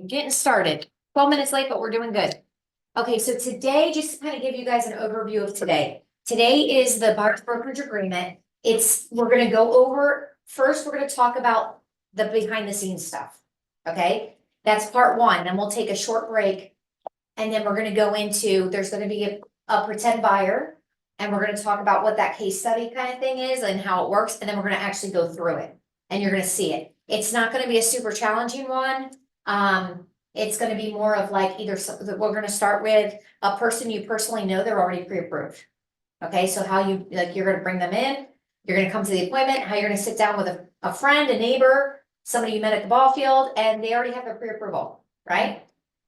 Getting started. 12 minutes late, but we're doing good. Okay, so today, just to kind of give you guys an overview of today. Today is the buyer's brokerage agreement. We're gonna go over, first, we're gonna talk about the behind the scenes stuff. Okay, that's part one, then we'll take a short break. And then we're gonna go into, there's gonna be a pretend buyer. And we're gonna talk about what that case study kind of thing is and how it works, and then we're gonna actually go through it. And you're gonna see it. It's not gonna be a super challenging one. It's gonna be more of like we're gonna start with a person you personally know, they're already pre-approved. Okay, so how you, like, you're gonna bring them in, you're gonna come to the appointment, how you're gonna sit down with a friend, a neighbor, somebody you met at the ball field, and they already have their pre-approval, right?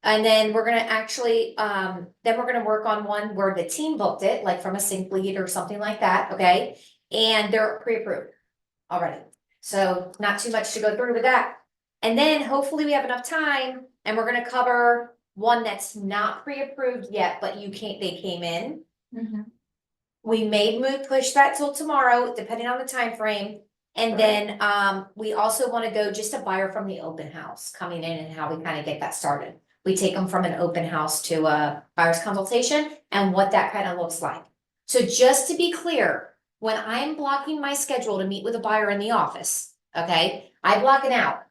And then we're gonna actually, then we're gonna work on one where the team booked it, like from a sync lead or something like that, okay? And they're pre-approved already, so not too much to go through with that. And then hopefully we have enough time, and we're gonna cover one that's not pre-approved yet, but they came in. We may push that till tomorrow, depending on the time frame. And then, we also wanna go just a buyer from the open house coming in and how we kind of get that started. We take them from an open house to a buyer's consultation and what that kind of looks like. So just to be clear, when I'm blocking my schedule to meet with a buyer in the office, okay, I block an hour.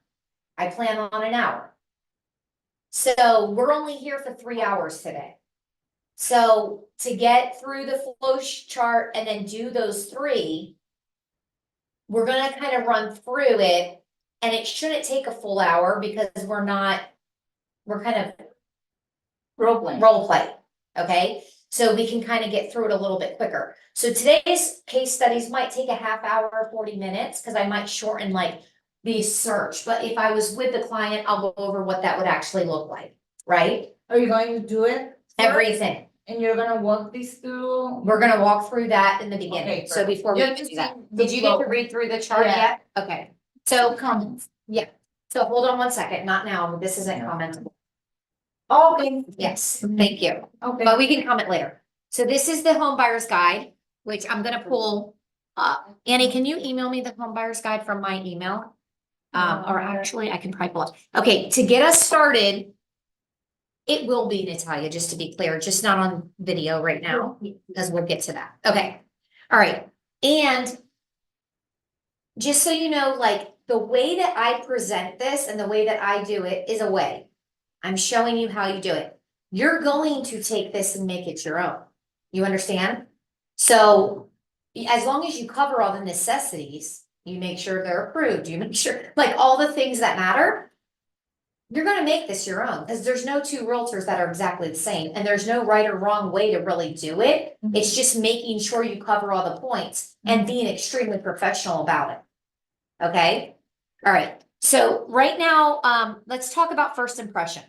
I plan on an hour. So we're only here for 3 hours today. So to get through the flow chart and then do those three, we're gonna kind of run through it, and it shouldn't take a full hour because we're kind of role play, okay? So we can kind of get through it a little bit quicker. So today's case studies might take a half hour, 40 minutes, because I might shorten like the search, but if I was with the client, I'll go over what that would actually look like, right? Are you going to do it? Everything. And you're gonna walk this through? We're gonna walk through that in the beginning, Okay, so before we You're do just that. seeing the Did you get to flow. read through the chart Yeah. yet? Okay, so, Comments. so hold on one second, not now, this isn't commentable. Okay. Yes, thank you, Okay. but we can comment later. So this is the home buyer's guide, which I'm gonna pull up. Annie, can you email me the home buyer's guide from my email? Or actually, I can probably pull it. Okay, to get us started, it will be Natalia, just to be clear, just not on video right now, because we'll get to that. Okay, all right, and just so you know, like, the way that I present this and the way that I do it is a way. I'm showing you how you do it. You're going to take this and make it your own. You understand? So as long as you cover all the necessities, you make sure they're approved, you make sure, like, all the things that matter, you're gonna make this your own, because there's no two realtors that are exactly the same, and there's no right or wrong way to really do it. Mhm. It's just making sure you cover all the points and being extremely professional about it. Okay, all right, so right now, let's talk about first impression.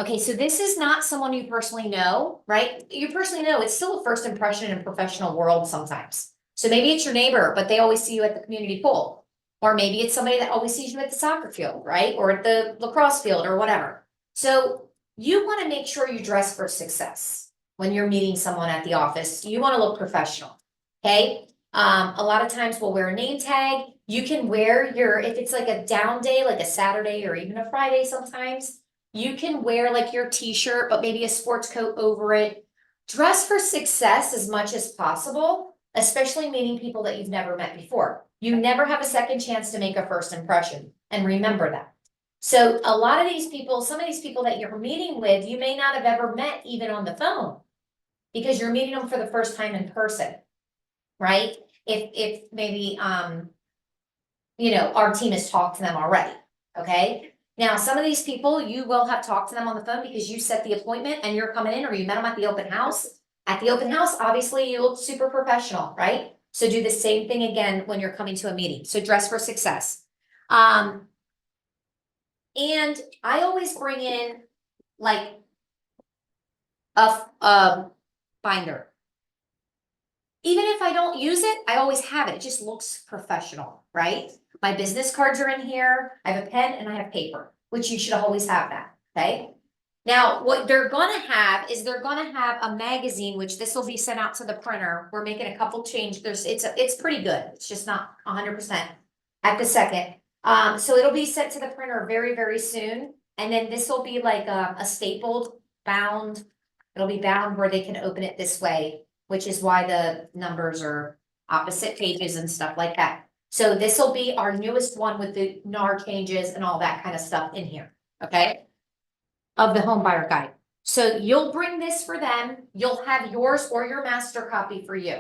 Okay, so this is not someone you personally know, right? You personally know, it's still a first impression in a professional world sometimes. So maybe it's your neighbor, but they always see you at the community pool. Or maybe it's somebody that always sees you at the soccer field, right? Or at the lacrosse field or whatever. So you wanna make sure you dress for success when you're meeting someone at the office. You wanna look professional, okay? A lot of times we'll wear a name tag. You can wear if it's like a down day, like a Saturday or even a Friday sometimes, you can wear like your t-shirt, but maybe a sports coat over it. Dress for success as much as possible, especially meeting people that you've never met before. You never have a second chance to make a first impression, and remember that. So a lot of these people, some of these people that you're meeting with, you may not have ever met even on the phone, because you're meeting them for the first time in person, right? If maybe, our team has talked to them already, okay? Now, some of these people, you will have talked to them on the phone because you set the appointment and you're coming in, or you met them at the open house. At the open house, obviously, you look super professional, right? So do the same thing again when you're coming to a meeting. So dress for success. And I always bring in like a binder. Even if I don't use it, I always have it. It just looks professional, right? My business cards are in here. I have a pen and I have paper, which you should always have that, okay? Now, what they're gonna have is they're gonna have a magazine, which this will be sent out to the printer. We're making a couple changes. It's pretty good. It's just not 100% at the second. So it'll be sent to the printer very, very soon. And then this will be like a stapled bound. It'll be bound where they can open it this way, which is why the numbers are opposite pages and stuff like that. So this will be our newest one with the NAR changes and all that kind of stuff in here, okay? Of the home buyer guide. So you'll bring this for them, you'll have yours or your master copy for you.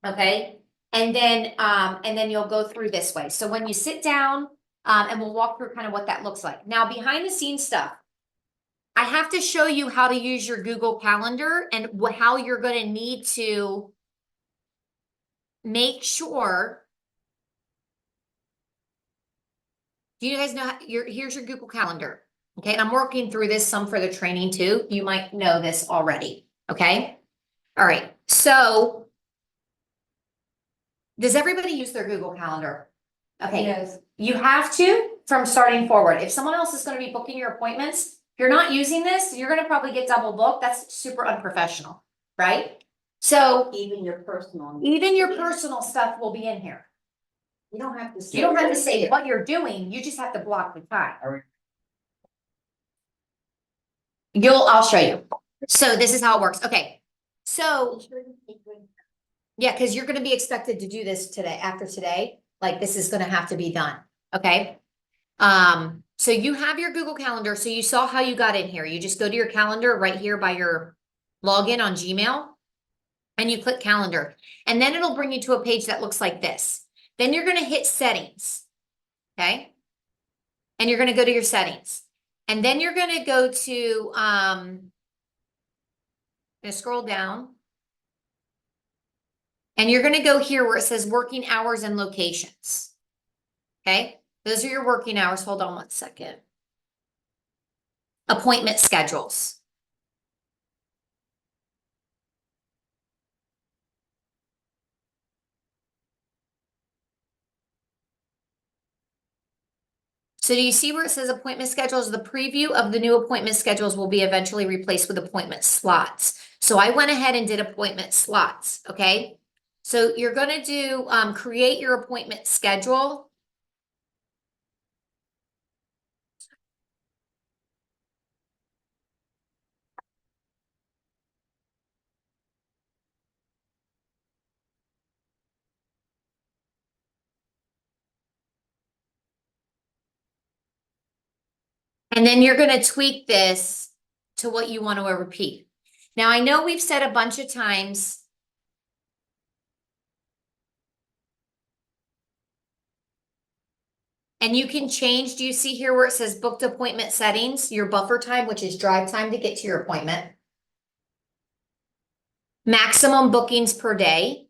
Okay, and then you'll go through this way. So when you sit down, and we'll walk through kind of what that looks like. Now, behind the scenes stuff. I have to show you how to use your Google Calendar and how you're gonna need to make sure. Do you guys know here's your Google Calendar? Okay, and I'm working through this some for the training too. You might know this already, okay? All right, so does everybody use their Google Calendar? Okay, Yes. you have to from starting forward. If someone else is gonna be booking your appointments, if you're not using this, you're gonna probably get double booked. That's super unprofessional, right? So Even your personal. even your personal stuff will be in here. You don't have to. You don't have to say what you're doing, you just have to block the time. I'll show you. So this is how it works. Okay. So, yeah, because you're gonna be expected to do this today, after today, like this is gonna have to be done, okay? So you have your Google Calendar, so you saw how you got in here. You just go to your calendar right here by your login on Gmail. And you click calendar, and then it'll bring you to a page that looks like this. Then you're gonna hit settings, okay? And you're gonna go to your settings. And then you're gonna go to, gonna scroll down. And you're gonna go here where it says working hours and locations. Okay, those are your working hours. Hold on one second. Appointment schedules. So do you see where it says appointment schedules? The preview of the new appointment schedules will be eventually replaced with appointment slots. So I went ahead and did appointment slots, okay? So you're gonna do, create your appointment schedule. And then you're gonna tweak this to what you want to repeat. Now, I know we've said a bunch of times. And you can change, do you see here where it says booked appointment settings, your buffer time, which is drive time to get to your appointment. Maximum bookings per day.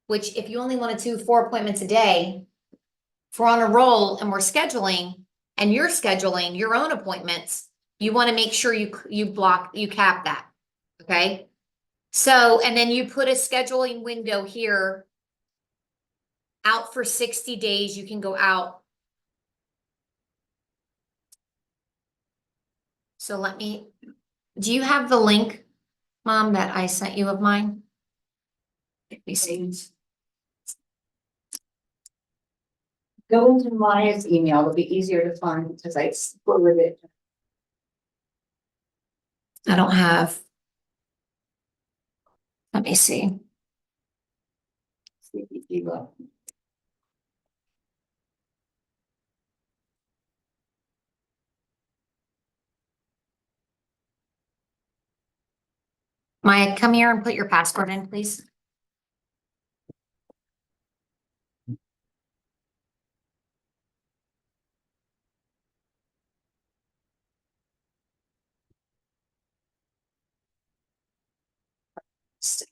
Which if you only want to do 4 appointments a day, if we're on a roll and we're scheduling and you're scheduling your own appointments, you want to make sure you cap that, okay? So, and then you put a scheduling window here. Out for 60 days, you can go out. So do you have the link, Mom, that I sent you of mine? Let me see. Go into Maya's email, it'll be easier to find because I forwarded it. I don't have. Let me see. Maya, come here and put your password in, please.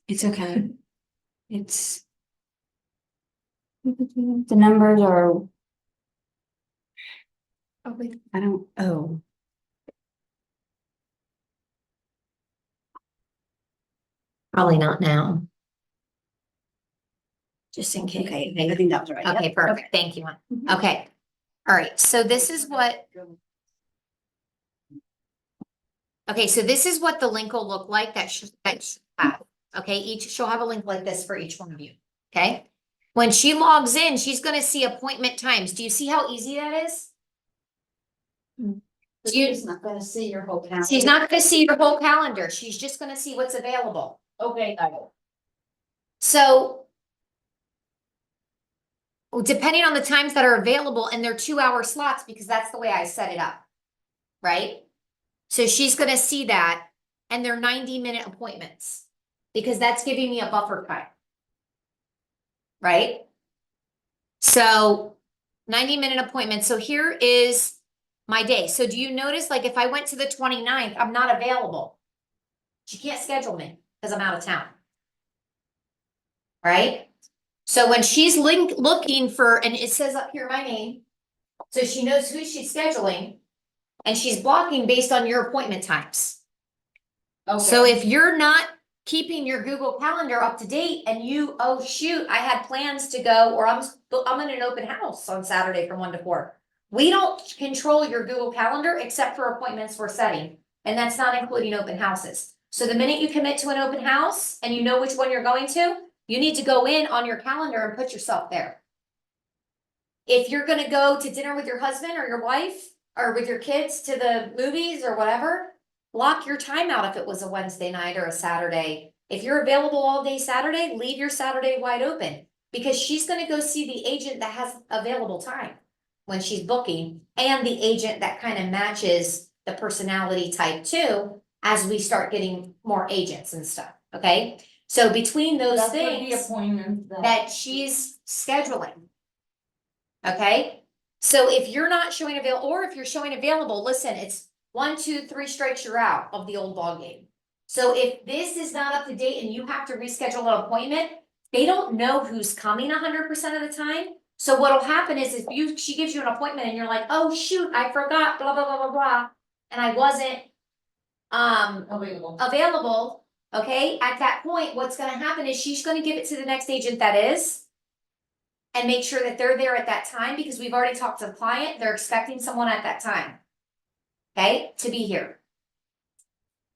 It's okay. It's the numbers are. Oh, wait, I don't, oh, Probably not now. just in case. Okay, I think that was right. Okay, Yep. perfect. Thank you. Okay. All right. So this is what. Okay, so this is what the link will look like that should have. Okay, she'll have a link like this for each one of you. Okay. When she logs in, she's gonna see appointment times. Do you see how easy that is? She's not gonna see your whole calendar. She's not gonna see your whole calendar. She's just gonna see what's available. Okay, got it. So depending on the times that are available, and they're 2-hour slots because that's the way I set it up. Right? So she's gonna see that, and they're 90-minute appointments because that's giving me a buffer time. Right? So 90-minute appointments. So here is my day. So do you notice, like, if I went to the 29th, I'm not available. She can't schedule me because I'm out of town. Right? So when she's looking for, and it says up here my name, so she knows who she's scheduling, and she's blocking based on your appointment times. So Okay. if you're not keeping your Google Calendar up to date and you, oh shoot, I had plans to go, or I'm in an open house on Saturday from 1 to 4. We don't control your Google Calendar except for appointments we're setting, and that's not including open houses. So the minute you commit to an open house and you know which one you're going to, you need to go in on your calendar and put yourself there. If you're gonna go to dinner with your husband or your wife, or with your kids to the movies or whatever, block your time out if it was a Wednesday night or a Saturday. If you're available all day Saturday, leave your Saturday wide open, because she's gonna go see the agent that has available time when she's booking, and the agent that kind of matches the personality type too, as we start getting more agents and stuff, okay? So between those That's what the things appointment that she's scheduling. Okay, so if you're not showing available, or if you're showing available, listen, it's 1, 2, 3 strikes, you're out of the old ball game. So if this is not up to date and you have to reschedule an appointment, they don't know who's coming 100% of the time. So what'll happen is if she gives you an appointment and you're like, oh shoot, I forgot, blah, blah, blah, blah, blah, and I wasn't available, okay, at that point, what's gonna happen is she's gonna give it to the next agent that is, and make sure that they're there at that time, because we've already talked to the client, they're expecting someone at that time. Okay, to be here.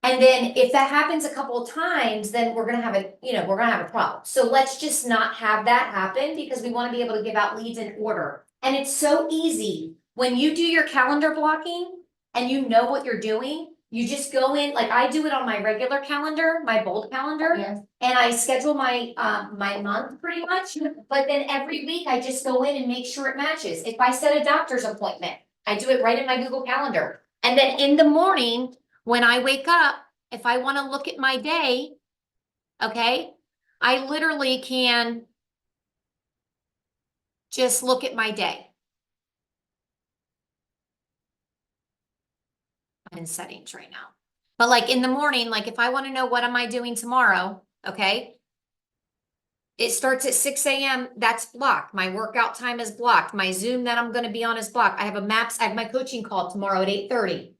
And then if that happens a couple of times, then we're gonna have a problem. So let's just not have that happen, because we wanna be able to give out leads in order. And it's so easy, when you do your calendar blocking and you know what you're doing, you just go in, like I do it on my regular calendar, my bold calendar. Yes. And I schedule my my month pretty much, but then every week I just go in and make sure it matches. If I set a doctor's appointment, I do it right in my Google Calendar. And then in the morning, when I wake up, if I want to look at my day, okay, I literally can just look at my day. I'm in settings right now. But like in the morning, like if I want to know what am I doing tomorrow, okay? It starts at 6 a.m. That's blocked. My workout time is blocked. My Zoom that I'm going to be on is blocked. I have my coaching call tomorrow at 8:30.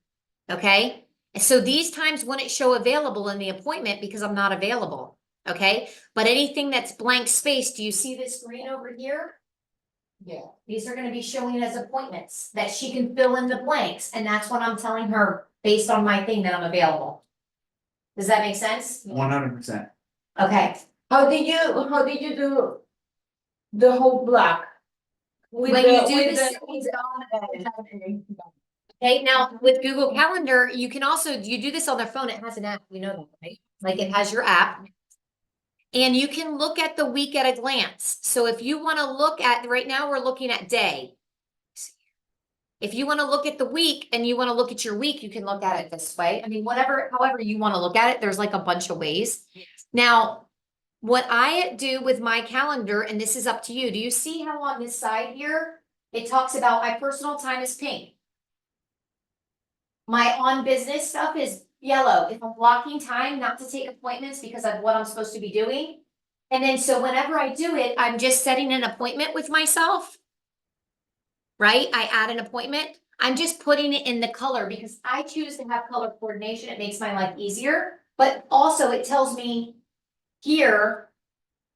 Okay. So these times wouldn't show available in the appointment because I'm not available. Okay. But anything that's blank space, do you see this screen over here? Yeah. These are going to be showing as appointments that she can fill in the blanks. And that's what I'm telling her based on my thing that I'm available. Does that make sense? 100%. Okay. How did you do the whole block? With When the- you do with this- the- Okay, now with Google Calendar, you can also, you do this on their phone, it has an app, you know that, right? Like it has your app. And you can look at the week at a glance. So if you want to look at, right now we're looking at day. If you want to look at the week and you want to look at your week, you can look at it this way. I mean, however you want to look at it, there's like a bunch of ways. Now, what I do with my calendar, and this is up to you, do you see how on this side here, it talks about my personal time is pink? My on business stuff is yellow. If I'm blocking time not to take appointments because of what I'm supposed to be doing. And then so whenever I do it, I'm just setting an appointment with myself. Right? I add an appointment. I'm just putting it in the color because I choose to have color coordination. It makes my life easier. But also it tells me here.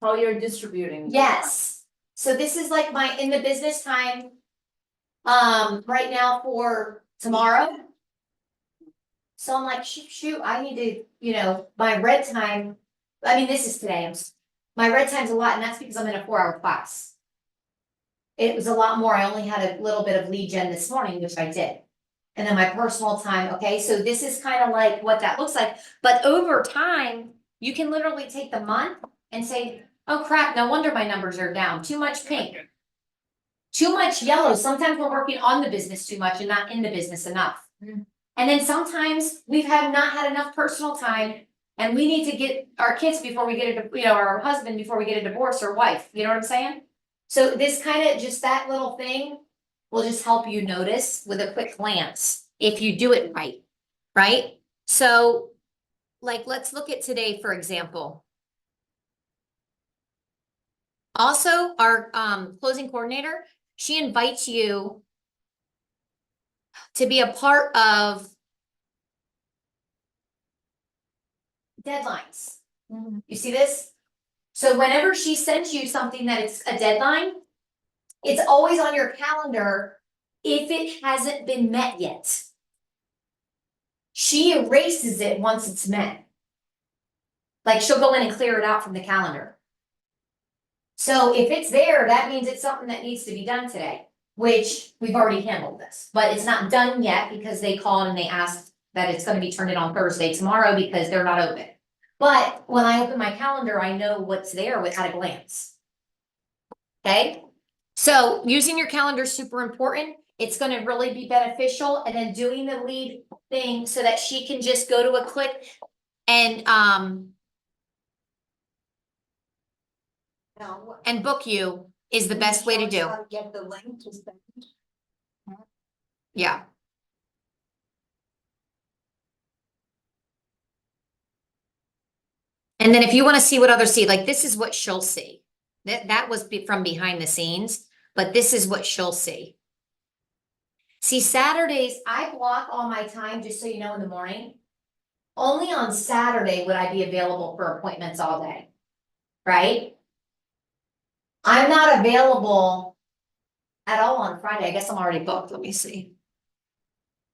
How you're distributing. Yes. So this is like my in the business time. Right now for tomorrow. So I'm like, shoot, I need to, my red time. I mean, this is today. My red time's a lot, and that's because I'm in a 4-hour class. It was a lot more. I only had a little bit of lead gen this morning, which I did. And then my personal time, okay, so this is kind of like what that looks like, but over time, you can literally take the month and say, oh crap, no wonder my numbers are down, too much pink. Too much yellow, sometimes we're working on the business too much and not in the business enough. Mm. And then sometimes we have not had enough personal time, and we need to get our kids before we get a, our husband before we get a divorce or wife, you know what I'm saying? So this kind of, just that little thing will just help you notice with a quick glance if you do it right, right? So, like, let's look at today, for example. Also, our closing coordinator, she invites you to be a part of deadlines. You see this? So whenever she sends you something that it's a deadline, it's always on your calendar if it hasn't been met yet. She erases it once it's met. Like, she'll go in and clear it out from the calendar. So if it's there, that means it's something that needs to be done today, which we've already handled this, but it's not done yet because they called and they asked that it's gonna be turned in on Thursday tomorrow because they're not open. But when I open my calendar, I know what's there without a glance. Okay, so using your calendar is super important. It's gonna really be beneficial, and then doing the lead thing so that she can just go to a click and Now, and book you is the best way to do. How to get the link to send. Yeah. And then if you want to see what others see, like this is what she'll see. That was from behind the scenes, but this is what she'll see. See, Saturdays, I block all my time, just so you know, in the morning. Only on Saturday would I be available for appointments all day, right? I'm not available at all on Friday. I guess I'm already booked. Let me see.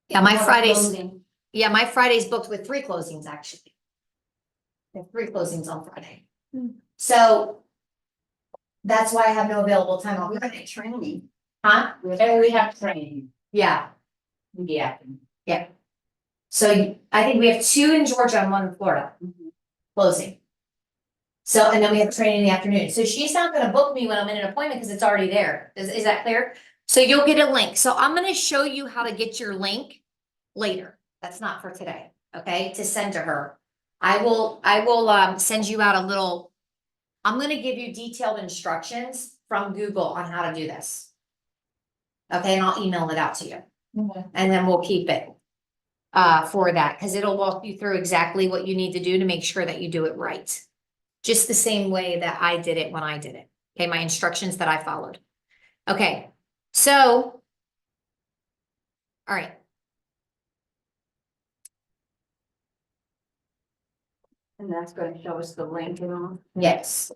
Yeah, my Friday's booked with 3 closings, actually. I have 3 closings on Friday. So that's why I have no available time on Friday. Training. Huh? And we have training. Yeah, Yeah. so I think we have 2 in Georgia and 1 in Florida closing. So, and then we have training in the afternoon. So she's not gonna book me when I'm in an appointment because it's already there. Is that clear? So you'll get a link. So I'm gonna show you how to get your link later. That's not for today, okay? To send to her. I will send you out a little, I'm gonna give you detailed instructions from Google on how to do this. Okay, and I'll email it out to you. And then we'll keep it for that, because it'll walk you through exactly what you need to do to make sure that you do it right. Just the same way that I did it when I did it. Okay, my instructions that I followed. Okay, so. All right. And that's gonna show us the link and all. Yes.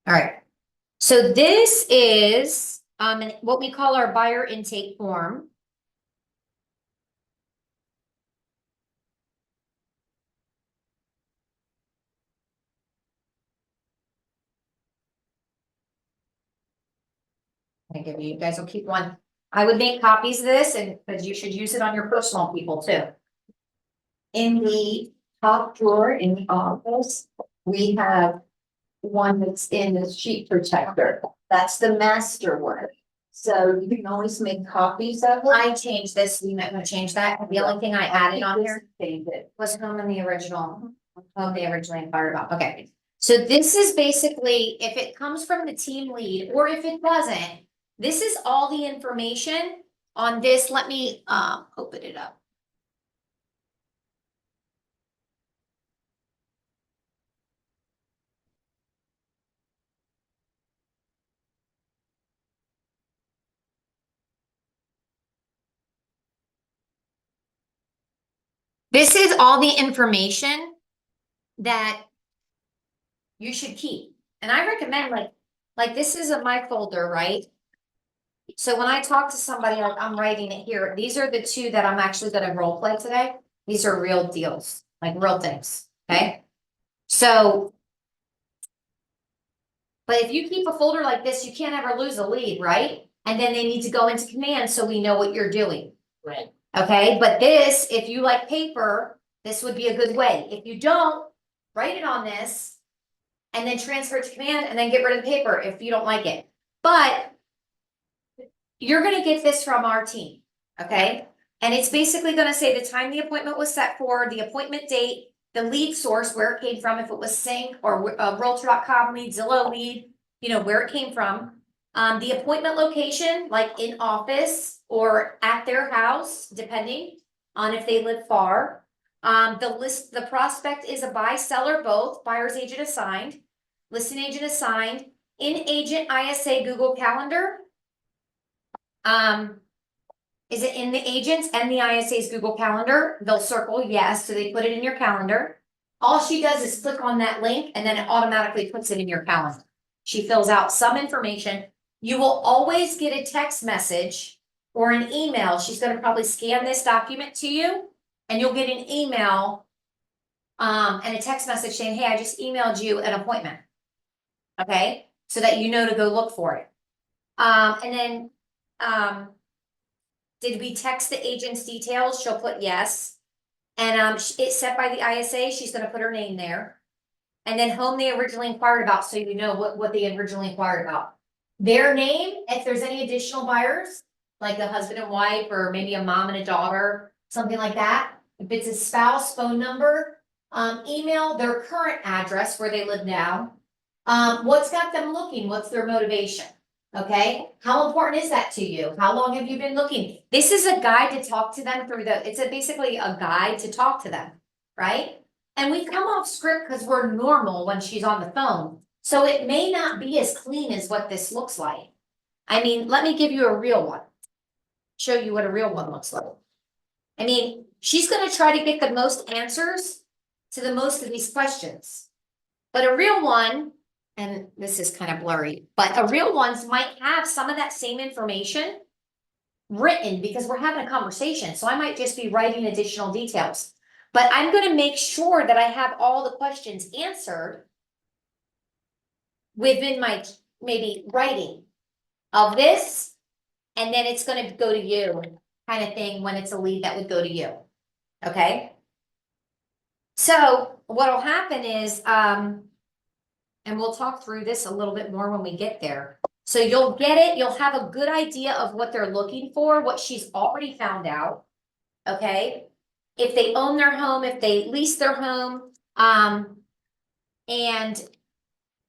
All right. So this is what we call our buyer intake form. I give you guys will keep one. I would make copies of this, and because you should use it on your personal people too. In the top drawer in the office, we have one that's in the sheet protector. That's the master one. So you can always make copies of it. I changed this. You might want to change that. The only thing I added on here Change it. was home in the original. Home they originally inquired about. Okay. So this is basically, if it comes from the team lead, or if it doesn't, this is all the information on this. Let me open it up. This is all the information that you should keep. And I recommend like this is my folder, right? So when I talk to somebody, I'm writing it here. These are the 2 that I'm actually gonna role play today. These are real deals, like real things, okay? So. But if you keep a folder like this, you can't ever lose a lead, right? And then they need to go into command so we know what you're doing. Right. Okay, but this, if you like paper, this would be a good way. If you don't, write it on this. And then transfer it to command and then get rid of the paper if you don't like it. But. You're gonna get this from our team, okay? And it's basically gonna say the time the appointment was set for, the appointment date, the lead source, where it came from, if it was Sync or Realtor.com lead, Zillow lead, you know, where it came from. The appointment location, like in office or at their house, depending on if they live far. The prospect is a buy, seller, both, buyer's agent assigned, listing agent assigned, in agent ISA Google Calendar. Is it in the agents and the ISA's Google Calendar? They'll circle yes, so they put it in your calendar. All she does is click on that link and then it automatically puts it in your calendar. She fills out some information. You will always get a text message or an email. She's gonna probably scan this document to you and you'll get an email and a text message saying, hey, I just emailed you an appointment. Okay, so that you know to go look for it. And then did we text the agent's details? She'll put yes. And it's set by the ISA, she's gonna put her name there. And then whom they originally inquired about, so you know what they originally inquired about. Their name, if there's any additional buyers, like a husband and wife, or maybe a mom and a daughter, something like that. If it's a spouse, phone number, email, their current address where they live now. What's got them looking? What's their motivation? Okay, how important is that to you? How long have you been looking? This is a guide to talk to them through it's basically a guide to talk to them, right? And we come off script because we're normal when she's on the phone. So it may not be as clean as what this looks like. I mean, let me give you a real one. Show you what a real one looks like. I mean, she's gonna try to get the most answers to the most of these questions. But a real one, and this is kind of blurry, but a real ones might have some of that same information written because we're having a conversation. So I might just be writing additional details. But I'm gonna make sure that I have all the questions answered within my maybe writing of this, and then it's gonna go to you kind of thing when it's a lead that would go to you. Okay? So what'll happen is, and we'll talk through this a little bit more when we get there. So you'll get it, you'll have a good idea of what they're looking for, what she's already found out. Okay? If they own their home, if they lease their home, and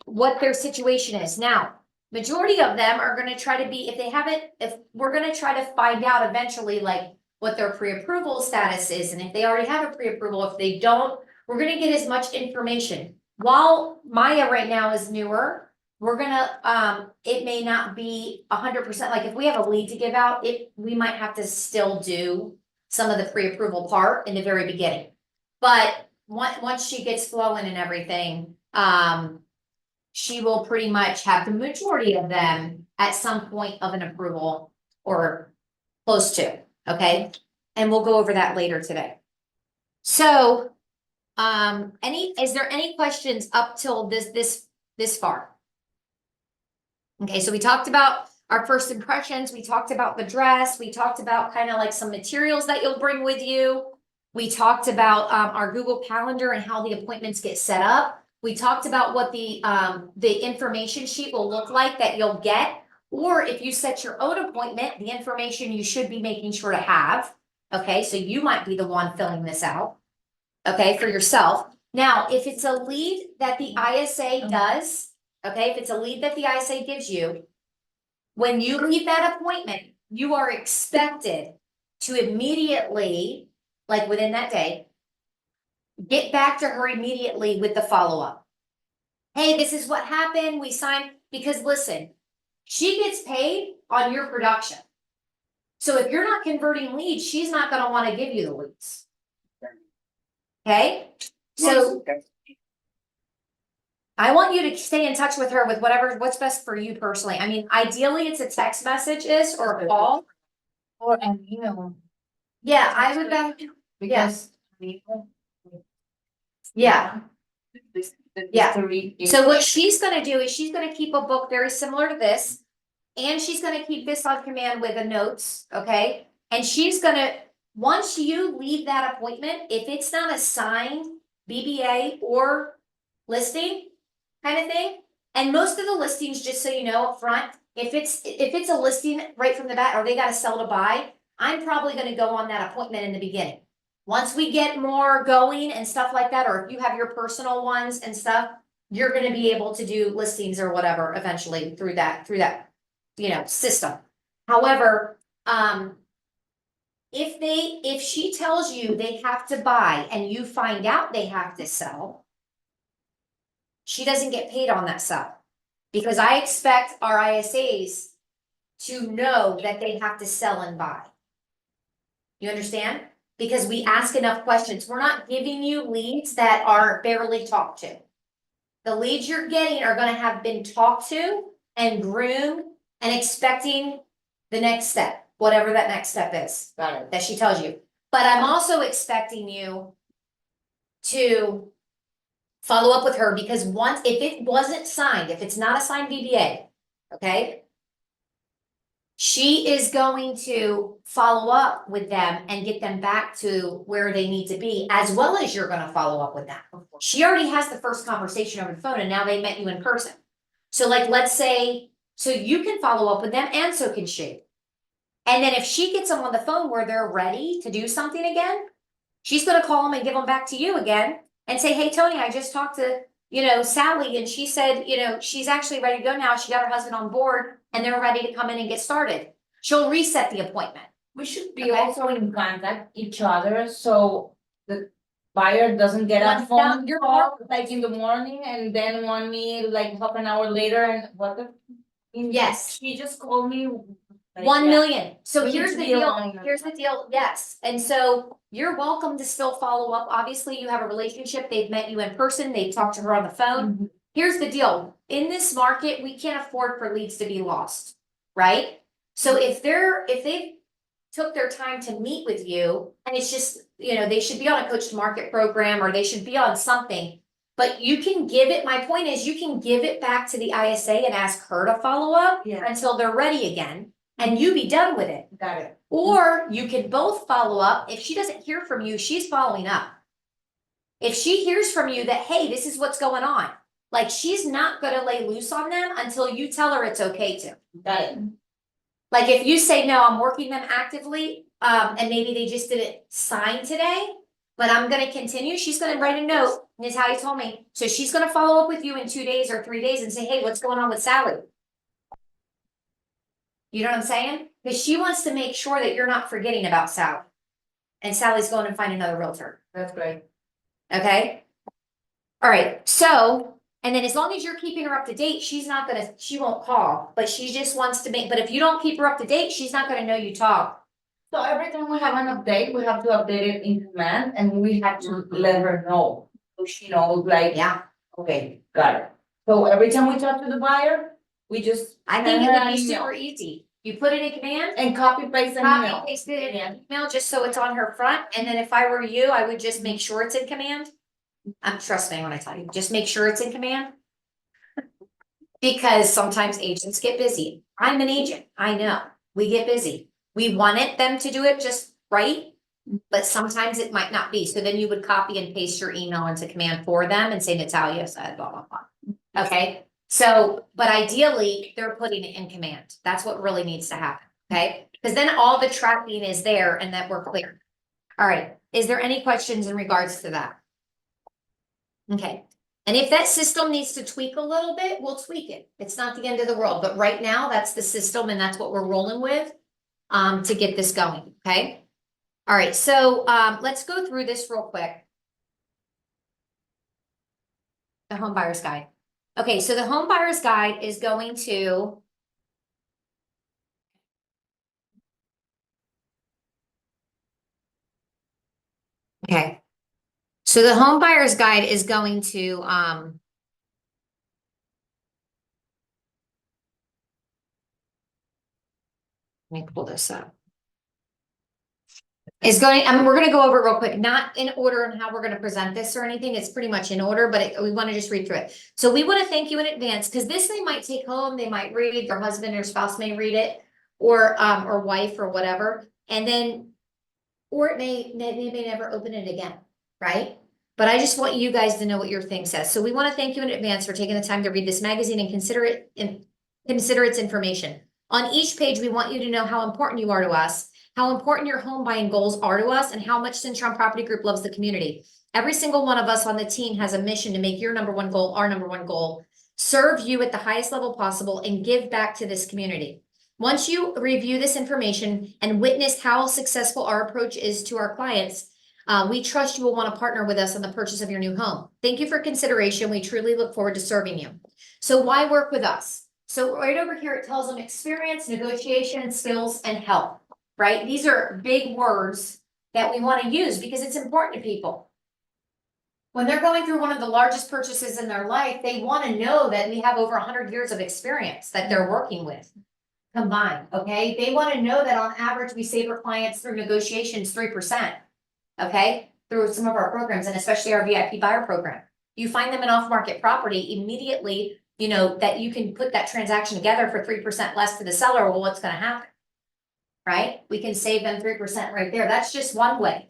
what their situation is. Now, majority of them are gonna try to be, if we're gonna try to find out eventually, like, what their pre-approval status is, and if they already have a pre-approval, if they don't, we're gonna get as much information. While Maya right now is newer, we're gonna, it may not be 100%, like if we have a lead to give out, we might have to still do some of the pre-approval part in the very beginning. But once she gets flowing and everything, she will pretty much have the majority of them at some point of an approval or close to, okay? And we'll go over that later today. So, is there any questions up till this far? Okay, so we talked about our first impressions, we talked about the dress, we talked about kind of like some materials that you'll bring with you. We talked about our Google Calendar and how the appointments get set up. We talked about what the information sheet will look like that you'll get, or if you set your own appointment, the information you should be making sure to have. Okay, so you might be the one filling this out, okay, for yourself. Now, if it's a lead that the ISA does, okay, if it's a lead that the ISA gives you, when you leave that appointment, you are expected to immediately, like within that day, get back to her immediately with the follow-up. Hey, this is what happened, we signed, because listen, she gets paid on your production. So if you're not converting leads, she's not gonna wanna give you the leads. Okay, so I want you to stay in touch with her with what's best for you personally. I mean, ideally, it's a text message or a call. Or an email. Yeah, I would, Because. yeah. Yeah. To read. So what she's gonna do is she's gonna keep a book very similar to this. And she's gonna keep this on command with the notes, okay? And she's gonna, once you leave that appointment, if it's not a signed BBA or listing kind of thing. And most of the listings, just so you know up front, if it's a listing right from the bat, or they gotta sell to buy, I'm probably gonna go on that appointment in the beginning. Once we get more going and stuff like that, or if you have your personal ones and stuff, you're gonna be able to do listings or whatever eventually through that, system. However, if she tells you they have to buy and you find out they have to sell, she doesn't get paid on that sell. Because I expect our ISAs to know that they have to sell and buy. You understand? Because we ask enough questions. We're not giving you leads that are barely talked to. The leads you're getting are gonna have been talked to and groomed and expecting the next step, whatever that next step is. Got it. That she tells you. But I'm also expecting you to follow up with her, because once, if it wasn't signed, if it's not a signed BBA, okay? She is going to follow up with them and get them back to where they need to be, as well as you're gonna follow up with them. She already has the first conversation over the phone and now they met you in person. So like, let's say, so you can follow up with them and so can she. And then if she gets them on the phone where they're ready to do something again, she's gonna call them and give them back to you again and say, hey, Tony, I just talked to, Sally, and she said, she's actually ready to go now. She got her husband on board and they're ready to come in and get started. She'll reset the appointment. We should be Okay. also in contact each other, so the buyer doesn't get a One- phone you're call like in the morning and then want me like half an hour later and what the. Yes. She just called me. like, 1 yeah. million. So We need here's to the be deal, aligned. yes, and so you're welcome to still follow up, obviously you have a relationship, they've met you in person, they've talked to her on the phone. Mhm. Here's the deal, in this market, we can't afford for leads to be lost, right? So if they took their time to meet with you, and it's just, they should be on a coach to market program, or they should be on something. But you can give it, my point is, you can give it back to the ISA and ask her to follow up Yeah. until they're ready again, and you be done with it. Got it. Or you can both follow up. If she doesn't hear from you, she's following up. If she hears from you that, hey, this is what's going on, like, she's not gonna lay loose on them until you tell her it's okay to. Got it. Like, if you say, no, I'm working them actively, and maybe they just didn't sign today, but I'm gonna continue, she's gonna write a note, and is how you told me. So she's gonna follow up with you in 2 days or 3 days and say, hey, what's going on with Sally? You know what I'm saying? Because she wants to make sure that you're not forgetting about Sally. And Sally's going to find another realtor, That's great. okay? All right, so, and then as long as you're keeping her up to date, she won't call, but she just wants to but if you don't keep her up to date, she's not gonna know you talk. So every time we have an update, we have to update it in command and we have to let her know. So she knows like, Yeah, okay, got it. So every time we talk to the buyer, we just. I think it send her would an be email super easy. You put it in command, And copy paste an copy, email. paste it in Yeah. an email, just so it's on her front, and then if I were you, I would just make sure it's in command. Trust me when I tell you, just make sure it's in command. Because sometimes agents get busy. I'm an agent, I know, we get busy. We wanted them to do it just right, but sometimes it might not be. So then you would copy and paste your email into command for them and say Natalia said blah, blah, blah. Okay, so, but ideally, they're putting it in command. That's what really needs to happen, okay? Because then all the tracking is there and that we're clear. All right, is there any questions in regards to that? Okay, and if that system needs to tweak a little bit, we'll tweak it. It's not the end of the world, but right now, that's the system and that's what we're rolling with to get this going, okay? All right, so let's go through this real quick. The home buyer's guide. Okay, so the home buyer's guide is going to. Okay. So the home buyer's guide is going to let me pull this up. is going, we're gonna go over it real quick, not in order on how we're gonna present this or anything, it's pretty much in order, but we wanna just read through it. So we wanna thank you in advance, because this they might take home, they might read, their husband or spouse may read it, or wife or whatever, and then, or they may never open it again, right? But I just want you guys to know what your thing says, so we wanna thank you in advance for taking the time to read this magazine and consider its information. On each page, we want you to know how important you are to us, how important your home buying goals are to us, and how much Cintron Property Group loves the community. Every single one of us on the team has a mission to make your number one goal our number one goal, serve you at the highest level possible, and give back to this community. Once you review this information and witness how successful our approach is to our clients, we trust you will want to partner with us on the purchase of your new home. Thank you for consideration. We truly look forward to serving you. So why work with us? So right over here, it tells them experience, negotiation, skills, and help, right? These are big words that we want to use because it's important to people. When they're going through one of the largest purchases in their life, they want to know that we have over 100 years of experience that they're working with combined, okay? They want to know that on average, we save our clients through negotiations 3%, okay? Through some of our programs, and especially our VIP buyer program. You find them an off-market property immediately, you know, that you can put that transaction together for 3% less to the seller. Well, what's going to happen? Right? We can save them 3% right there. That's just one way.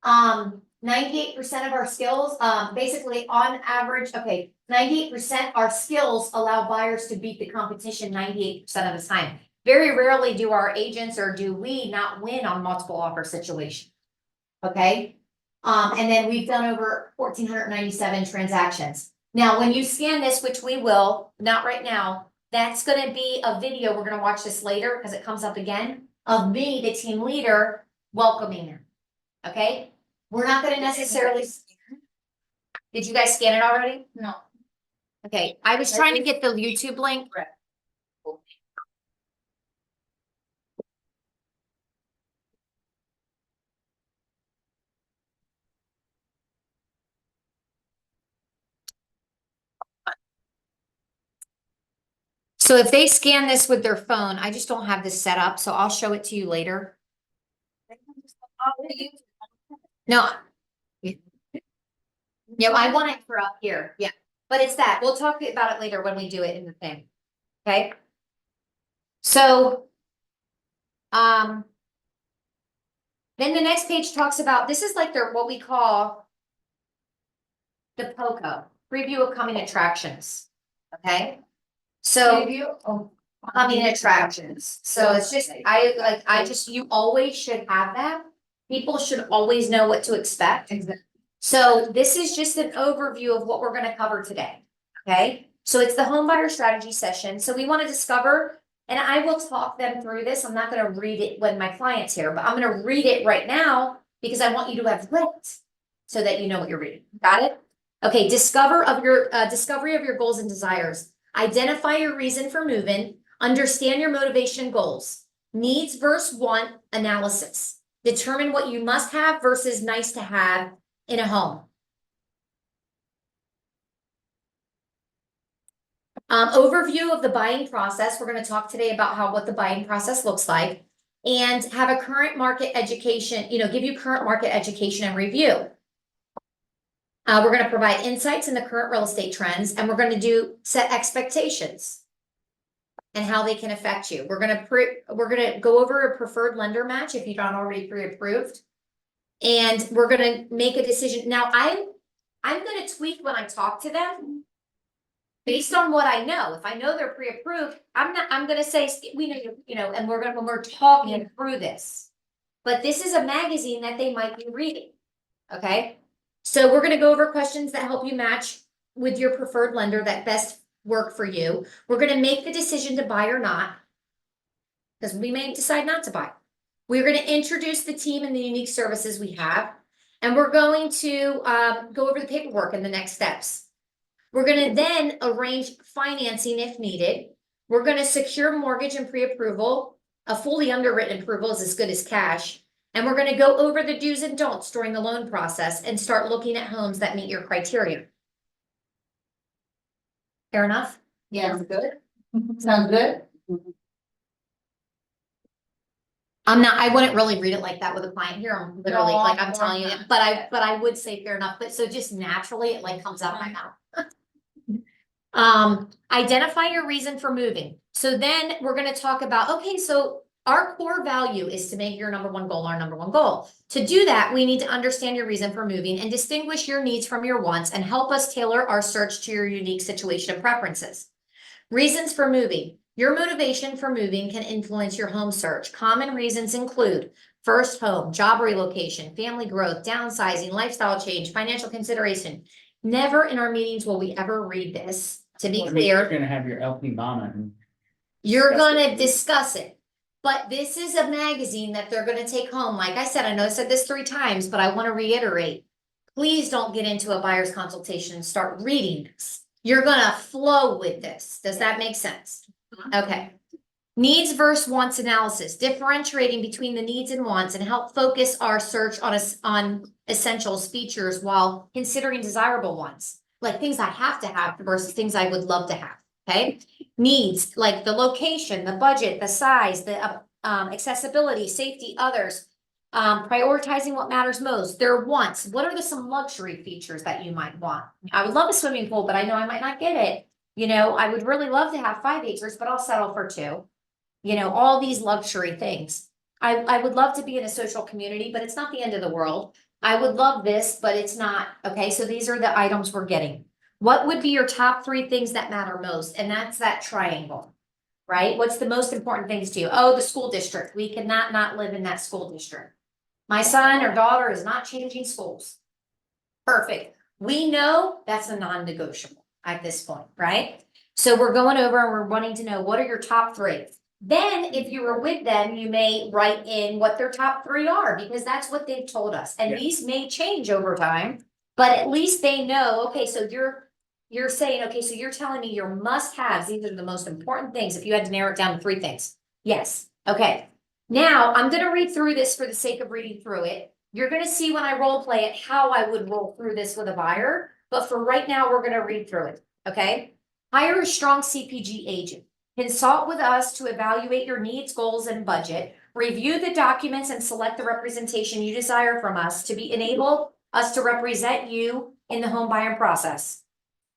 98% of our skills, basically on average, okay, 98% our skills allow buyers to beat the competition 98% of the time. Very rarely do our agents or do we not win on multiple offer situations. Okay? And then we've done over 1,497 transactions. Now, when you scan this, which we will, not right now, that's gonna be a video, we're gonna watch this later because it comes up again, of me, the team leader, welcoming them. Okay? We're not gonna necessarily. Did you guys scan it already? No. Okay, I was trying to get the YouTube link. So if they scan this with their phone, I just don't have this set up, so I'll show it to you later. No. No, I want it for up here, yeah, but it's that, we'll talk about it later when we do it in the thing, okay? So. Then the next page talks about, this is like their, what we call. The POCO, preview of coming attractions, okay? So. Coming attractions, so it's just, you always should have that. People should always know what to expect. Exactly. So this is just an overview of what we're gonna cover today, okay? So it's the home buyer strategy session, so we wanna discover, and I will talk them through this, I'm not gonna read it when my client's here, but I'm gonna read it right now because I want you to have read it, so that you know what you're reading, got it? Okay, discovery of your goals and desires. Identify your reason for moving, understand your motivation and goals. Needs versus want analysis. Determine what you must have versus nice to have in a home. Overview of the buying process. We're going to talk today about what the buying process looks like, and have a current market education, give you current market education and review. We're going to provide insights in the current real estate trends, and we're going to set expectations and how they can affect you. We're going to go over a preferred lender match if you're not already pre-approved, and we're going to make a decision. Now, I'm going to tweak when I talk to them based on what I know. If I know they're pre-approved, I'm going to say, we know, and when we're talking through this. But this is a magazine that they might be reading, okay? So we're going to go over questions that help you match with your preferred lender that best work for you. We're going to make the decision to buy or not, because we may decide not to buy. We're going to introduce the team and the unique services we have, and we're going to go over the paperwork and the next steps. We're going to then arrange financing if needed. We're going to secure mortgage and pre-approval. A fully underwritten approval is as good as cash. And we're going to go over the do's and don'ts during the loan process and start looking at homes that meet your criteria. Fair enough? Yeah, good. Sounds good. I wouldn't really read it like that with a client here. I'm literally, No, like, I'm of telling you, course not. but I would say fair enough, but so just naturally, it like comes out of my mouth. Identify your reason for moving. So then we're gonna talk about, okay, so our core value is to make your number one goal our number one goal. To do that, we need to understand your reason for moving and distinguish your needs from your wants and help us tailor our search to your unique situation and preferences. Reasons for moving. Your motivation for moving can influence your home search. Common reasons include first home, job relocation, family growth, downsizing, lifestyle change, financial consideration. Never in our meetings will we ever read this. To be Well, I mean, You're clear, gonna have your LP mama and. you're discuss it. gonna discuss it. But this is a magazine that they're gonna take home. Like I said, I know I said this 3 times, but I want to reiterate. Please don't get into a buyer's consultation and start reading this. You're gonna flow with this. Does that make sense? Okay. Needs versus wants analysis, differentiating between the needs and wants and help focus our search on essentials features while considering desirable ones. Like things I have to have versus things I would love to have, okay? Needs, like the location, the budget, the size, the accessibility, safety, others. Prioritizing what matters most, their wants. What are some luxury features that you might want? I would love a swimming pool, but I know I might not get it. You know, I would really love to have 5 acres, but I'll settle for 2. You know, all these luxury things. I would love to be in a social community, but it's not the end of the world. I would love this, but it's not. Okay, so these are the items we're getting. What would be your top 3 things that matter most? And that's that triangle, right? What's the most important things to you? Oh, the school district. We cannot not live in that school district. My son or daughter is not changing schools. Perfect. We know that's a non-negotiable at this point, right? So we're going over and we're wanting to know what are your top 3. Then if you were with them, you may write in what their top 3 are because that's what they've told us. And Yeah. these may change over time, but at least they know, okay, so you're saying, okay, so you're telling me your must-haves, these are the most important things. If you had to narrow it down to 3 things. Yes. Okay. Now I'm gonna read through this for the sake of reading through it. You're gonna see when I role play it, how I would roll through this with a buyer, but for right now, we're gonna read through it, okay? Hire a strong CPG agent. Consult with us to evaluate your needs, goals, and budget. Review the documents and select the representation you desire from us to enable us to represent you in the home buying process.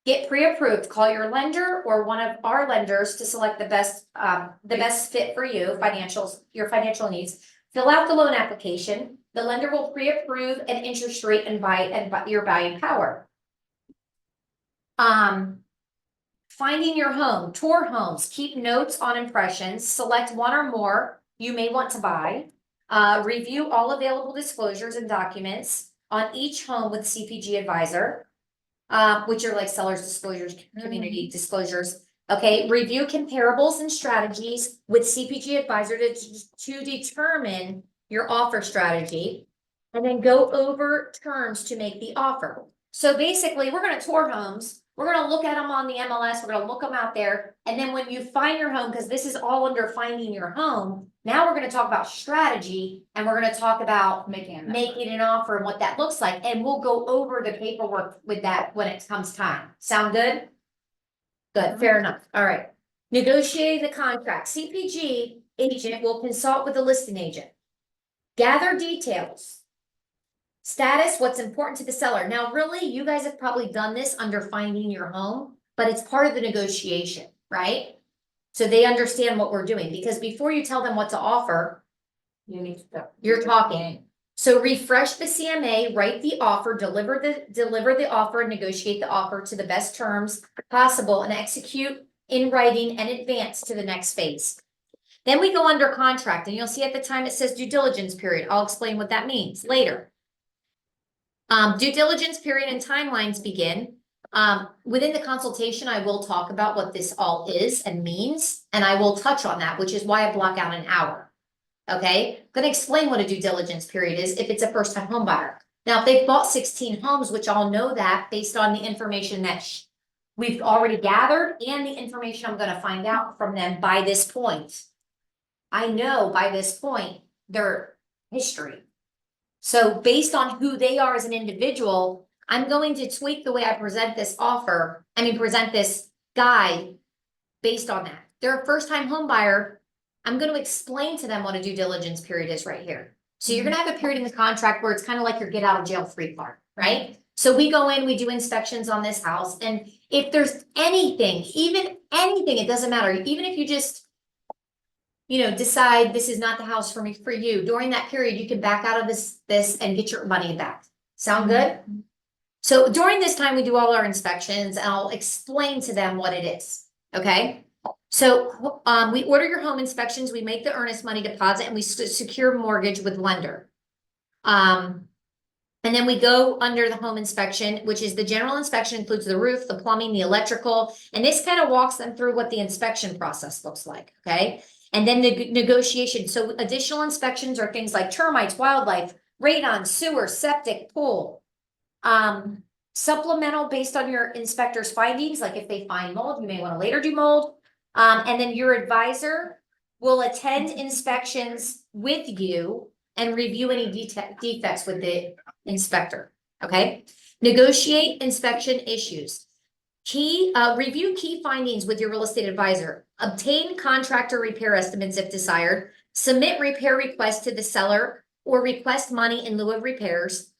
Get pre-approved, call your lender or one of our lenders to select the best fit for you, your financial needs. Fill out the loan application. The lender will pre-approve an interest rate and your buying power. Finding your home, tour homes, keep notes on impressions, select one or more you may want to buy. Review all available disclosures and documents on each home with CPG advisor. Which are like seller's disclosures, community disclosures. Okay, review comparables and strategies with CPG advisor to determine your offer strategy. And then go over terms to make the offer. So basically, we're gonna tour homes, we're gonna look at them on the MLS, we're gonna look them out there. And then when you find your home, because this is all under finding your home, now we're gonna talk about strategy and we're gonna talk about making an offer and what that looks like. And we'll go over the paperwork with that when it comes time. Sound good? Good, fair enough. All right. Negotiate the contract. CPG agent will consult with the listing agent. Gather details. Status, what's important to the seller. Now, really, you guys have probably done this under finding your home, but it's part of the negotiation, right? So they understand what we're doing, because before you tell them what to offer, you're talking. So refresh the CMA, write the offer, deliver the offer, and negotiate the offer to the best terms possible and execute in writing and advance to the next phase. Then we go under contract, and you'll see at the time it says due diligence period. I'll explain what that means later. Due diligence period and timelines begin. Within the consultation, I will talk about what this all is and means, and I will touch on that, which is why I block out an hour. Okay, I'm gonna explain what a due diligence period is if it's a first-time home buyer. Now, if they've bought 16 homes, which I'll know that based on the information that we've already gathered and the information I'm gonna find out from them by this point. I know by this point their history. So based on who they are as an individual, I'm going to tweak the way I present this present this guide based on that. They're a first-time home buyer. I'm gonna explain to them what a due diligence period is right here. So you're gonna have a period in the contract where it's kind of like your get out of jail free card, right? So we go in, we do inspections on this house, and if there's anything, even anything, it doesn't matter, even if you just decide this is not the house for me, for you, during that period, you can back out of this and get your money back. Sound good? So during this time, we do all our inspections, and I'll explain to them what it is, okay? So, we order your home inspections, we make the earnest money deposit, and we secure mortgage with lender. And then we go under the home inspection, which is the general inspection, includes the roof, the plumbing, the electrical, and this kind of walks them through what the inspection process looks like, okay? And then the negotiation, so additional inspections are things like termites, wildlife, radon, sewer, septic, pool. Supplemental based on your inspector's findings, like if they find mold, you may want to later do mold. And then your advisor will attend inspections with you and review any defects with the inspector, okay? Negotiate inspection issues. Review key findings with your real estate advisor. Obtain contractor repair estimates if desired. Submit repair requests to the seller or request money in lieu of repairs.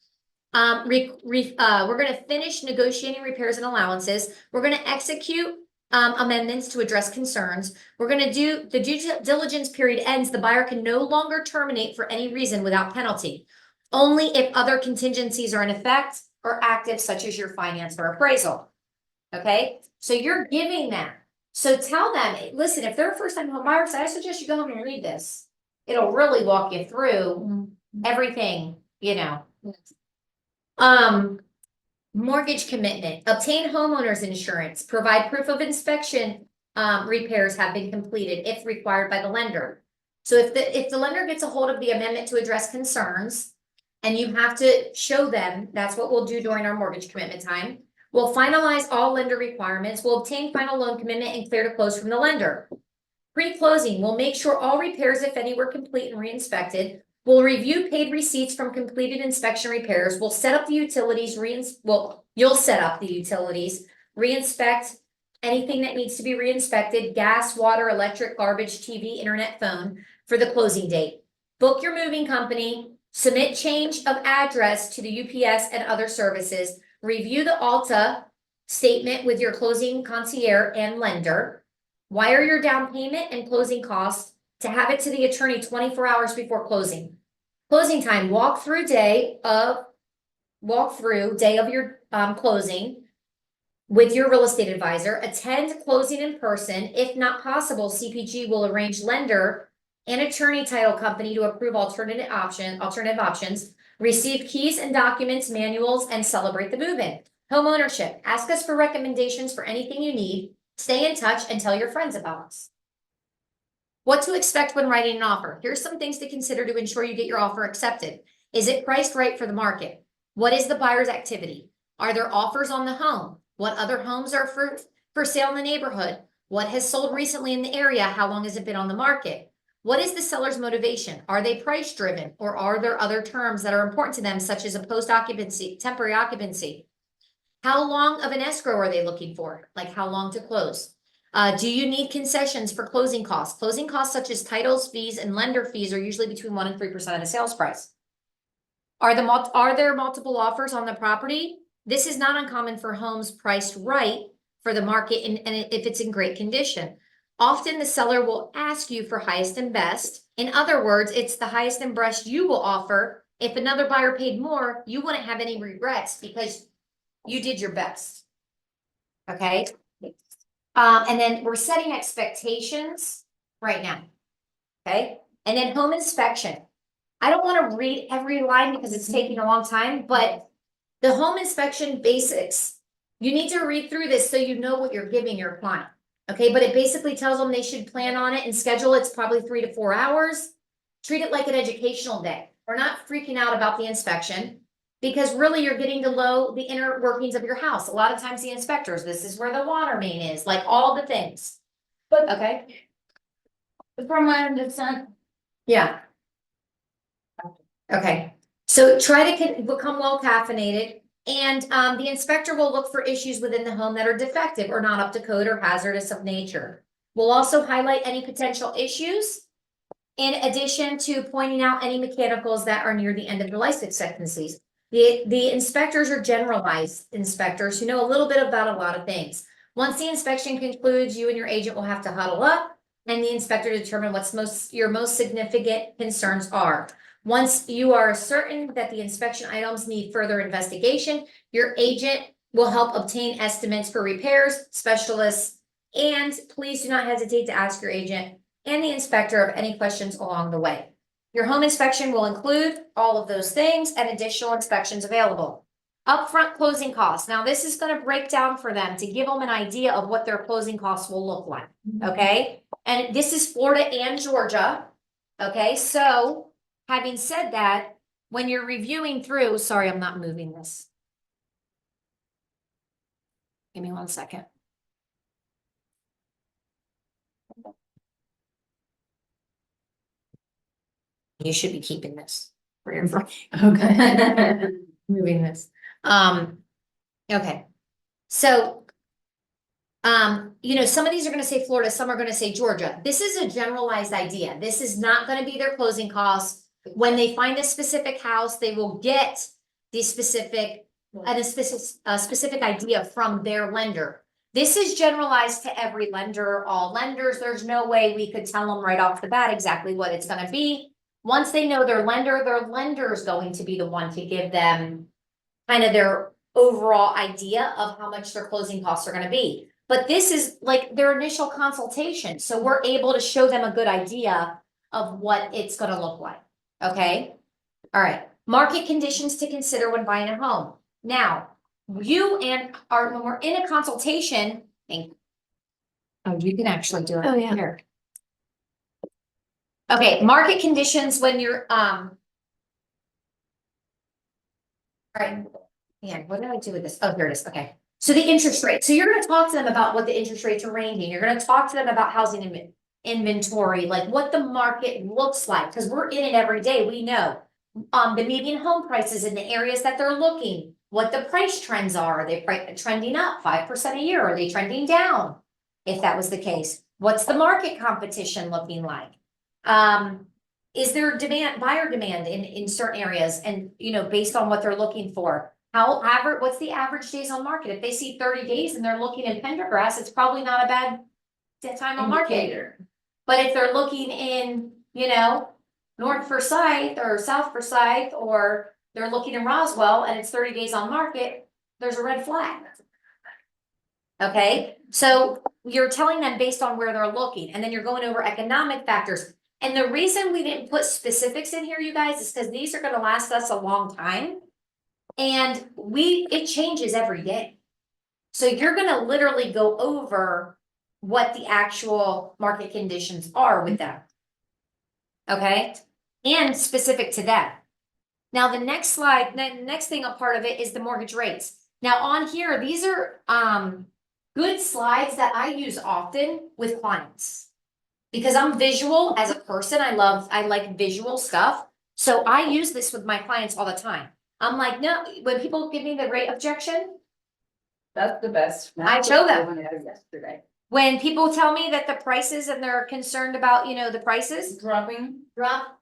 We're gonna finish negotiating repairs and allowances. We're gonna execute amendments to address concerns. We're gonna do the due diligence period ends. The buyer can no longer terminate for any reason without penalty. Only if other contingencies are in effect or active, such as your finance or appraisal. Okay, so you're giving that. So tell them, listen, if they're a first time home buyer, I suggest you go home and read this. It'll really walk you through everything, Mortgage commitment, obtain homeowners insurance, provide proof of inspection, repairs have been completed if required by the lender. So if the lender gets a hold of the amendment to address concerns, and you have to show them, that's what we'll do during our mortgage commitment time. We'll finalize all lender requirements, we'll obtain final loan commitment and clear to close from the lender. Pre-closing, we'll make sure all repairs, if any, were complete and re-inspected. We'll review paid receipts from completed inspection repairs. We'll set up the utilities, you'll set up the utilities, re-inspect anything that needs to be re-inspected, gas, water, electric, garbage, TV, internet, phone, for the closing date. Book your moving company, submit change of address to the UPS and other services, review the Alta statement with your closing concierge and lender, wire your down payment and closing costs to have it to the attorney 24 hours before closing. Closing time, walk through day of your closing with your real estate advisor. Attend closing in person. If not possible, CPG will arrange lender and attorney title company to approve alternative options. Receive keys and documents, manuals, and celebrate the move-in. Home ownership, ask us for recommendations for anything you need. Stay in touch and tell your friends about us. What to expect when writing an offer. Here's some things to consider to ensure you get your offer accepted. Is it priced right for the market? What is the buyer's activity? Are there offers on the home? What other homes are for sale in the neighborhood? What has sold recently in the area? How long has it been on the market? What is the seller's motivation? Are they price driven, or are there other terms that are important to them, such as a post-occupancy, temporary occupancy? How long of an escrow are they looking for? Like how long to close? Do you need concessions for closing costs? Closing costs such as titles, fees, and lender fees are usually between 1% and 3% of the sales price. Are there multiple offers on the property? This is not uncommon for homes priced right for the market and if it's in great condition. Often the seller will ask you for highest and best. In other words, it's the highest and best you will offer. If another buyer paid more, you wouldn't have any regrets because you did your best. Okay. And then we're setting expectations right now. Okay. And then home inspection. I don't want to read every line because it's taking a long time, but the home inspection basics, you need to read through this so you know what you're giving your client. Okay, but it basically tells them they should plan on it and schedule it. It's probably 3 to 4 hours. Treat it like an educational day. We're not freaking out about the inspection because really you're getting to know the inner workings of your house. A lot of times the inspectors, this is where the water main is, like all the things. But Okay, from my understanding, yeah. Okay, so try to become well caffeinated. And the inspector will look for issues within the home that are defective or not up to code or hazardous of nature. We'll also highlight any potential issues in addition to pointing out any mechanicals that are near the end of their life expectancies. The inspectors are generalized inspectors who know a little bit about a lot of things. Once the inspection concludes, you and your agent will have to huddle up and the inspector determine what's your most significant concerns are. Once you are certain that the inspection items need further investigation, your agent will help obtain estimates for repairs, specialists, and please do not hesitate to ask your agent and the inspector of any questions along the way. Your home inspection will include all of those things and additional inspections available. Upfront closing costs. Now, this is going to break down for them to give them an idea of what their closing costs will look like. Okay, and this is Florida and Georgia. Okay, so having said that, when you're reviewing through, sorry, I'm not moving this. Give me 1 second. You should be keeping this for your. Okay. Moving this. Okay. So, some of these are gonna say Florida, some are gonna say Georgia. This is a generalized idea. This is not gonna be their closing costs. When they find a specific house, they will get the specific idea from their lender. This is generalized to every lender, all lenders. There's no way we could tell them right off the bat exactly what it's gonna be. Once they know their lender is going to be the one to give them kind of their overall idea of how much their closing costs are gonna be. But this is like their initial consultation, so we're able to show them a good idea of what it's gonna look like, okay? All right, market conditions to consider when buying a home. Now, when we're in a consultation, you can actually do it. Oh, yeah. Here. Okay, market conditions when you're, all right, yeah, what did I do with this? Oh, here it is, okay. So the interest rate, so you're gonna talk to them about what the interest rates are ranging, you're gonna talk to them about housing inventory, like what the market looks like, because we're in it every day, we know. The median home prices in the areas that they're looking, what the price trends are they trending up 5% a year, are they trending down? If that was the case, what's the market competition looking like? Is there buyer demand in certain areas and, based on what they're looking for? What's the average days on market? If they see 30 days and they're looking in Pendergrass, it's probably not a bad time on market. But if they're looking in, North Forsyth or South Forsyth, or they're looking in Roswell and it's 30 days on market, there's a red flag. Okay, so you're telling them based on where they're looking, and then you're going over economic factors. And the reason we didn't put specifics in here, you guys, is because these are gonna last us a long time. And it changes every day. So you're gonna literally go over what the actual market conditions are with them. Okay, and specific to that. Now, the next slide, the next thing, a part of it is the mortgage rates. Now on here, these are good slides that I use often with clients. Because I'm visual as a person, I like visual stuff. So I use this with my clients all the time. I'm like, no, when people give me the rate objection, That's the best. I show them. Yesterday. When people tell me that the prices and they're concerned about, the prices Dropping. drop.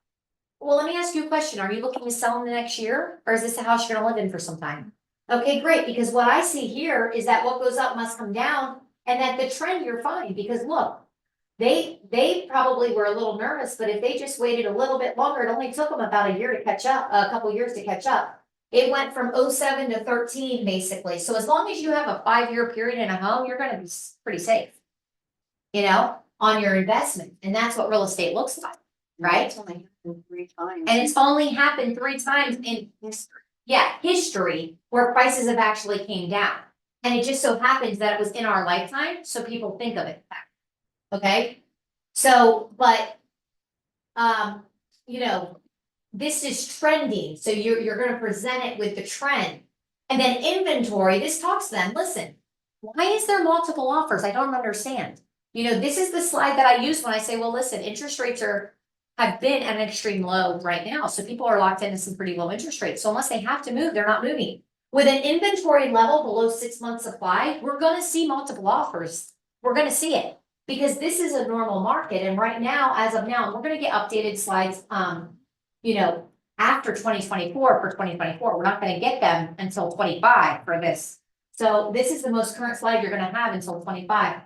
Well, let me ask you a question. Are you looking to sell in the next year? Or is this a house you're gonna live in for some time? Okay, great, because what I see here is that what goes up must come down, and that the trend you're fine, because look. They probably were a little nervous, but if they just waited a little bit longer, it only took them about a year to catch up, a couple years to catch up. It went from 07 to 13, basically. So as long as you have a 5-year period in a home, you're gonna be pretty safe. On your investment, and that's what real estate looks like, right? It's only happened 3 times. And it's only happened 3 times in history. Yeah, history, where prices have actually came down. And it just so happens that it was in our lifetime, so people think of it. Okay, so, but, this is trending, so you're gonna present it with the trend. And then inventory, this talks to them, listen, why is there multiple offers? I don't understand. This is the slide that I use when I say, well, listen, interest rates have been at an extreme low right now, so people are locked into some pretty low interest rates, so unless they have to move, they're not moving. With an inventory level below 6 months supply, we're gonna see multiple offers, we're gonna see it. Because this is a normal market, and right now, as of now, we're gonna get updated slides, you know, after 2024 for 2024, we're not gonna get them until 25 for this. So this is the most current slide you're gonna have until 25.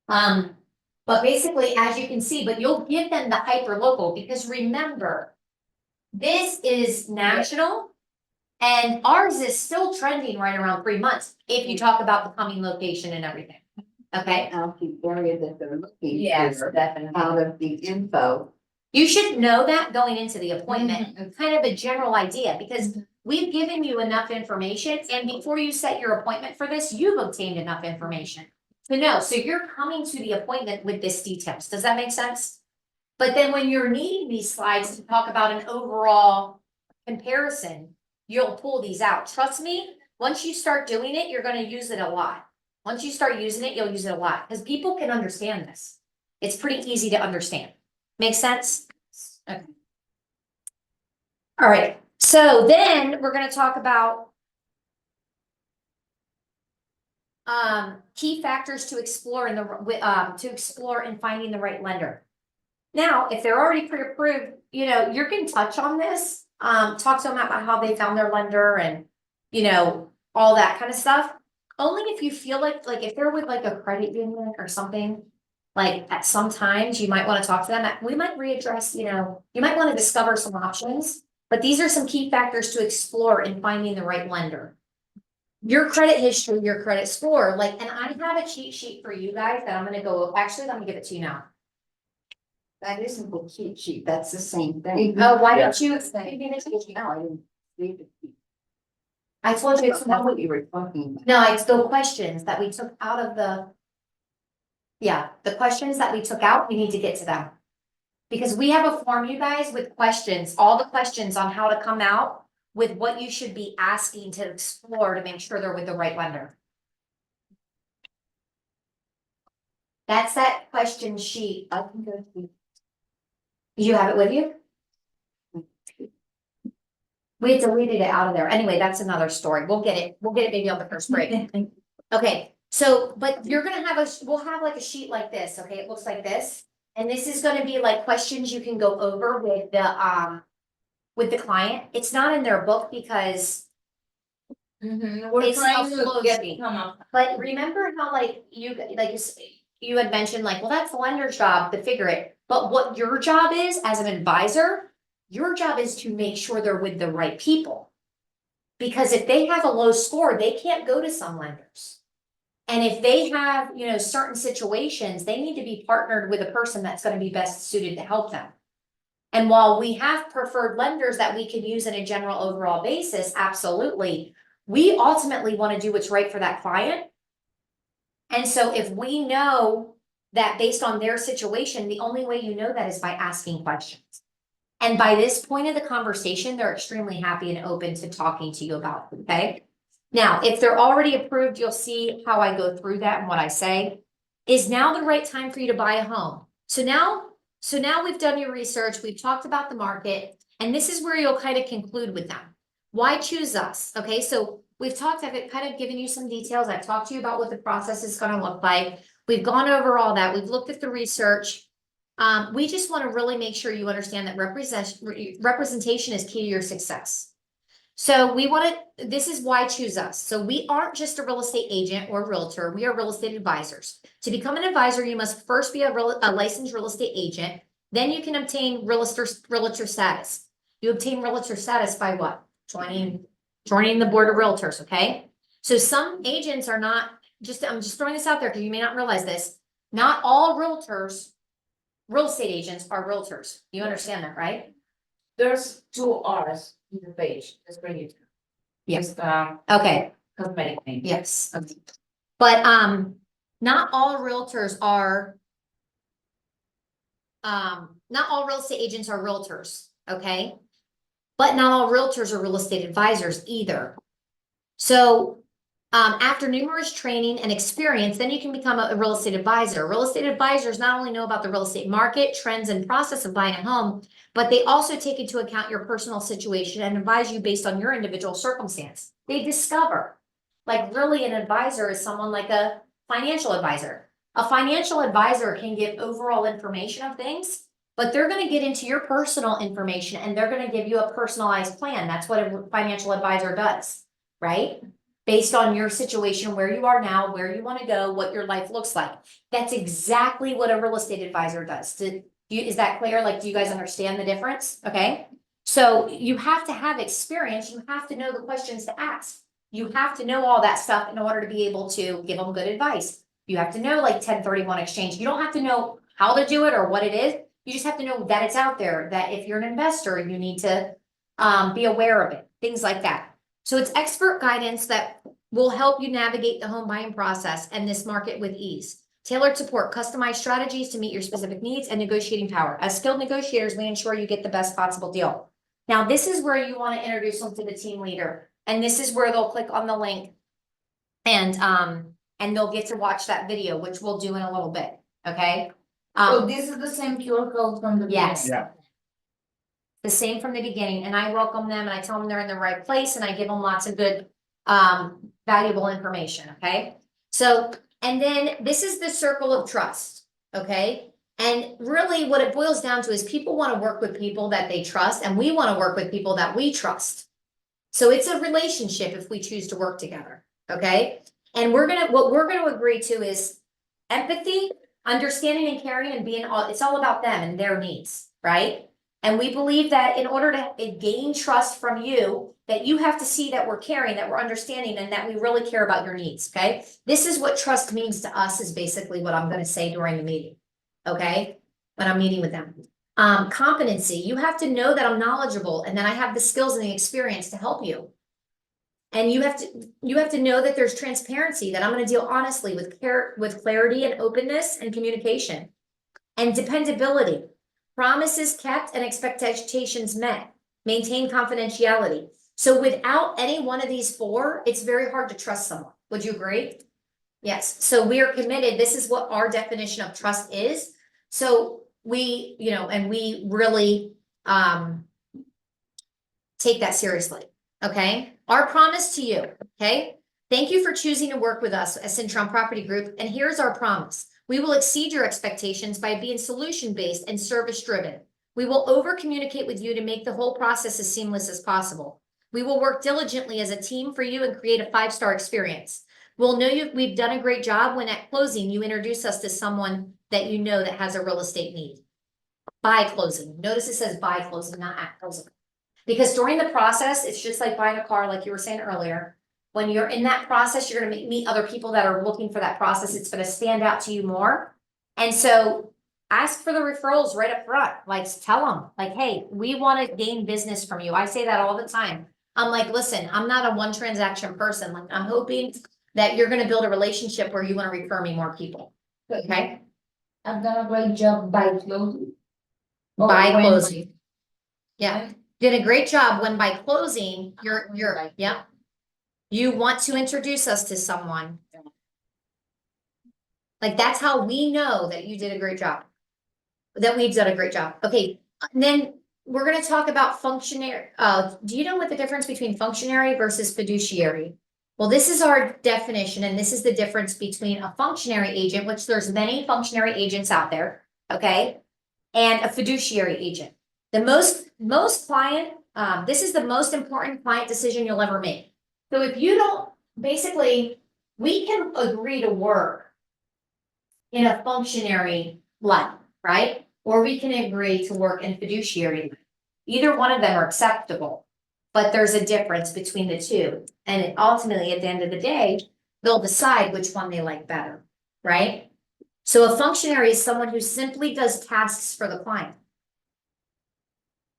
But basically, as you can see, but you'll give them the hyper local, because remember, this is national. And ours is still trending right around 3 months, if you talk about the coming location and everything. Okay, Out the area that they're looking yes, for, definitely. out of the info. You should know that going into the appointment, and kind of a general idea, because we've given you enough information, and before you set your appointment for this, you've obtained enough information to know, so you're coming to the appointment with this details, does that make sense? But then when you're needing these slides to talk about an overall comparison, you'll pull these out, trust me, once you start doing it, you're gonna use it a lot. Once you start using it, you'll use it a lot, because people can understand this. It's pretty easy to understand. Make sense? Okay. All right, so then we're gonna talk about key factors to explore in finding the right lender. Now, if they're already pre-approved, you know, you can touch on this, talk to them about how they found their lender and, you know, all that kind of stuff. Only if you feel like if they're with like a credit union or something, like at some times you might want to talk to them. We might readdress, you know, you might want to discover some options, but these are some key factors to explore in finding the right lender. Your credit history, your credit score, like, and I have a cheat sheet for you guys that I'm gonna go, actually, let me give it to you now. That isn't the cheat sheet, that's the same thing. Oh, why don't you? No, I didn't read it. I told you it's That's not what you were talking about. no, it's the questions that we took out of the. Yeah, the questions that we took out, we need to get to them. Because we have a form, you guys, with questions, all the questions on how to come out with what you should be asking to explore to make sure they're with the right lender. That's that question sheet. I can go through. You have it with you? We deleted it out of there. Anyway, that's another story. We'll get it maybe on the first break. Okay, so, but you're gonna have we'll have like a sheet like this, okay? It looks like this. And this is gonna be like questions you can go over with the client. It's not in their book because, We're It's trying a to flow get sheet. come up. but remember how you had mentioned like, well, that's the lender's job to figure it. But what your job is as an advisor, your job is to make sure they're with the right people. Because if they have a low score, they can't go to some lenders. And if they have, you know, certain situations, they need to be partnered with a person that's gonna be best suited to help them. And while we have preferred lenders that we can use in a general overall basis, absolutely, we ultimately wanna do what's right for that client. And so if we know that based on their situation, the only way you know that is by asking questions. And by this point of the conversation, they're extremely happy and open to talking to you about it, okay? Now, if they're already approved, you'll see how I go through that and what I say. Is now the right time for you to buy a home? So now we've done your research, we've talked about the market, and this is where you'll kind of conclude with them. Why choose us? Okay, so I've kind of given you some details. I've talked to you about what the process is gonna look like. We've gone over all that. We've looked at the research. We just want to really make sure you understand that representation is key to your success. So this is why choose us. So we aren't just a real estate agent or realtor, we are real estate advisors. To become an advisor, you must first be a licensed real estate agent, then you can obtain realtor status. You obtain realtor status by what? Joining the board of realtors, okay? So some agents are not, I'm just throwing this out there because you may not realize this, not all real estate agents are realtors. You understand that, right? There's 2 R's in the page, let's bring it. Yes. Just, Okay, cosmetic name. yes. But, not all realtors are, not all real estate agents are realtors, okay? But not all realtors are real estate advisors either. So, after numerous training and experience, then you can become a real estate advisor. Real estate advisors not only know about the real estate market, trends, and process of buying a home, but they also take into account your personal situation and advise you based on your individual circumstance. They discover, like really an advisor is someone like a financial advisor. A financial advisor can give overall information of things, but they're gonna get into your personal information and they're gonna give you a personalized plan. That's what a financial advisor does, right? Based on your situation, where you are now, where you wanna go, what your life looks like. That's exactly what a real estate advisor does. Is that clear? Like, do you guys understand the difference? Okay? So you have to have experience, you have to know the questions to ask. You have to know all that stuff in order to be able to give them good advice. You have to know like 1031 exchange. You don't have to know how to do it or what it is. You just have to know that it's out there, that if you're an investor, you need to be aware of it, things like that. So it's expert guidance that will help you navigate the home buying process and this market with ease. Tailored support, customized strategies to meet your specific needs, and negotiating power. As skilled negotiators, we ensure you get the best possible deal. Now, this is where you want to introduce them to the team leader, and this is where they'll click on the link and they'll get to watch that video, which we'll do in a little bit, okay? So this is the same QR code from the beginning? Yes. The same from the beginning, and I welcome them and I tell them they're in the right place and I give them lots of good, valuable information, okay? So, and then this is the circle of trust, okay? And really what it boils down to is people want to work with people that they trust, and we want to work with people that we trust. So it's a relationship if we choose to work together, okay? And what we're gonna agree to is empathy, understanding and caring, and it's all about them and their needs, right? And we believe that in order to gain trust from you, that you have to see that we're caring, that we're understanding, and that we really care about your needs, okay? This is what trust means to us, is basically what I'm gonna say during the meeting, okay? When I'm meeting with them. Competency, you have to know that I'm knowledgeable and that I have the skills and the experience to help you. And you have to know that there's transparency, that I'm gonna deal honestly with clarity and openness and communication. And dependability, promises kept and expectations met, maintain confidentiality. So without any one of these four, it's very hard to trust someone. Would you agree? Yes, so we are committed. This is what our definition of trust is. So we, and we really take that seriously, okay? Our promise to you, okay? Thank you for choosing to work with us at Cintron Property Group, and here's our promise. We will exceed your expectations by being solution-based and service-driven. We will over-communicate with you to make the whole process as seamless as possible. We will work diligently as a team for you and create a 5-star experience. We'll know we've done a great job when at closing, you introduce us to someone that you know that has a real estate need. By closing. Notice it says by closing, not at closing. Because during the process, it's just like buying a car, like you were saying earlier. When you're in that process, you're gonna meet other people that are looking for that process. It's gonna stand out to you more. And so ask for the referrals right up front. Like, tell them, like, hey, we want to gain business from you. I say that all the time. I'm like, listen, I'm not a one transaction person. Like, I'm hoping that you're gonna build a relationship where you want to refer me more people. Okay? I've done a great job by closing. By When- closing. Yeah, did a great job when by closing, yeah. You want to introduce us to someone. Like, that's how we know that you did a great job. That we've done a great job. Okay, and then we're gonna talk about functionary. Do you know what the difference between functionary versus fiduciary? Well, this is our definition, and this is the difference between a functionary agent, which there's many functionary agents out there, okay? And a fiduciary agent. The most client, this is the most important client decision you'll ever make. So if you don't, basically, we can agree to work in a functionary life, right? Or we can agree to work in fiduciary life. Either one of them are acceptable, but there's a difference between the two. And ultimately, at the end of the day, they'll decide which one they like better, right? So a functionary is someone who simply does tasks for the client.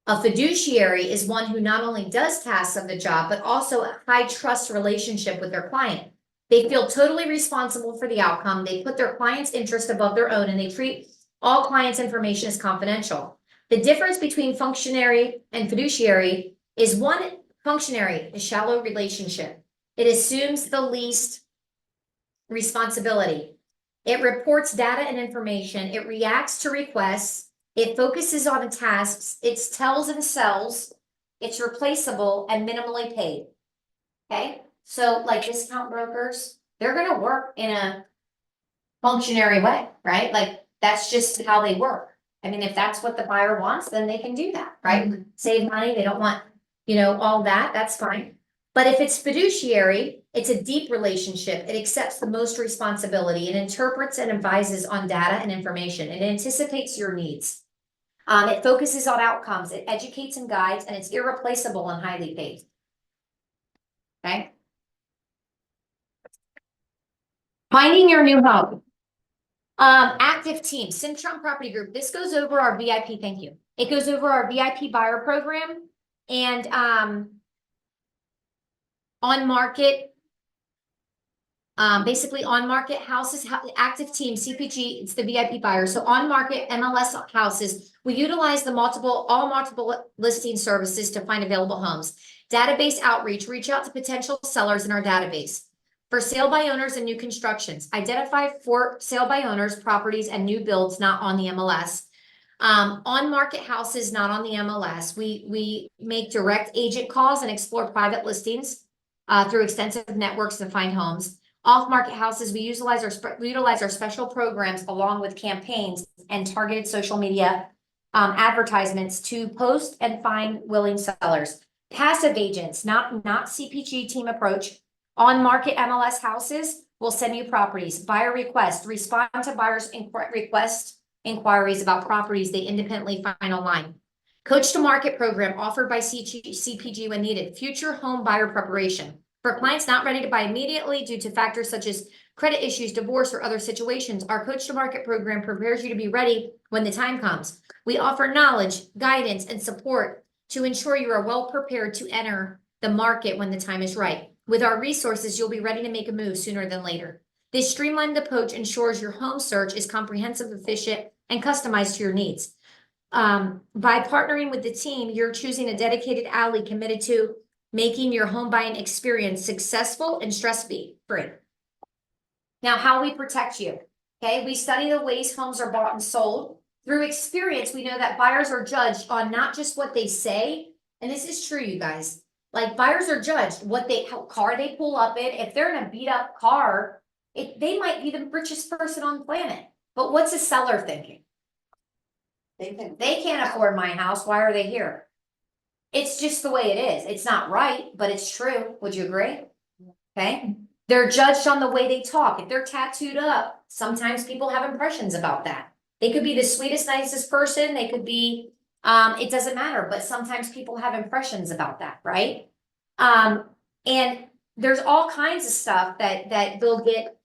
A fiduciary is one who not only does tasks of the job, but also a high trust relationship with their client. They feel totally responsible for the outcome. They put their client's interest above their own, and they treat all clients' information as confidential. The difference between functionary and fiduciary is one functionary, a shallow relationship. It assumes the least responsibility. It reports data and information. It reacts to requests. It focuses on tasks. It tells and sells. It's replaceable and minimally paid. Okay, so like discount brokers, they're gonna work in a functionary way, right? Like, that's just how they work. I mean, if that's what the buyer wants, then they can do that, right? Save money, they don't want, all that, that's fine. But if it's fiduciary, it's a deep relationship. It accepts the most responsibility. It interprets and advises on data and information. It anticipates your needs. It focuses on outcomes. It educates and guides, and it's irreplaceable and highly paid. Okay? Finding your new home. Active team, Cintron Property Group. This goes over our VIP, thank you. It goes over our VIP buyer program and, on market. Basically on market houses, active team, CPG, it's the VIP buyer. So on market MLS houses, we utilize all multiple listing services to find available homes. Database outreach, reach out to potential sellers in our database. For sale by owners and new constructions, identify for sale by owners, properties and new builds not on the MLS. On market houses, not on the MLS. We make direct agent calls and explore private listings through extensive networks to find homes. Off-market houses, we utilize our special programs along with campaigns and targeted social media advertisements to post and find willing sellers. Passive agents, not CPG team approach. On-market MLS houses will send you properties. Buyer request, respond to buyers' request inquiries about properties they independently find online. Coach to market program offered by CPG when needed. Future home buyer preparation. For clients not ready to buy immediately due to factors such as credit issues, divorce, or other situations, our Coach to Market program prepares you to be ready when the time comes. We offer knowledge, guidance, and support to ensure you are well prepared to enter the market when the time is right. With our resources, you'll be ready to make a move sooner than later. This streamlined approach ensures your home search is comprehensive, efficient, and customized to your needs. By partnering with the team, you're choosing a dedicated ally committed to making your home buying experience successful and stress-free. Now, how we protect you. Okay, we study the ways homes are bought and sold. Through experience, we know that buyers are judged on not just what they say, and this is true, you guys. Like, buyers are judged how car they pull up in. If they're in a beat up car, they might be the richest person on the planet. But what's a seller thinking? They can't afford my house. Why are they here? It's just the way it is. It's not right, but it's true. Would you agree? Okay. They're judged on the way they talk. If they're tattooed up, sometimes people have impressions about that. They could be the sweetest, nicest person. They could be, it doesn't matter, but sometimes people have impressions about that, right? And there's all kinds of stuff that they'll get,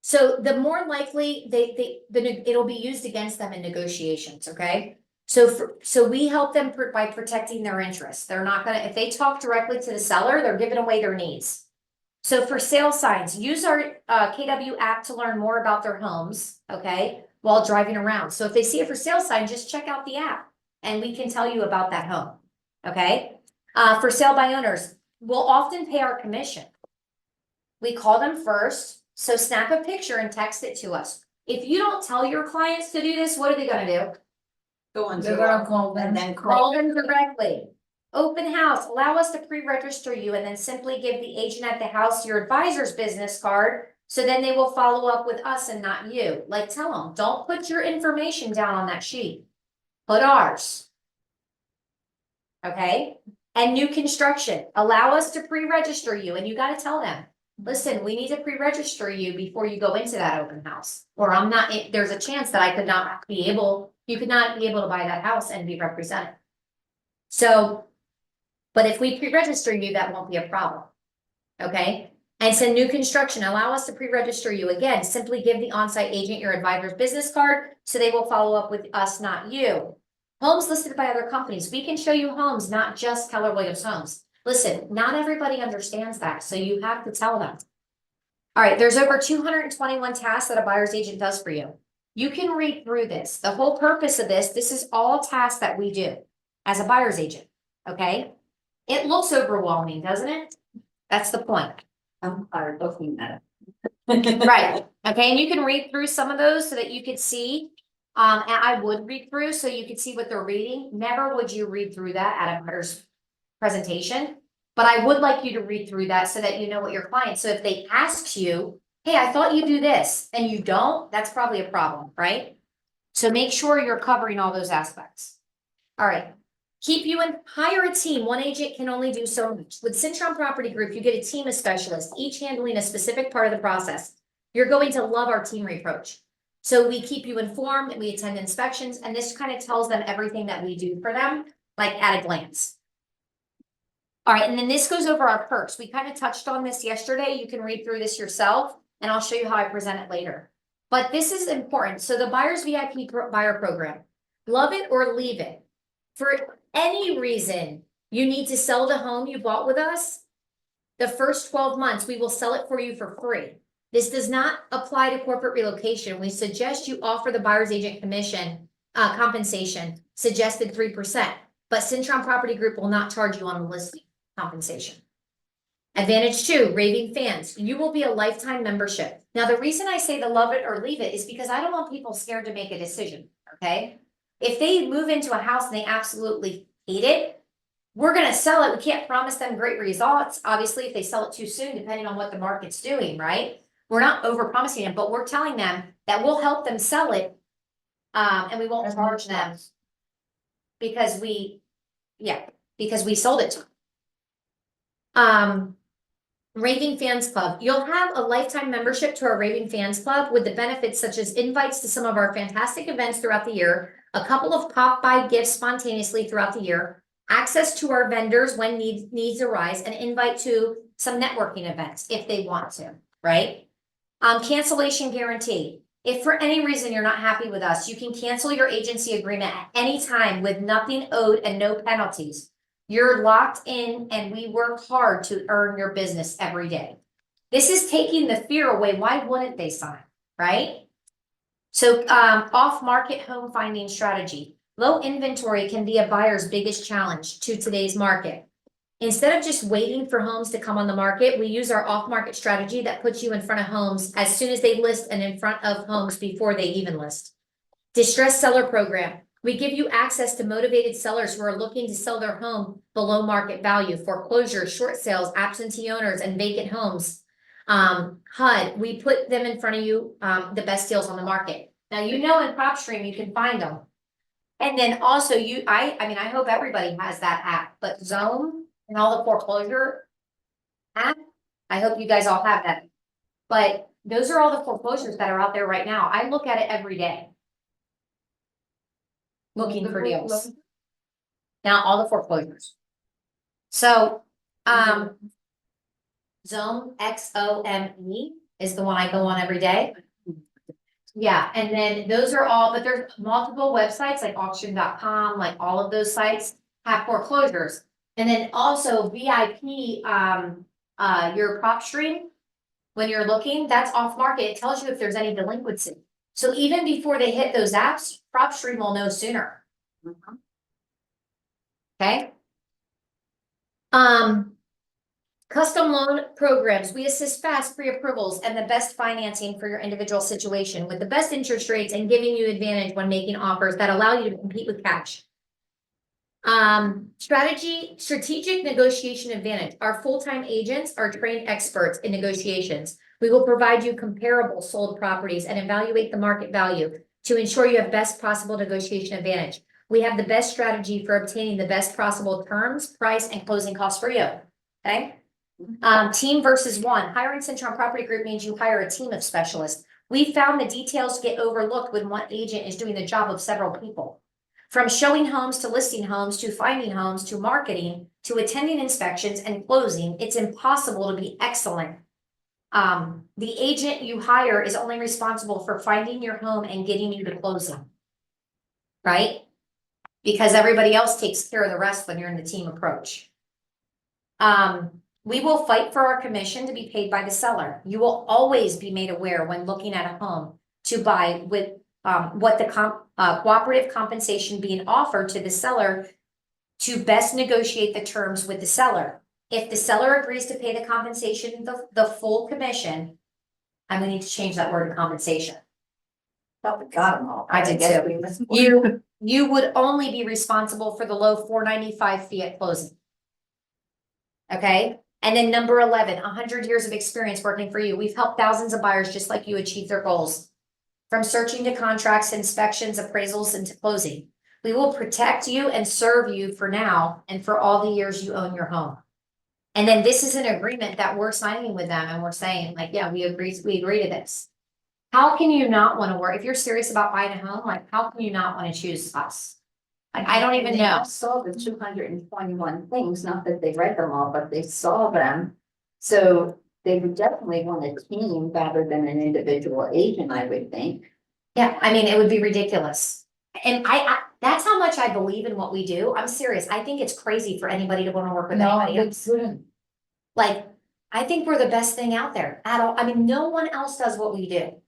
so the more likely it'll be used against them in negotiations, okay? So we help them by protecting their interests. They're not gonna, if they talk directly to the seller, they're giving away their needs. So for sale signs, use our KW app to learn more about their homes, okay, while driving around. So if they see a for sale sign, just check out the app and we can tell you about that home, okay? For sale by owners, we'll often pay our commission. We call them first, so snap a picture and text it to us. If you don't tell your clients to do this, what are they gonna do? They're gonna call them. And then Call them directly. Open house, allow us to pre-register you and then simply give the agent at the house your advisor's business card. So then they will follow up with us and not you. Like, tell them, don't put your information down on that sheet. Put ours. Okay? And new construction, allow us to pre-register you and you gotta tell them, listen, we need to pre-register you before you go into that open house. Or there's a chance that you could not be able to buy that house and be represented. So, but if we pre-register you, that won't be a problem. Okay? And so new construction, allow us to pre-register you. Again, simply give the on-site agent your advisor's business card, so they will follow up with us, not you. Homes listed by other companies. We can show you homes, not just Keller Williams Homes. Listen, not everybody understands that, so you have to tell them. All right, there's over 221 tasks that a buyer's agent does for you. You can read through this. The whole purpose of this is all tasks that we do as a buyer's agent, okay? It looks overwhelming, doesn't it? That's the point. I'm tired looking at it. Right, okay, and you can read through some of those so that you could see. And I would read through so you could see what they're reading. Never would you read through that at a buyer's presentation. But I would like you to read through that so that you know what your client, so if they ask you, hey, I thought you do this and you don't, that's probably a problem, right? So make sure you're covering all those aspects. All right. Hire a team. One agent can only do so much. With Cintron Property Group, you get a team of specialists, each handling a specific part of the process. You're going to love our team approach. So we keep you informed, we attend inspections, and this kind of tells them everything that we do for them, like at a glance. All right, and then this goes over our perks. We kind of touched on this yesterday. You can read through this yourself, and I'll show you how I present it later. But this is important. So the Buyer's VIP Buyer Program, love it or leave it. For any reason you need to sell the home you bought with us, the first 12 months, we will sell it for you for free. This does not apply to corporate relocation. We suggest you offer the buyer's agent commission, compensation, suggested 3%, but Cintron Property Group will not charge you on the listing compensation. Advantage 2, raving fans. You will be a lifetime membership. Now, the reason I say the love it or leave it is because I don't want people scared to make a decision, okay? If they move into a house and they absolutely hate it, we're gonna sell it. We can't promise them great results. Obviously, if they sell it too soon, depending on what the market's doing, right? We're not over promising them, but we're telling them that we'll help them sell it. And we won't charge them because we sold it to them. Raving Fans Club. You'll have a lifetime membership to our Raving Fans Club with the benefits such as invites to some of our fantastic events throughout the year, a couple of pop-by gifts spontaneously throughout the year, access to our vendors when needs arise, and invite to some networking events if they want to, right? Cancellation guarantee. If for any reason you're not happy with us, you can cancel your agency agreement at any time with nothing owed and no penalties. You're locked in and we work hard to earn your business every day. This is taking the fear away. Why wouldn't they sign, right? So off-market home finding strategy. Low inventory can be a buyer's biggest challenge to today's market. Instead of just waiting for homes to come on the market, we use our off-market strategy that puts you in front of homes as soon as they list and in front of homes before they even list. Distressed seller program. We give you access to motivated sellers who are looking to sell their home below market value, foreclosures, short sales, absentee owners, and vacant homes. HUD, we put them in front of you, the best deals on the market. Now, you know, in PropStream, you can find them. And then also I hope everybody has that app, but Zone and all the foreclosure app, I hope you guys all have that. But those are all the foreclosures that are out there right now. I look at it every day. Looking for deals. Now, all the foreclosures. So, Zone, XOME is the one I go on every day. Yeah, and then those are all, but there's multiple websites like auction.com, like all of those sites have foreclosures. And then also VIP, your PropStream, when you're looking, that's off market. It tells you if there's any delinquency. So even before they hit those apps, PropStream will know sooner. Okay. Custom loan programs. We assist fast pre-approvals and the best financing for your individual situation with the best interest rates and giving you advantage when making offers that allow you to compete with cash. Strategic negotiation advantage. Our full-time agents are trained experts in negotiations. We will provide you comparable sold properties and evaluate the market value to ensure you have best possible negotiation advantage. We have the best strategy for obtaining the best possible terms, price, and closing costs for you. Okay. Team versus one. Hiring Cintron Property Group means you hire a team of specialists. We found the details get overlooked when one agent is doing the job of several people. From showing homes to listing homes to finding homes to marketing to attending inspections and closing, it's impossible to be excellent. The agent you hire is only responsible for finding your home and getting you to closing. Right? Because everybody else takes care of the rest when you're in the team approach. We will fight for our commission to be paid by the seller. You will always be made aware when looking at a home to buy with what the cooperative compensation being offered to the seller to best negotiate the terms with the seller. If the seller agrees to pay the compensation, the full commission, I'm gonna need to change that word to compensation. Thought we got them all. I did too. You would only be responsible for the low $4.95 fee at closing. Okay, And then number 11, 100 years of experience working for you. We've helped thousands of buyers just like you achieve their goals. From searching to contracts, inspections, appraisals, and to closing. We will protect you and serve you for now and for all the years you own your home. And then this is an agreement that we're signing with them and we're saying like, yeah, we agree to this. How can you not want to work? If you're serious about buying a home, like how can you not want to choose us? Like, I don't even They know. all saw the 221 things, not that they read them all, but they saw them. So they would definitely want a team rather than an individual agent, I would think. Yeah, I mean, it would be ridiculous. And that's how much I believe in what we do. I'm serious. I think it's crazy for anybody to want to work with No, anybody else. they couldn't. Like, I think we're the best thing out there at all. I mean, no one else does what we do.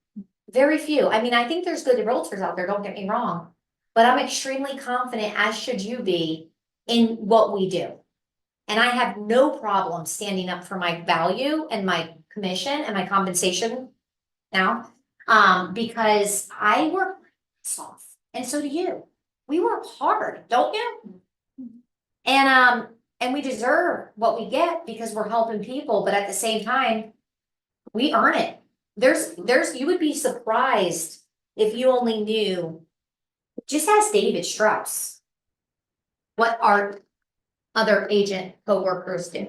Very few. I mean, I think there's good realtors out there, don't get me wrong. But I'm extremely confident, as should you be, in what we do. And I have no problem standing up for my value and my commission and my compensation now. Because I work soft, and so do you. We work hard, don't you? And we deserve what we get because we're helping people, but at the same time, we earn it. You would be surprised if you only knew, just ask David Strauss what our other agent coworkers do.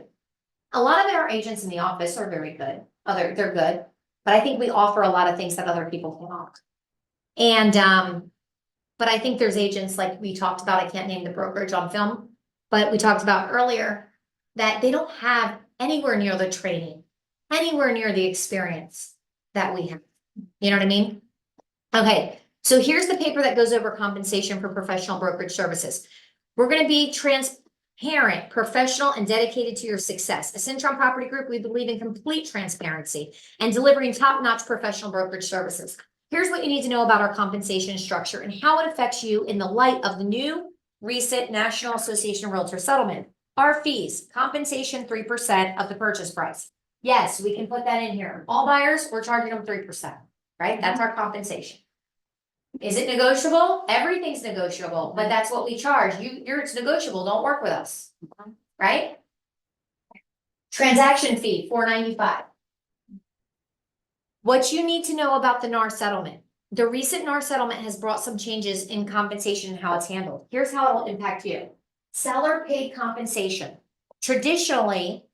A lot of our agents in the office are very good. They're good, but I think we offer a lot of things that other people cannot. And, but I think there's agents like we talked about, I can't name the brokerage on film, but we talked about earlier that they don't have anywhere near the training, anywhere near the experience that we have. You know what I mean? Okay, so here's the paper that goes over compensation for professional brokerage services. We're gonna be transparent, professional, and dedicated to your success. At Cintron Property Group, we believe in complete transparency and delivering top-notch professional brokerage services. Here's what you need to know about our compensation structure and how it affects you in the light of the new recent National Association of Realtors settlement. Our fees, compensation 3% of the purchase price. Yes, we can put that in here. All buyers, we're charging them 3%, right? That's our compensation. Is it negotiable? Everything's negotiable, but that's what we charge. It's negotiable, don't work with us, right? Transaction fee, $4.95. What you need to know about the NAR settlement. The recent NAR settlement has brought some changes in compensation and how it's handled. Here's how it'll impact you. Seller paid compensation. Traditionally,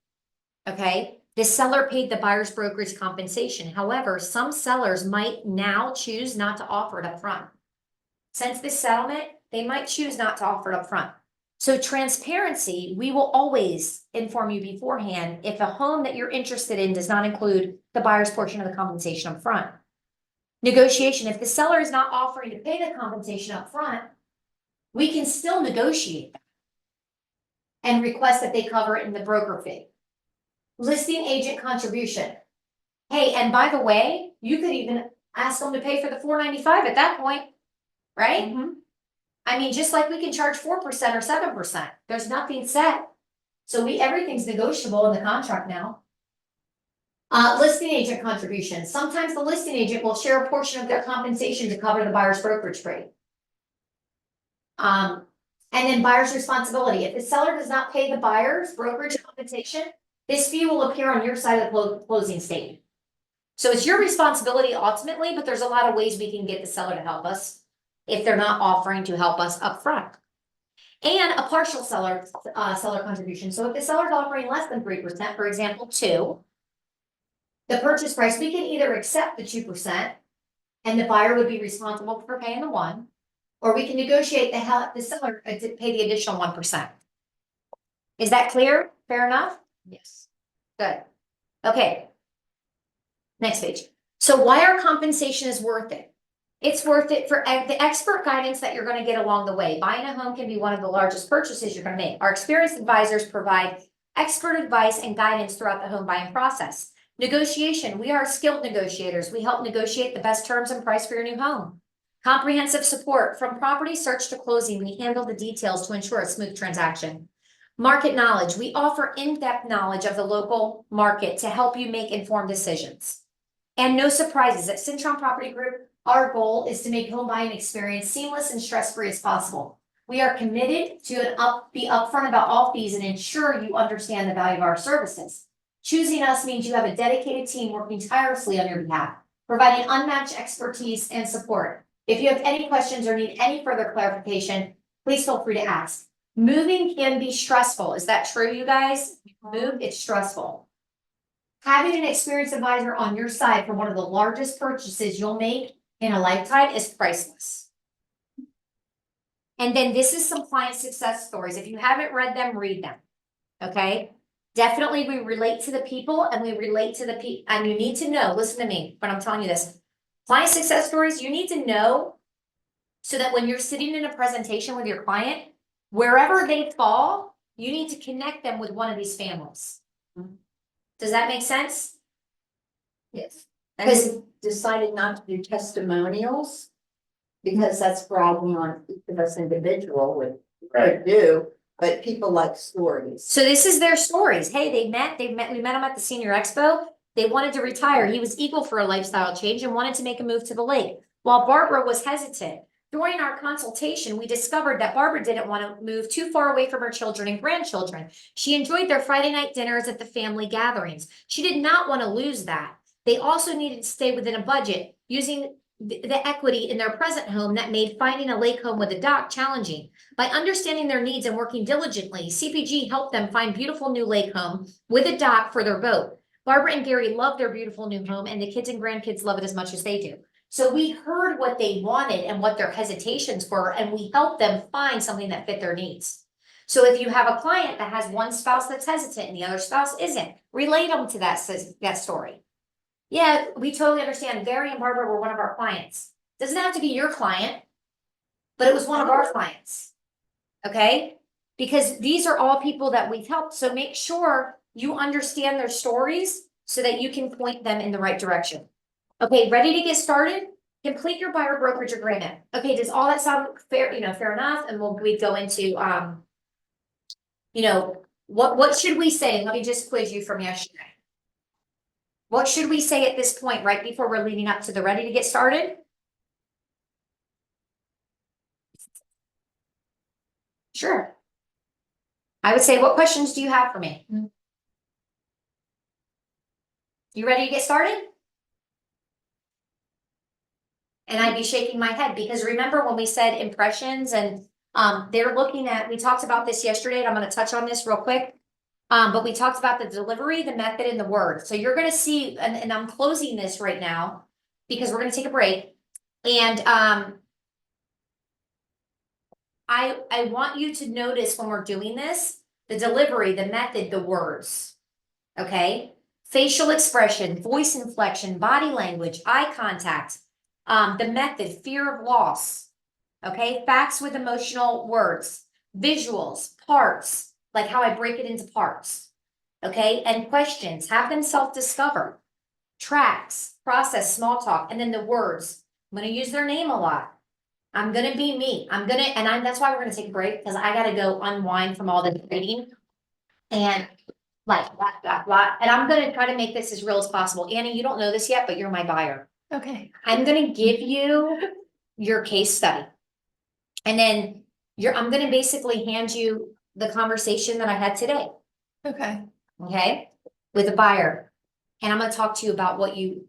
okay, the seller paid the buyer's brokerage compensation. However, some sellers might now choose not to offer it up front. Since this settlement, they might choose not to offer it up front. So transparency, we will always inform you beforehand if a home that you're interested in does not include the buyer's portion of the compensation up front. Negotiation, if the seller is not offering to pay the compensation up front, we can still negotiate and request that they cover it in the broker fee. Listing agent contribution. Hey, and by the way, you could even ask them to pay for the $4.95 at that point, right? I mean, just like we can charge 4% or 7%, there's nothing set. So everything's negotiable in the contract now. Listing agent contribution. Sometimes the listing agent will share a portion of their compensation to cover the buyer's brokerage fee. And then buyer's responsibility. If the seller does not pay the buyer's brokerage compensation, this fee will appear on your side of the closing statement. So it's your responsibility ultimately, but there's a lot of ways we can get the seller to help us if they're not offering to help us up front. And a partial seller contribution. So if the seller's offering less than 3%, for example, 2%, the purchase price, we can either accept the 2% and the buyer would be responsible for paying the 1%, or we can negotiate the seller to pay the additional 1%. Is that clear? Fair enough? Yes. Good. Okay. Next page. So why our compensation is worth it. It's worth it for the expert guidance that you're going to get along the way. Buying a home can be one of the largest purchases you're going to make. Our experienced advisors provide expert advice and guidance throughout the home buying process. Negotiation. We are skilled negotiators. We help negotiate the best terms and price for your new home. Comprehensive support. From property search to closing, we handle the details to ensure a smooth transaction. Market knowledge. We offer in-depth knowledge of the local market to help you make informed decisions. And no surprises. At Cintron Property Group, our goal is to make home buying experience seamless and stress-free as possible. We are committed to be upfront about all fees and ensure you understand the value of our services. Choosing us means you have a dedicated team working tirelessly on your behalf, providing unmatched expertise and support. If you have any questions or need any further clarification, please feel free to ask. Moving can be stressful. Is that true, you guys? Move, it's stressful. Having an experienced advisor on your side for one of the largest purchases you'll make in a lifetime is priceless. And then this is some client success stories. If you haven't read them, read them. Okay? Definitely we relate to the people and we relate to the and you need to know, listen to me, but I'm telling you this. Client success stories, you need to know so that when you're sitting in a presentation with your client, wherever they fall, you need to connect them with one of these families. Does that make sense? Yes. And we decided not to do testimonials because that's bragging on each of us individual, which we could do, but people like stories. So this is their stories. Hey, we met them at the senior expo. They wanted to retire. He was eager for a lifestyle change and wanted to make a move to the lake. While Barbara was hesitant. During our consultation, we discovered that Barbara didn't want to move too far away from her children and grandchildren. She enjoyed their Friday night dinners at the family gatherings. She did not want to lose that. They also needed to stay within a budget, using the equity in their present home that made finding a lake home with a dock challenging. By understanding their needs and working diligently, CPG helped them find beautiful new lake home with a dock for their boat. Barbara and Gary love their beautiful new home, and the kids and grandkids love it as much as they do. So we heard what they wanted and what their hesitations were, and we helped them find something that fit their needs. So if you have a client that has one spouse that's hesitant and the other spouse isn't, relate them to that story. Yeah, we totally understand. Gary and Barbara were one of our clients. Doesn't have to be your client, but it was one of our clients. Okay? Because these are all people that we've helped. So make sure you understand their stories so that you can point them in the right direction. Okay, ready to get started? Complete your buyer brokerage agreement. Okay, does all that sound fair, fair enough? And we go into, what should we say? Let me just quiz you from yesterday. What should we say at this point, right before we're leading up to the ready to get started? Sure. I would say, what questions do you have for me? You ready to get started? And I'd be shaking my head because remember when we said impressions and they're looking at, we talked about this yesterday and I'm going to touch on this real quick. But we talked about the delivery, the method, and the word. So you're going to see, and I'm closing this right now because we're going to take a break. And I want you to notice when we're doing this, the delivery, the method, the words. Okay? Facial expression, voice inflection, body language, eye contact. The method, fear of loss, okay? Facts with emotional words, visuals, parts, like how I break it into parts, okay? And questions, have them self-discover, tracks, process, small talk, and then the words. I'm gonna use their name a lot. I'm gonna be me. That's why we're gonna take a break, because I gotta go unwind from all the reading. And like, blah. And I'm gonna try to make this as real as possible. Annie, you don't know this yet, but you're my buyer. Okay. I'm gonna give you your case study. And then I'm gonna basically hand you the conversation that I had today, Okay. okay? With a buyer. And I'm gonna talk to you about what you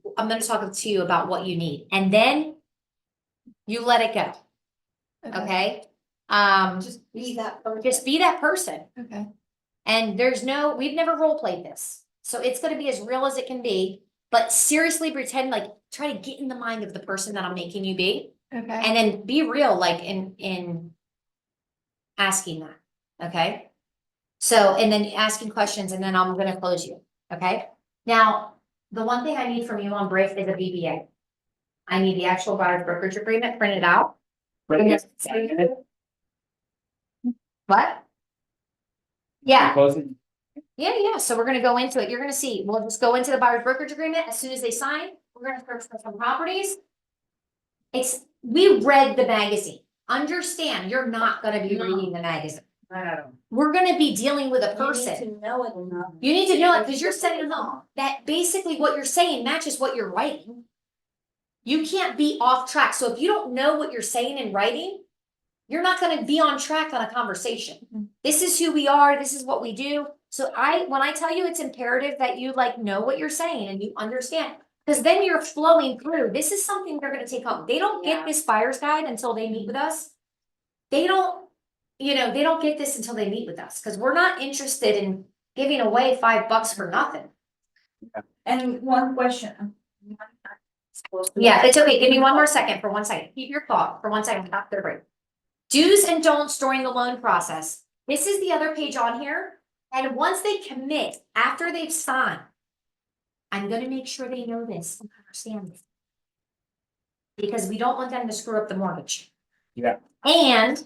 need. And then you let it go, okay? Just be that person. Just be that person. Okay. And we've never role played this. So it's gonna be as real as it can be, but seriously pretend try to get in the mind of the person that I'm making you be. Okay. And then be real, in asking that, okay? So, and then asking questions, and then I'm gonna close you, okay? Now, the one thing I need from you on break is a BBA. I need the actual buyer brokerage agreement printed out. What? Yeah. Yeah, so we're gonna go into it. You're gonna see, we'll just go into the buyer's brokerage agreement. As soon as they sign, we're gonna search for some properties. We read the magazine. Understand, you're not gonna be reading the magazine. We're gonna be dealing with a person. You need to know it enough. You need to know it because you're saying that basically what you're saying matches what you're writing. You can't be off track. So if you don't know what you're saying in writing, you're not gonna be on track on a conversation. This is who we are, this is what we do. So when I tell you it's imperative that you like know what you're saying and you understand, because then you're flowing through. This is something they're gonna take home. They don't get this buyer's guide until they meet with us. They don't, they don't get this until they meet with us, because we're not interested in giving away $5 for nothing. And one question. Yeah, it's okay. Give me one more second for 1 second. Keep your thought for 1 second. After the break. Do's and don'ts during the loan process. This is the other page on here. And once they commit, after they've signed, I'm gonna make sure they know this and understand this. Because we don't want them to screw up the mortgage. Yeah. And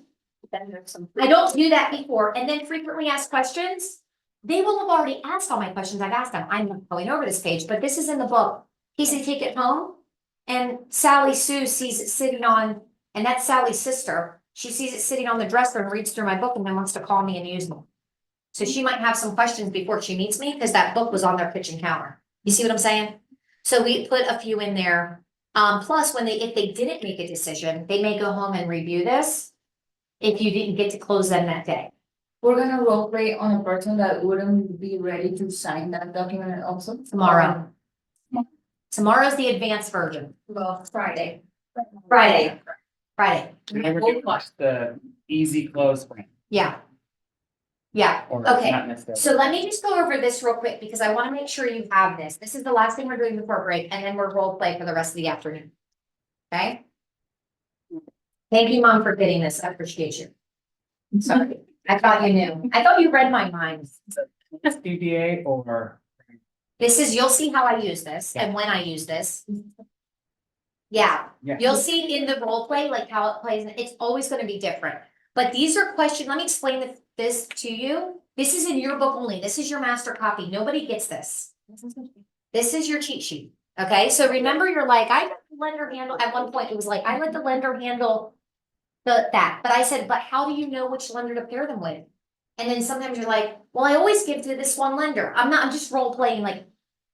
Then there's some. I don't do that before, and then frequently ask questions. They will have already asked all my questions I've asked them. I'm not going over this page, but this is in the book. He said, take it home. And Sally Sue sees it sitting on, and that's Sally's sister. She sees it sitting on the dresser and reads through my book and then wants to call me and use me. So she might have some questions before she meets me, because that book was on their kitchen counter. You see what I'm saying? So we put a few in there. Plus if they didn't make a decision, they may go home and review this if you didn't get to close them that day. We're gonna role play on a person that wouldn't be ready to sign that document also. Tomorrow. Tomorrow's the advanced version. Well, Friday. Friday. Never do much the easy close frame, Yeah. Yeah, or okay. not necessarily. So let me just go over this real quick, because I wanna make sure you have this. This is the last thing we're doing before break, and then we're role play for the rest of the afternoon. Okay? Thank you, Mom, for getting this. I appreciate you. Sorry, I thought you knew. I thought you read my mind. SDBA or This is, you'll see how I use this and when I use this. Yeah, yeah. you'll see in the role play, like how it plays, and it's always gonna be different. But these are questions, let me explain this to you. This is in your book only. This is your master copy. Nobody gets this. This is your cheat sheet. Okay, so remember, you're like, I let the lender handle, at one point, it was like, I let the lender handle that, but I said, but how do you know which lender to pair them with? And then sometimes you're like, well, I always give to this one lender. I'm just role playing like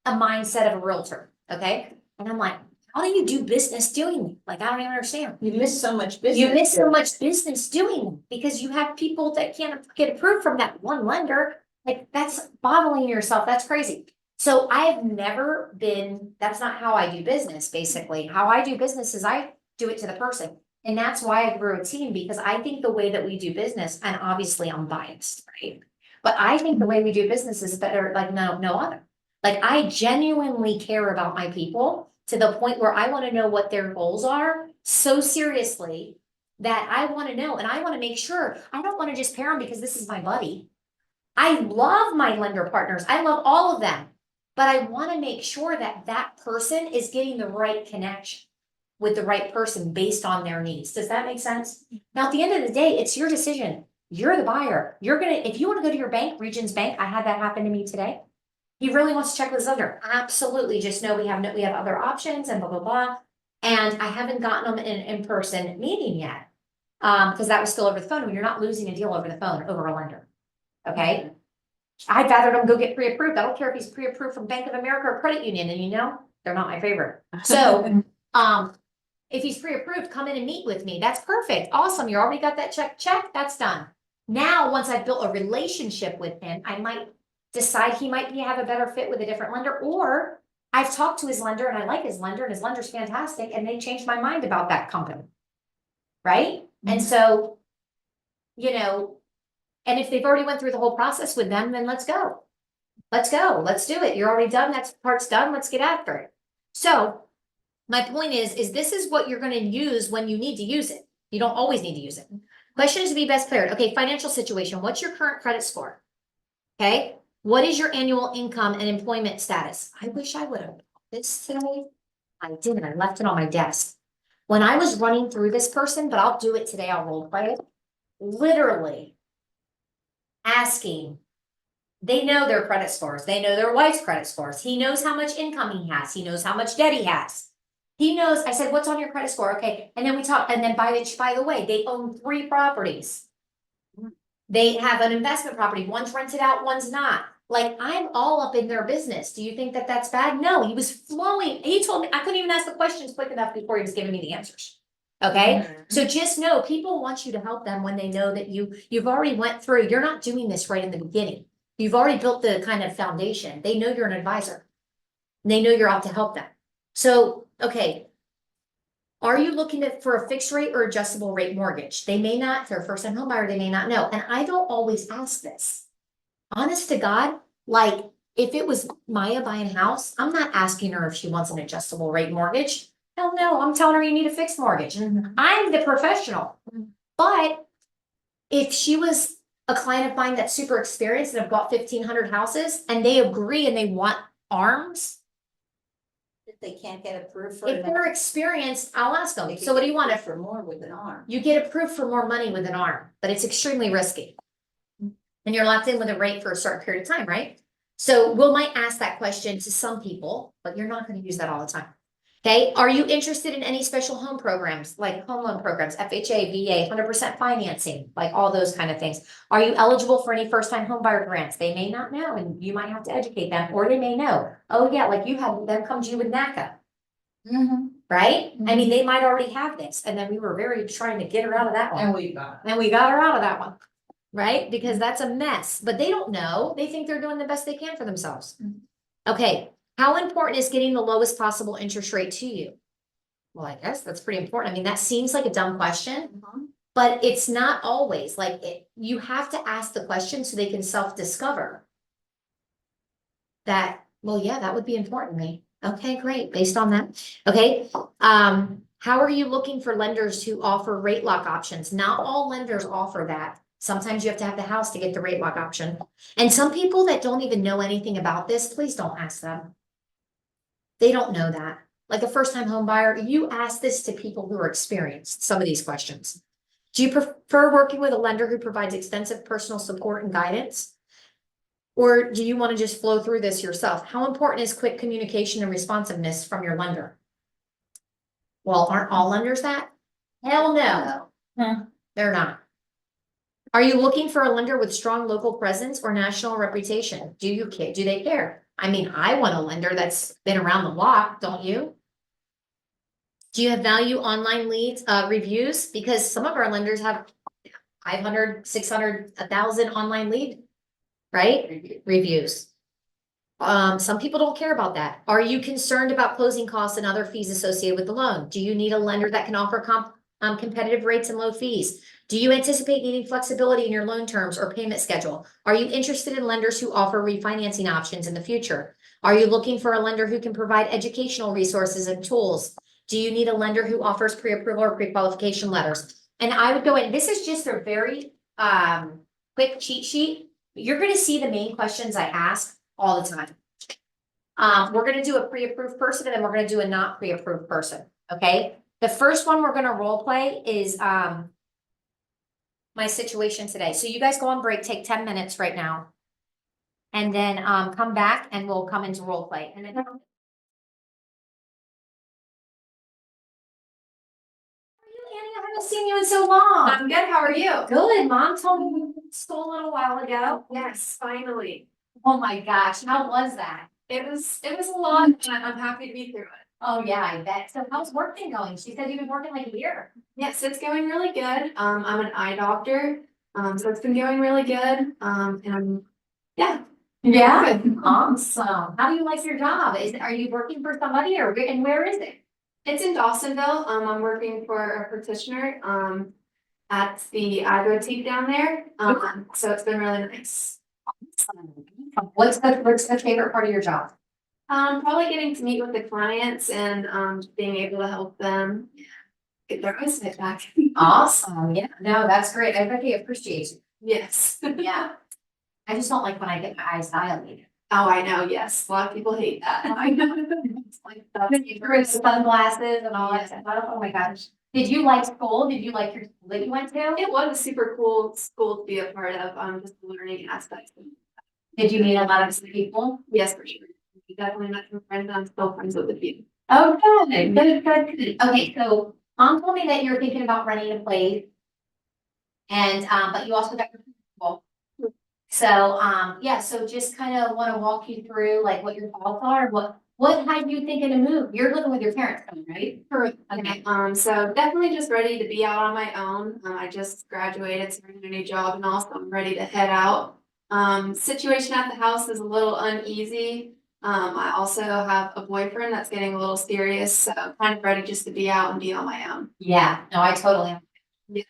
a mindset of a realtor, okay? And I'm like, how do you do business doing it? Like, I don't even understand. You miss so much business. You miss so much business doing them because you have people that can't get approved from that one lender. Like, that's bottling yourself. That's crazy. So I have never been, that's not how I do business, basically. How I do business is I do it to the person. And that's why I grew a team, because I think the way that we do business, and obviously I'm biased, right? But I think the way we do business is better, like no other. Like, I genuinely care about my people to the point where I want to know what their goals are so seriously that I want to know, and I want to make sure. I don't want to just pair them because this is my buddy. I love my lender partners. I love all of them, but I want to make sure that that person is getting the right connection with the right person based on their needs. Does that make sense? Now, at the end of the day, it's your decision. You're the buyer. If you want to go to your bank, Regions Bank, I had that happen to me today. He really wants to check with his lender. Absolutely. Just know we have other options and blah, blah, blah. And I haven't gotten them in an in-person meeting yet. Because that was still over the phone. When you're not losing a deal over the phone, over a lender. Okay? I'd rather them go get pre-approved. I don't care if he's pre-approved from Bank of America or credit union, and they're not my favorite. So, if he's pre-approved, come in and meet with me. That's perfect. Awesome. You already got that check. That's done. Now, once I've built a relationship with him, I might decide he might have a better fit with a different lender, or I've talked to his lender and I like his lender and his lender's fantastic, and they changed my mind about that company. Right? And so, and if they've already went through the whole process with them, then let's go. Let's go. Let's do it. You're already done. That part's done. Let's get after it. So my point is this is what you're going to use when you need to use it. You don't always need to use it. Question is to be best paired. Okay, financial situation. What's your current credit score? Okay. What is your annual income and employment status? I wish I would have this today. I didn't. I left it on my desk. When I was running through this person, but I'll do it today. I'll role play it. Literally asking. They know their credit scores. They know their wife's credit scores. He knows how much income he has. He knows how much debt he has. He knows. I said, what's on your credit score? Okay. And then we talk. And then by the way, they own 3 properties. They have an investment property. One's rented out, one's not. Like, I'm all up in their business. Do you think that that's bad? No, he was flowing. He told me I couldn't even ask the questions quick enough before he was giving me the answers. Okay, so just know, people want you to help them when they know that you've already went through, you're not doing this right in the beginning. You've already built the kind of foundation. They know you're an advisor. They know you're out to help them. So, okay. Are you looking for a fixed rate or adjustable rate mortgage? They may not, if they're a first time home buyer, they may not know. And I don't always ask this. Honest to God, like if it was Maya buying a house, I'm not asking her if she wants an adjustable rate mortgage. Hell no, I'm telling her you need a fixed mortgage. I'm the professional. But if she was a client of mine that's super experienced and have bought 1,500 houses and they agree and they want arms, If they can't get approved for if it. they're experienced, I'll ask they them. could So what do get you want? approved For more with an arm. You get approved for more money with an arm, but it's extremely risky. And you're locked in with a rate for a certain period of time, right? So we might ask that question to some people, but you're not gonna use that all the time. Okay, are you interested in any special home programs, like home loan programs, FHA, VA, 100% financing, like all those kind of things? Are you eligible for any first-time home buyer grants? They may not know, and you might have to educate them, or they may know. Oh yeah, like you had them come to you with NACA. Right? I mean, they might already have this, and then we were very trying to get her out of that one. And we got. And we got her out of that one, right? Because that's a mess, but they don't know. They think they're doing the best they can for themselves. Okay, how important is getting the lowest possible interest rate to you? Well, I guess that's pretty important. I mean, that seems like a dumb question, but it's not always like it. You have to ask the question so they can self-discover that, well, yeah, that would be important to me. Okay, great. Based on that. Okay, how are you looking for lenders who offer rate lock options? Not all lenders offer that. Sometimes you have to have the house to get the rate lock option. And some people that don't even know anything about this, please don't ask them. They don't know that. Like a first time home buyer, you ask this to people who are experienced, some of these questions. Do you prefer working with a lender who provides extensive personal support and guidance? Or do you want to just flow through this yourself? How important is quick communication and responsiveness from your lender? Well, aren't all lenders that? Hell no, they're not. Are you looking for a lender with strong local presence or national reputation? Do they care? I mean, I want a lender that's been around the block, don't you? Do you have value online leads, reviews? Because some of our lenders have 500, 600, 1,000 online lead, right? Reviews. Some people don't care about that. Are you concerned about closing costs and other fees associated with the loan? Do you need a lender that can offer competitive rates and low fees? Do you anticipate needing flexibility in your loan terms or payment schedule? Are you interested in lenders who offer refinancing options in the future? Are you looking for a lender who can provide educational resources and tools? Do you need a lender who offers pre-approval or pre-qualification letters? And I would go in, this is just a very quick cheat sheet. You're gonna see the main questions I ask all the time. We're gonna do a pre-approved person and then we're gonna do a not pre-approved person, okay? The first one we're gonna role play is my situation today. So you guys go on break, take 10 minutes right now. And then come back and we'll come into role play. And then Annie, I haven't seen you in so long. I'm good. How are you? Good. Mom told me you went to school a little while ago. Yes, finally. Oh my gosh, how was that? It was a lot, and I'm happy to be through it. Oh yeah, I bet. So how's work been going? She said you've been working like a year. Yes, it's going really good. I'm an eye doctor. So it's been going really good. And I'm Yeah. good. Awesome. How do you like your job? Are you working for somebody or and where is it? It's in Dawsonville. I'm working for a practitioner at the eye boutique down there. So it's been really nice. What's the favorite part of your job? Probably getting to meet with the clients and being able to help them get their eyesight back. Awesome. Yeah. No, that's great. I really appreciate you. Yes. Yeah. I just don't like when I get my eyes dilated. Oh, I know, yes, a lot of people hate that. I know. It's like the sunglasses and all that stuff. Oh my gosh. Did you like school? Did you like your school that you went to? It was a super cool school to be a part of, just the learning aspects. Did you meet a lot of people? Yes, for sure. We definitely met some friends, I'm still friends with a few. Oh, good. Okay, so mom told me that you're thinking about renting a place. And, but you also got your people. So, yeah, so just kind of want to walk you through like what your thoughts are, what what had you thinking to move? You're living with your parents, right? Correct. Okay. So definitely just ready to be out on my own. I just graduated, started a new job and also I'm ready to head out. Situation at the house is a little uneasy. I also have a boyfriend that's getting a little serious, so I'm kind of ready just to be out and be on my own. Yeah, no, I totally. Yeah.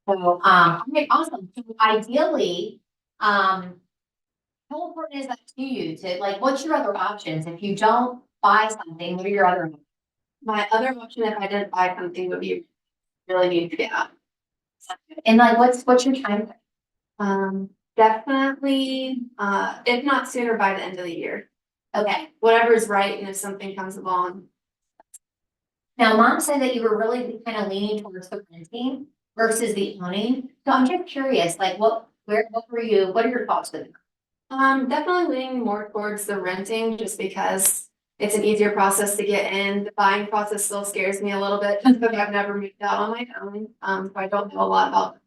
So, okay, awesome. So ideally, how important is that to you to like, what's your other options? If you don't buy something, what are your other? My other option, if I didn't buy something, would be really need to get out. And like, what's your time? Definitely, if not sooner, by the end of the year. Okay. Whatever's right, and if something comes along. Now, mom said that you were really kind of leaning towards the renting versus the owning. So I'm just curious, like what were you, what are your thoughts with it? Definitely leaning more towards the renting, just because it's an easier process to get in. The buying process still scares me a little bit, just because I've never moved out on my own. So I don't know a lot about.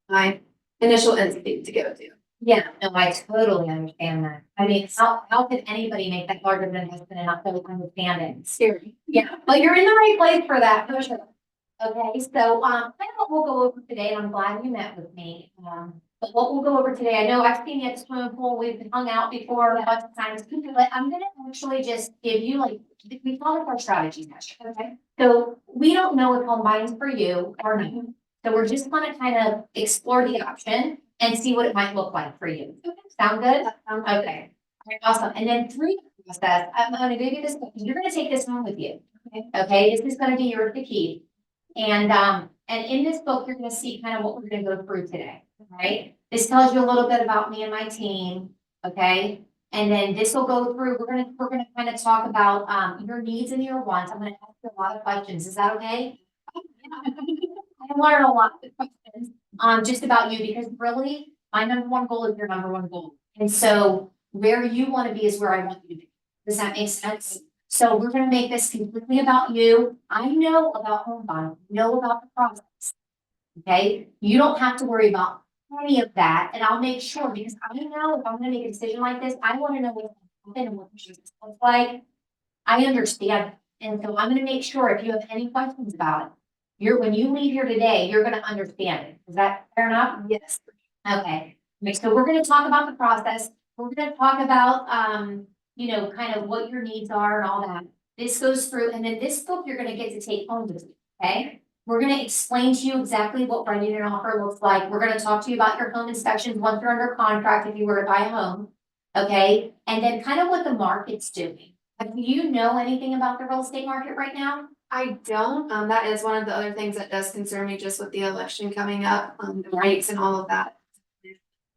My initial instinct to go to. Yeah, no, I totally understand that. I mean, how could anybody make that large of an investment and not really understand it? Scary. Yeah, but you're in the right place for that, for sure. Okay, so, kind of what we'll go over today, and I'm glad you met with me. But what we'll go over today, I know I've seen you at the swimming pool, we've hung out before a bunch of times, but I'm gonna actually just give you like, we call it our strategy session, okay? So we don't know if home buying is for you or not. So we're just gonna kind of explore the option and see what it might look like for you. Sound good? That sounds Okay, all right, awesome. And then through the process, I'm gonna give you this, you're gonna take this home with you. Okay, this is gonna be your the key. And in this book, you're gonna see kind of what we're gonna go through today, right? This tells you a little bit about me and my team, okay? And then this will go through, we're gonna kind of talk about your needs and your wants. I'm gonna ask you a lot of questions. Is that okay? I learn a lot of questions, just about you, because really, my number one goal is your number one goal. And so where you wanna be is where I want you to be. Does that make sense? So we're gonna make this completely about you. I know about home buying, know about the process. Okay, you don't have to worry about any of that, and I'll make sure, because I know if I'm gonna make a decision like this, I wanna know what's gonna happen and what the business looks like. I understand, and so I'm gonna make sure if you have any questions about it, when you leave here today, you're gonna understand it. Is that fair enough? Yes. Okay, so we're gonna talk about the process. We're gonna talk about, kind of what your needs are and all that. This goes through, and then this book you're gonna get to take home with you, okay? We're gonna explain to you exactly what writing an offer looks like. We're gonna talk to you about your home inspections once you're under contract if you were to buy a home, okay? And then kind of what the market's doing. Do you know anything about the real estate market right now? I don't, that is one of the other things that does concern me, just with the election coming up, the rates and all of that.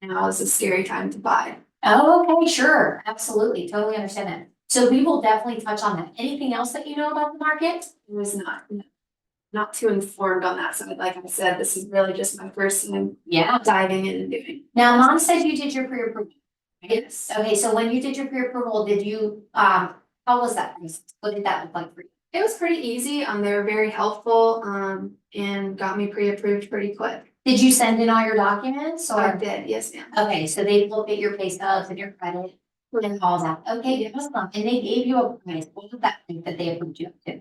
Now is a scary time to buy. Oh, okay, sure, absolutely, totally understand that. So we will definitely touch on that. Anything else that you know about the market? I was not too informed on that side. Like I said, this is really just my first time Yeah. diving in and doing. Now, mom said you did your pre-approval. right? Yes. Okay, so when you did your pre-approval, did you, how was that process? What did that look like for you? It was pretty easy. They were very helpful, and got me pre-approved pretty quick. Did you send in all your documents So I or? did, yes, ma'am. Okay, so they looked at your pay stubs and your credit and all that. Okay, awesome. And they gave you a price. What was that price that they approved you up to?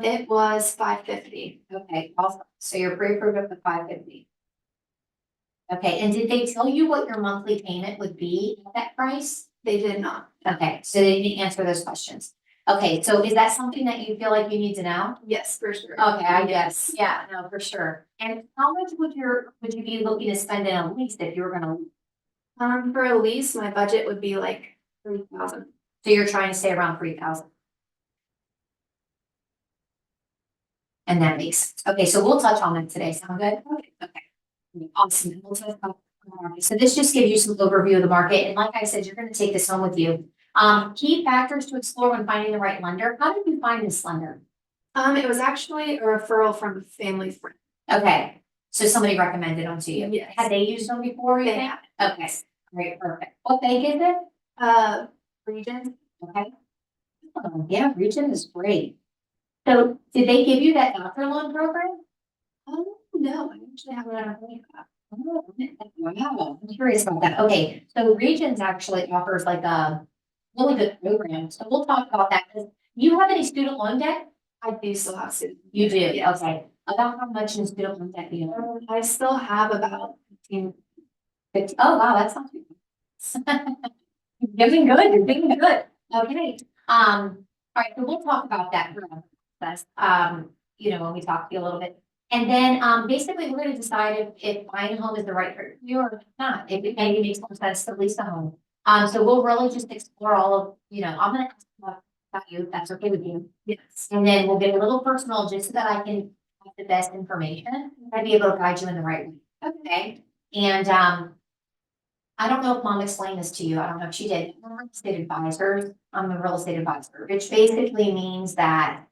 It was $550. Okay, awesome. So you're pre-approved up to $550. Okay, and did they tell you what your monthly payment would be at that price? They did not. Okay, so they didn't answer those questions. Okay, so is that something that you feel like you need to know? Yes, for sure. Okay, I guess, yeah, no, for sure. And how much would you be looking to spend in a lease if you were gonna, For a lease, my budget would be like 3,000. so you're trying to stay around 3,000? And that makes sense. Okay, so we'll touch on that today. Sound good? Okay. Awesome. We'll talk about the market. So this just gives you some overview of the market. And like I said, you're gonna take this home with you. Key factors to explore when finding the right lender. How did you find this lender? It was actually a referral from a family friend. Okay, so somebody recommended them to you. Yes. Had they used them before, you They think? have. Okay, great, perfect. What bank is it? Region. Okay. Oh, yeah, Region is great. So did they give you that doctor loan program? Oh, no, I actually haven't ever heard of that. Oh, wow, I'm curious about that. Okay, so Regions actually offers like really good program, so we'll talk about that, because you have any student loan debt? I do still have student. You do, Yes. okay, about how much in student loan debt do you have? I still have about 15. Oh, wow, that's not too bad. You're doing good, you're doing good, okay, all right, so we'll talk about that for a process, you know, when we talk to you a little bit. And then, basically, we're gonna decide if buying a home is the right for you or not, if it maybe makes more sense to lease a home. So we'll really just explore all of, you know, I'm gonna ask about you, if that's okay with you. Yes. And then we'll get a little personal, just so that I can have the best information, and be able to guide you in the right way, okay? And, I don't know if mom explained this to you, I don't know if she did, we're real estate advisors, I'm a real estate advisor, which basically means that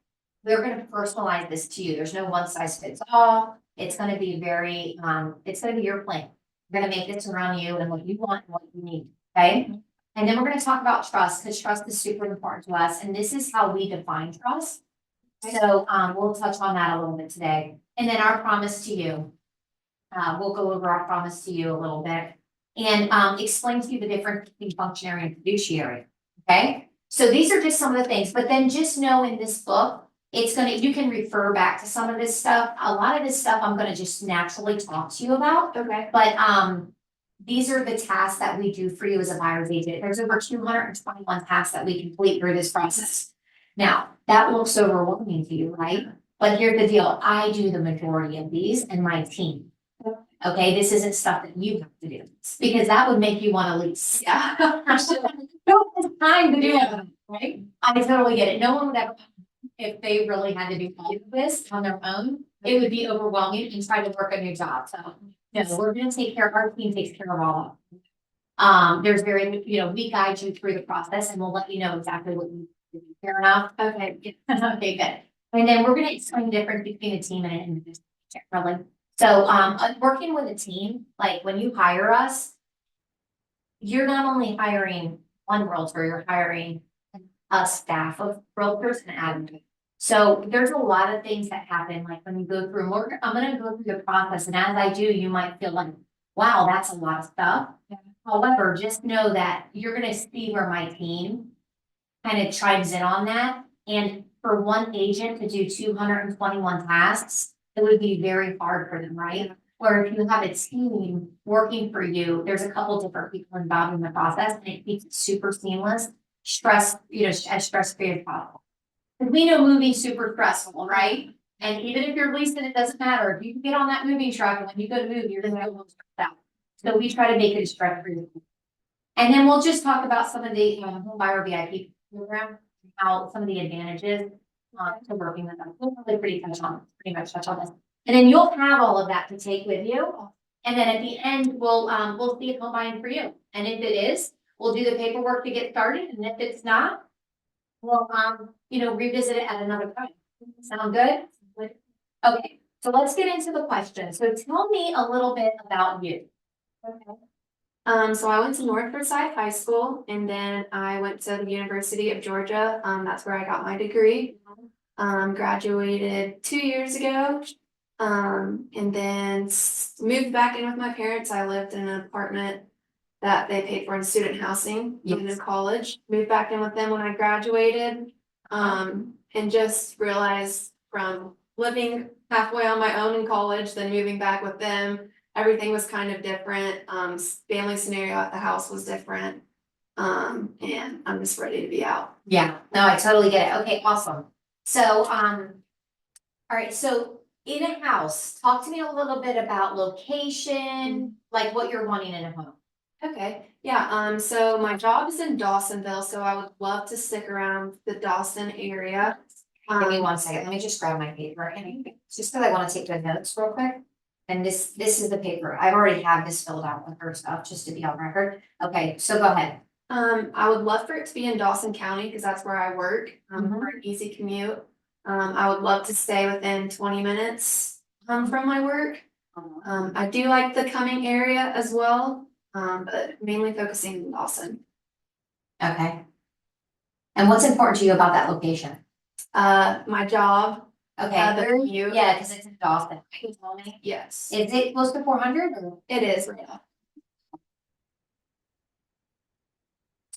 we're gonna personalize this to you, there's no one size fits all, it's gonna be very, it's gonna be your plan. We're gonna make this around you and what you want and what you need, okay? And then we're gonna talk about trust, because trust is super important to us, and this is how we define trust. So, we'll touch on that a little bit today, and then our promise to you. We'll go over our promise to you a little bit and explain to you the difference between functionary and fiduciary. Okay, so these are just some of the things, but then just know in this book, it's gonna, you can refer back to some of this stuff. A lot of this stuff I'm gonna just naturally talk to you about, Okay. but these are the tasks that we do for you as a buyer's agent. There's over 221 tasks that we complete through this process. Now, that looks overwhelming to you, right? But here's the deal, I do the majority of these and my team. Okay, this isn't stuff that you have to do, because that would make you wanna lease. Yeah. No one has time to do it, right? I totally get it, no one would ever, if they really had to do all of this on their own, it would be overwhelming and try to work a new job, so. No, we're gonna take care, our team takes care of all of it. There's very, you know, we guide you through the process and we'll let you know exactly what you do, fair enough? Okay, okay, good. And then we're gonna explain the difference between a team and an individual, really. So, working with a team, like when you hire us, you're not only hiring one realtor, you're hiring a staff of realtors and admin. So there's a lot of things that happen, like when you go through, I'm gonna go through the process, and as I do, you might feel like, wow, that's a lot of stuff. However, just know that you're gonna see where my team kind of chimes in on that, and for one agent to do 221 tasks, it would be very hard for them, right? Where if you have a team working for you, there's a couple different people involved in the process, and it keeps it super seamless, as stress-free as possible. Because we know moving's super stressful, right? And even if you're leasing, it doesn't matter, if you can get on that moving truck, and when you go to move, you're gonna go stressed out. So we try to make it as stress-free. And then we'll just talk about some of the Homebuyer VIP program, how some of the advantages to working with them. We'll probably pretty much touch on this. And then you'll have all of that to take with you. And then at the end, we'll see if home buying for you. And if it is, we'll do the paperwork to get started. And if it's not, we'll revisit it at another time. Sound good? Okay, so let's get into the questions. So tell me a little bit about you. Okay. So I went to North Forsyth High School, and then I went to the University of Georgia. That's where I got my degree. Graduated 2 years ago. And then moved back in with my parents. I lived in an apartment that they paid for in student housing, even in college. Moved back in with them when I graduated. And just realized from living halfway on my own in college, then moving back with them, everything was kind of different. Family scenario at the house was different. And I'm just ready to be out. Yeah, no, I totally get it. Okay, awesome. So, all right, so in a house, talk to me a little bit about location, like what you're wanting in a home. Okay, yeah, so my job is in Dawsonville, so I would love to stick around the Dawson area. Give me 1 second, let me just grab my paper, and just because I want to take the notes real quick. And this is the paper, I already have this filled out with her stuff, just to be on record. Okay, so go ahead. I would love for it to be in Dawson County, because that's where I work, for an easy commute. I would love to stay within 20 minutes, from my work. I do like the Cumming area as well, but mainly focusing in Dawson. Okay. And what's important to you about that location? My job, Okay, the commute. yeah, because it's in Dawson, can you tell me? Yes, Is it close to 400 or? it is right now.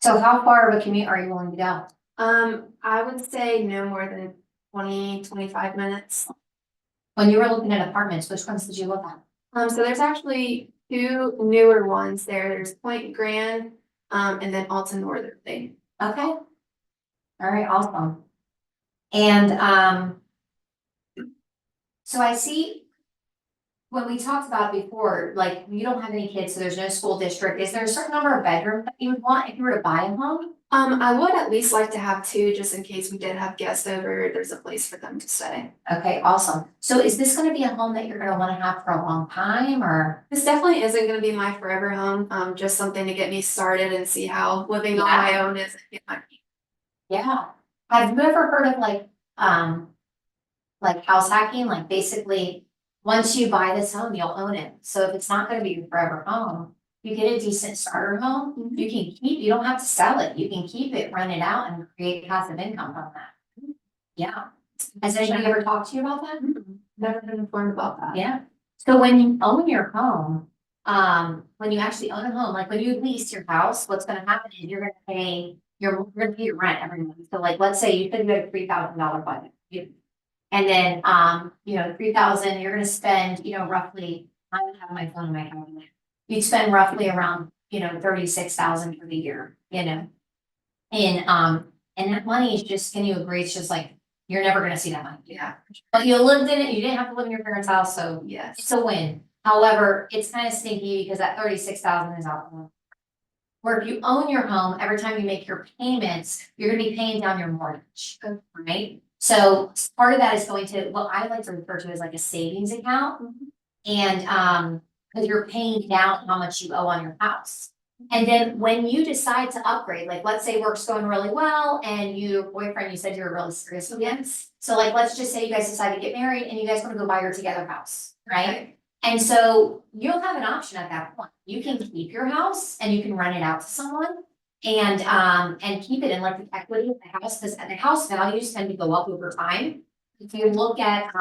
So how far of a commute are you willing to go? I would say no more than 20-25 minutes. When you were looking at apartments, which ones did you look at? So there's actually two newer ones there. There's Point Grand, and then Alta Northerly. Okay. All right, awesome. And, so I see when we talked about it before, like, you don't have any kids, so there's no school district. Is there a certain number of bedrooms that you would want if you were to buy a home? I would at least like to have two, just in case we did have guests over, there's a place for them to stay. Okay, awesome. So is this gonna be a home that you're gonna wanna have for a long time, or? This definitely isn't gonna be my forever home, just something to get me started and see how living on my own is. and get my feet. Yeah. Have you ever heard of like house hacking? Like basically, once you buy this home, you'll own it. So if it's not gonna be your forever home, you get a decent starter home, you can keep, you don't have to sell it. You can keep it, rent it out and create passive income from that. Yeah. Has anybody ever talked to you about that? Never been informed about that. Yeah. So when you own your home, when you actually own a home, like when you lease your house, what's gonna happen is you're gonna pay your rent every month. So like, let's say you said you had a $3,000 budget. And then, you know, 3,000, you're gonna spend, you know, roughly, I don't have my phone in my calculator. You'd spend roughly around, you know, 36,000 for the year, you know? And that money is just, can you agree, it's just like, you're never gonna see that money. Yeah, But you lived in it, you didn't have to live in your parents' house, so yes. it's a win. However, it's kind of stinky because that 36,000 is out the window. Where if you own your home, every time you make your payments, you're gonna be paying down your mortgage, right? So part of that is going to, what I like to refer to as like a savings account. And, because you're paying down how much you owe on your house. And then when you decide to upgrade, like, let's say work's going really well and your boyfriend, you said you were really serious with him. So like, let's just say you guys decide to get married and you guys wanna go buy your together house, right? And so you'll have an option at that point. You can keep your house and you can rent it out to someone. And keep it in like the equity of the house, because the house values tend to go up over time. If you look at,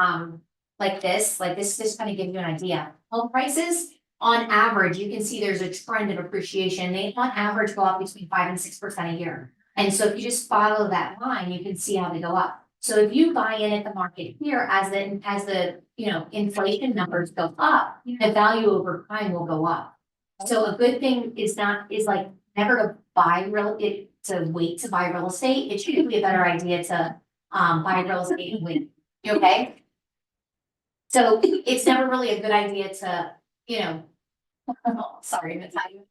like this just kind of gives you an idea. Home prices, on average, you can see there's a trend of appreciation. They on average go up between 5% and 6% a year. And so if you just follow that line, you can see how they go up. So if you buy in at the market here, as the, you know, inflation numbers go up, the value over time will go up. So a good thing is like never to wait to buy real estate. It should be a better idea to, buy real estate and wait. You okay? So it's never really a good idea to, you know, sorry, Natalia.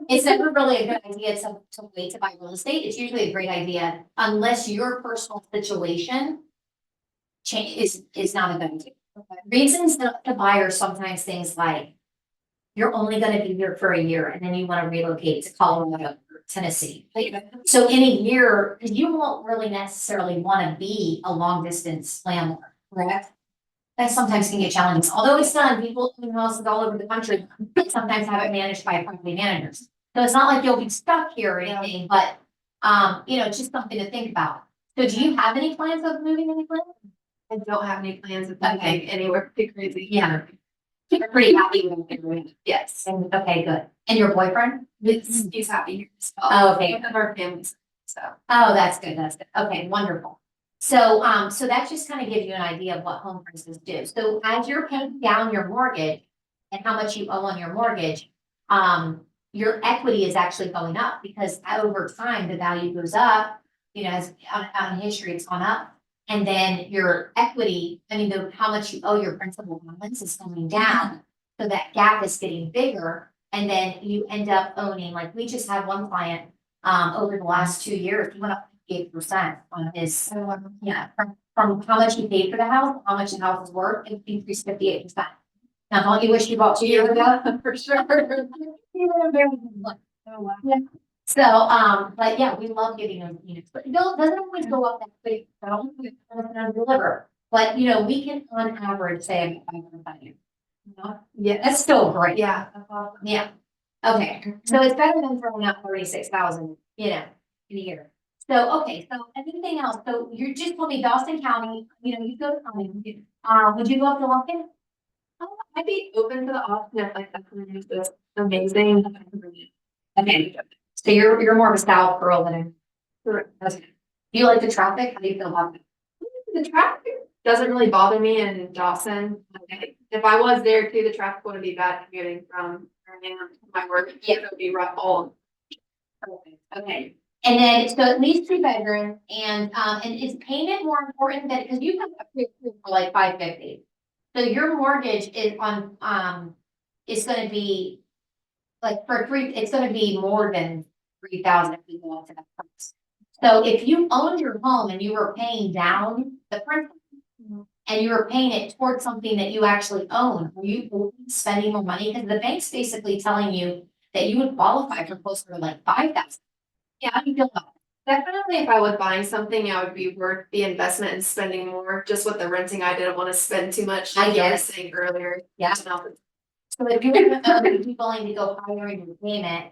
It's never really a good idea to wait to buy real estate. It's usually a great idea unless your personal situation is not a good idea. Reasons to buy are sometimes things like you're only gonna be here for a year and then you wanna relocate to Colorado or Tennessee. So in a year, you won't really necessarily wanna be a long distance landlord, correct? That sometimes can get challenging, although it's done, people own houses all over the country, sometimes have it managed by property managers. So it's not like you'll be stuck here or anything, but, you know, it's just something to think about. So do you have any plans of moving anywhere? I don't have any plans of Okay. moving anywhere too crazy. Yeah. You're pretty happy with it, Yes, and, okay, good. And your boyfriend? he's happy here as well. Oh, okay. Both of our families, so. Oh, that's good, okay, wonderful. So, so that just kind of gives you an idea of what home prices do. So as you're paying down your mortgage and how much you owe on your mortgage, your equity is actually going up because over time, the value goes up, you know, as on history, it's gone up. And then your equity, I mean, how much you owe your principal balance is coming down. So that gap is getting bigger. And then you end up owning, like we just had one client, over the last 2 years, he went up 58% on his, yeah, from how much he paid for the house, how much the house is worth, it increased 58%. Now, don't you wish you bought 2 years ago? For sure. Oh, wow. Yeah. So, but yeah, we love getting those units, but it doesn't always go up that quick, so don't deliver. But, you know, we can on average say, I'm gonna buy you. Yeah, That's still great. yeah. Yeah, okay, so it's better than throwing out 36,000, you know, in a year. So, okay, so anything else? So you just told me Dawson County, you know, you go to county, would you go up to Lumpkin? I'd be open to the option if like that community is amazing. Okay, So you're more of a south girl than Correct. a. Do you like the traffic? How do you feel about it? The traffic doesn't really bother me in Dawson. Like, if I was there too, the traffic wouldn't be bad commuting from where I am to my work. Yeah. It would be rough all. Okay, and then, so at least 2 bedroom, and is payment more important than, because you have a pre-approved for like 550. So your mortgage is is gonna be, like, it's gonna be more than 3,000 if you go up to that price. So if you owned your home and you were paying down the principal, and you were paying it towards something that you actually own, are you spending more money? Because the bank's basically telling you that you would qualify for closer to like 5,000. Yeah, how do you feel about it? Definitely, if I was buying something, I would be worth the investment and spending more. Just with the renting, I didn't want to spend too much. I Like you get were it. saying earlier. Yeah. No, So if you would be willing to go higher in your payment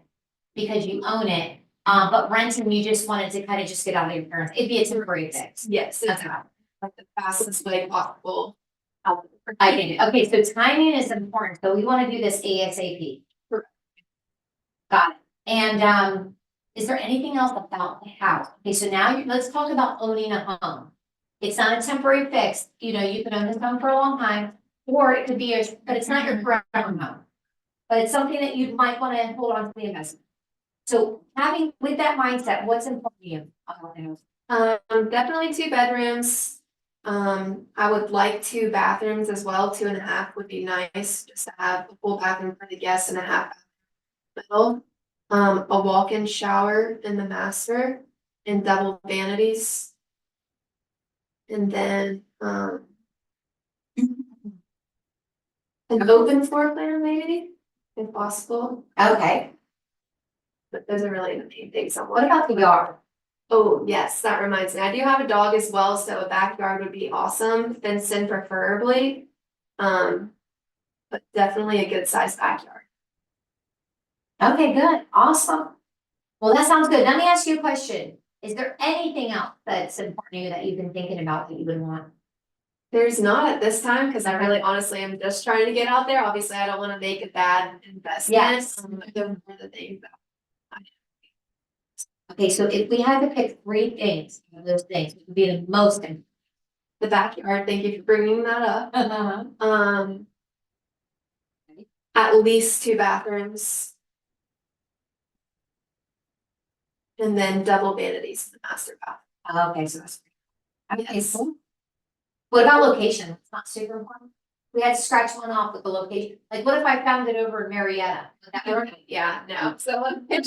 because you own it, but renting, you just wanted to kind of just get out of your parents, it'd be a temporary fix. Yes, it's Okay. like the fastest way possible. I get it. Okay, so timing is important, so we wanna do this ASAP. Correct. Got it. And, is there anything else about the house? Okay, so now let's talk about owning a home. It's not a temporary fix, you know, you can own this home for a long time, or it could be but it's not your forever home. But it's something that you might wanna hold on to the investment. So with that mindset, what's important to you? Definitely 2 bedrooms. I would like 2 bathrooms as well. 2.5 would be nice, just to have a full bathroom for the guests and a half middle. A walk-in shower in the master and double vanities. And then, an open floor plan maybe, if possible, Okay, but those are really the main things I what want. about the yard? Oh, yes, that reminds me. I do have a dog as well, so a backyard would be awesome, fenced in preferably. But definitely a good sized backyard. Okay, good, awesome. Well, that sounds good. Let me ask you a question. Is there anything else that's important to you that you've been thinking about that you would want? There's not at this time, because I really honestly am just trying to get out there. Obviously, I don't want to make a bad investment. Yes. Those are the things that Okay, so if we had to pick 3 things, of those things, what would be the most important? the backyard, thank you for bringing that up. At least 2 bathrooms. And then double vanities in the master bath. Okay, so that's. Okay, Yes. cool. What about location? It's not super important. We had to scratch one off with the location. Like, what if I found it over in Marietta? Would that work? Yeah, no, so. Alright,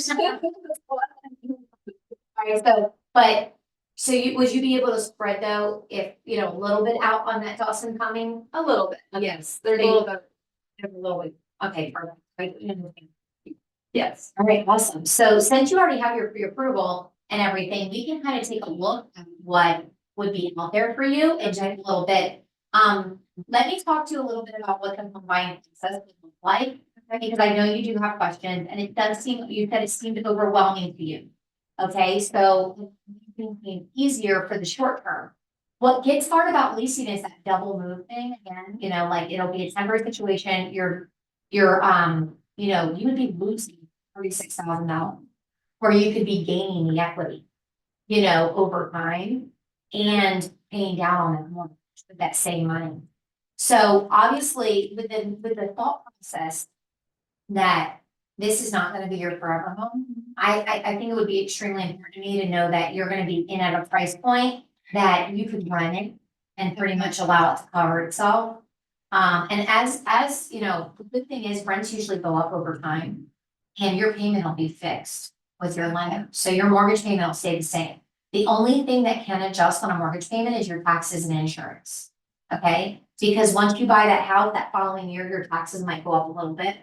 so would you be able to spread though, if, you know, a little bit out on that Dawson coming? A little bit, Okay. yes, there's a So you- little bit, A little bit, okay, perfect. Right, yes. all right, awesome. So since you already have your pre-approval and everything, we can kind of take a look at what would be out there for you and check a little bit. Let me talk to you a little bit about what the home buying process would look like, because I know you do have questions, and it does seem, you said it seemed overwhelming to you. Okay, so thinking easier for the short term. What gets hard about leasing is that double move thing again, you know, like it'll be a temporary situation, you're, you know, you would be losing $36,000. Or you could be gaining the equity, you know, over time and paying down on that mortgage with that same money. So obviously, with the thought process that this is not gonna be your forever home, I think it would be extremely important to me to know that you're gonna be in at a price point that you could run it and pretty much allow it to cover itself. And as you know, the good thing is rents usually go up over time and your payment will be fixed with your lender. So your mortgage payment will stay the same. The only thing that can adjust on a mortgage payment is your taxes and insurance. Okay, because once you buy that house, that following year, your taxes might go up a little bit.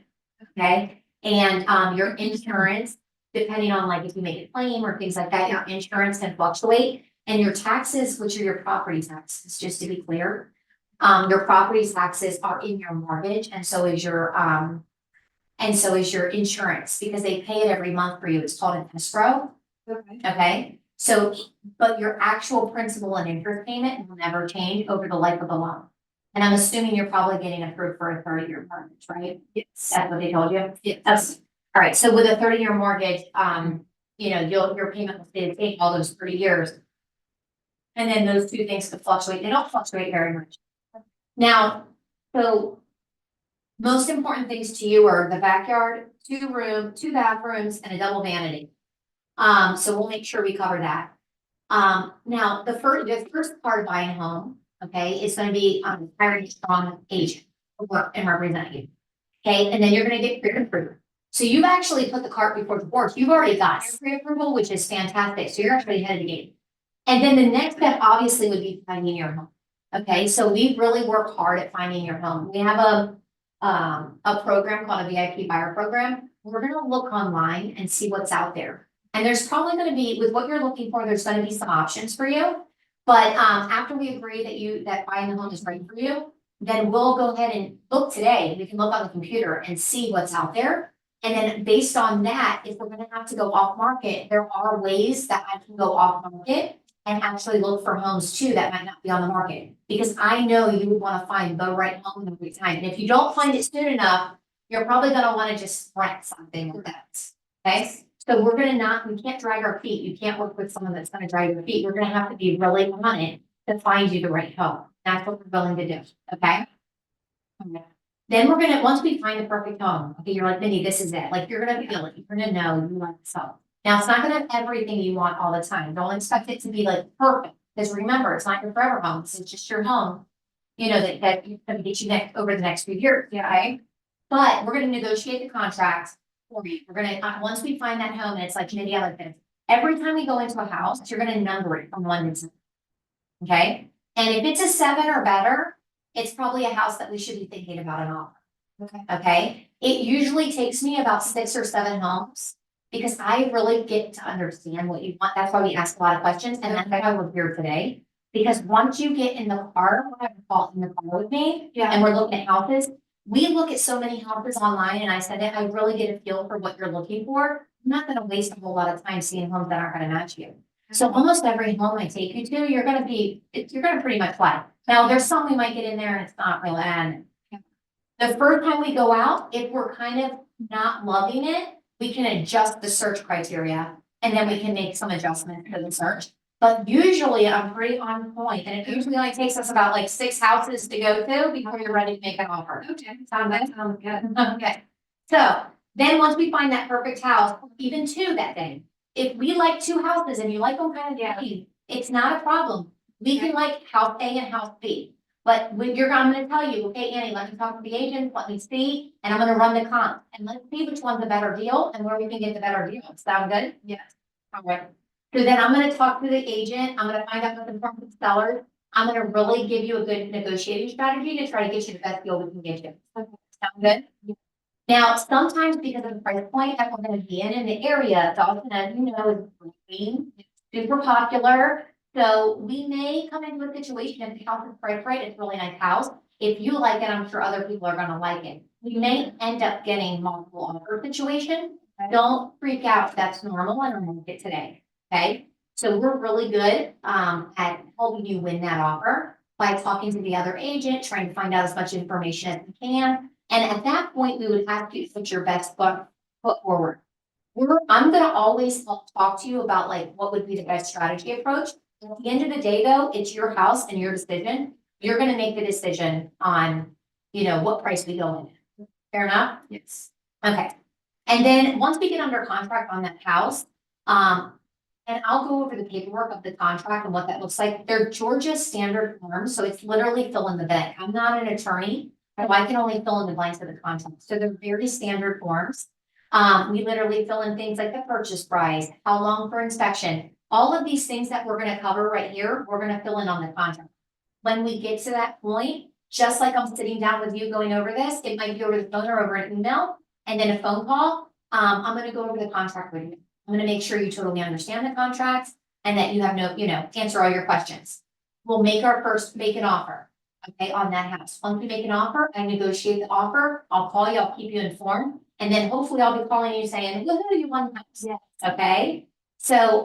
Okay, and your insurance, depending on like if you make a claim or things like that, your insurance can fluctuate. And your taxes, which are your property taxes, just to be clear. Your property taxes are in your mortgage, and so is your insurance, because they pay it every month for you. It's called an escrow. Okay, so, but your actual principal and interest payment will never change over the life of the loan. And I'm assuming you're probably getting approved for a 30-year mortgage, right? Yes. That's what they told you? Yes. That's, all right, so with a 30-year mortgage, your payment will stay the same all those 30 years. And then those two things could fluctuate. They don't fluctuate very much. Now, so most important things to you are the backyard, 2 bathrooms, and a double vanity. So we'll make sure we cover that. Now, the first part of buying a home, okay, is gonna be, hiring a strong agent to work and represent you. Okay, and then you're gonna get pre-approved. So you've actually put the cart before the horse. You've already got your pre-approval, which is fantastic. So you're actually ahead of the game. And then the next step obviously would be finding your home. Okay, so we really work hard at finding your home. We have a program called a VIP buyer program. We're gonna look online and see what's out there. And there's probably gonna be, with what you're looking for, there's gonna be some options for you. But after we agree that buying the home is right for you, then we'll go ahead and look today. We can look on the computer and see what's out there. And then based on that, if we're gonna have to go off market, there are ways that I can go off market and actually look for homes too that might not be on the market. Because I know you would wanna find the right home every time. And if you don't find it soon enough, you're probably gonna wanna just rent something with that. Okay, so we can't drag our feet. You can't work with someone that's gonna drag your feet. We're gonna have to be really on it to find you the right home. That's what we're willing to do, okay? Okay. Then once we find the perfect home, okay, you're like, Mindy, this is it. Like, you're gonna feel it. You're gonna know you like this home. Now, it's not gonna have everything you want all the time. Don't expect it to be like perfect. Because remember, it's not your forever home. It's just your home. That you're gonna get you over the next few years, okay? But we're gonna negotiate the contract for you. We're gonna, once we find that home, and it's like, Mindy, I like this. Every time we go into a house, you're gonna number it from 1 to 10. Okay? And if it's a 7 or better, it's probably a house that we should be thinking about an offer. Okay, it usually takes me about 6 or 7 homes because I really get to understand what you want. That's why we ask a lot of questions, and that's why we're here today. Because once you get in the car, in the car with me, and we're looking at houses, we look at so many houses online, and I said that I really get a feel for what you're looking for. I'm not gonna waste a whole lot of time seeing homes that aren't gonna match you. So almost every home I take you to, you're gonna pretty much like. Now, there's some we might get in there and it's not real, and the first time we go out, if we're kind of not loving it, we can adjust the search criteria and then we can make some adjustments to the search. But usually I'm pretty on point, and it usually only takes us about like 6 houses to go to before you're ready to make an offer. Okay, sounds good. Okay, so then once we find that perfect house, even 2 that day, if we like 2 houses and you like them kind of different, it's not a problem. We can like house A and house B. But I'm gonna tell you, okay, Annie, let me talk to the agent, let me see, and I'm gonna run the comp, and let's see which one's the better deal and where we can get the better deal. Sound good? Yes. All right. So then I'm gonna talk to the agent, I'm gonna find out what's important with sellers. I'm gonna really give you a good negotiating strategy to try to get you the best deal we can get you. Okay. Sound good? Yeah. Now, sometimes because of the price point that we're gonna be in the area, Dawson, as you know, is green, super popular. So we may come into a situation if the house is priced right, it's a really nice house. If you like it, I'm sure other people are gonna like it. We may end up getting multiple offer situation. Don't freak out, that's normal in our market today, okay? So we're really good at helping you win that offer by talking to the other agent, trying to find out as much information as we can. And at that point, we would ask you to put your best foot forward. I'm gonna always talk to you about like what would be the best strategy approach. At the end of the day, though, it's your house and your decision. You're gonna make the decision on, what price we go in. Fair enough? Yes. Okay. And then once we get under contract on that house, and I'll go over the paperwork of the contract and what that looks like. They're Georgia standard forms, so it's literally fill in the blank. I'm not an attorney, so I can only fill in the blanks of the contract. So they're very standard forms. We literally fill in things like the purchase price, how long for inspection. All of these things that we're gonna cover right here, we're gonna fill in on the contract. When we get to that point, just like I'm sitting down with you going over this, it might be over the phone or over an email, and then a phone call. I'm gonna go over the contract with you. I'm gonna make sure you totally understand the contracts and that you have answer all your questions. We'll make an offer, okay, on that house. Once we make an offer, I negotiate the offer. I'll call you, I'll keep you informed. And then hopefully I'll be calling you saying, woohoo, you won the house. Yes. Okay. So,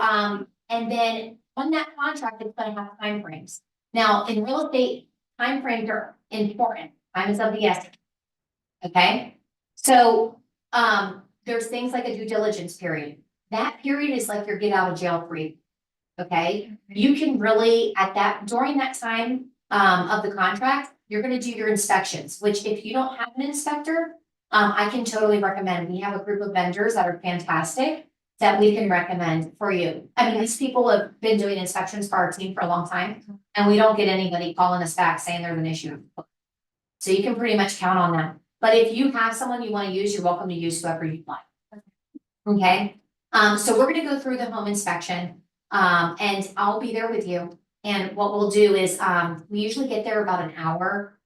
and then on that contract, it's gonna have timeframes. Now, in real estate, timeframes are important. Time is of the essence. Okay. So, there's things like a due diligence period. that period is like your get out of jail free. Okay, you can really, during that time, of the contract, you're gonna do your inspections, which if you don't have an inspector, I can totally recommend. We have a group of vendors that are fantastic that we can recommend for you. I mean, these people have been doing inspections for our team for a long time, and we don't get anybody calling us back saying there's an issue. So you can pretty much count on them. But if you have someone you wanna use, you're welcome to use whoever you'd like. Okay, so we're gonna go through the home inspection, and I'll be there with you. And what we'll do is, we usually get there about an hour,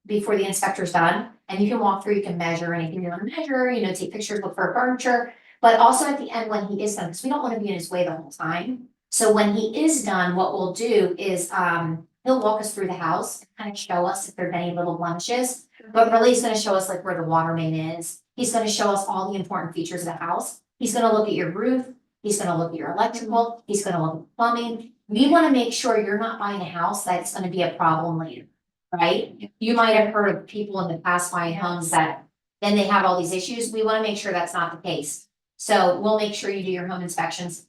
before the inspector's done. And you can walk through, you can measure anything you wanna measure, take pictures, look for furniture. But also at the end, when he is done, because we don't wanna be in his way the whole time. So when he is done, what we'll do is, he'll walk us through the house, kind of show us if there's any little blemishes. But really, he's gonna show us like where the water main is. He's gonna show us all the important features of the house. He's gonna look at your roof. He's gonna look at your electrical. He's gonna look at plumbing. We wanna make sure you're not buying a house that's gonna be a problem later, right? You might have heard of people in the past buying homes that then they have all these issues. We wanna make sure that's not the case. So we'll make sure you do your home inspections.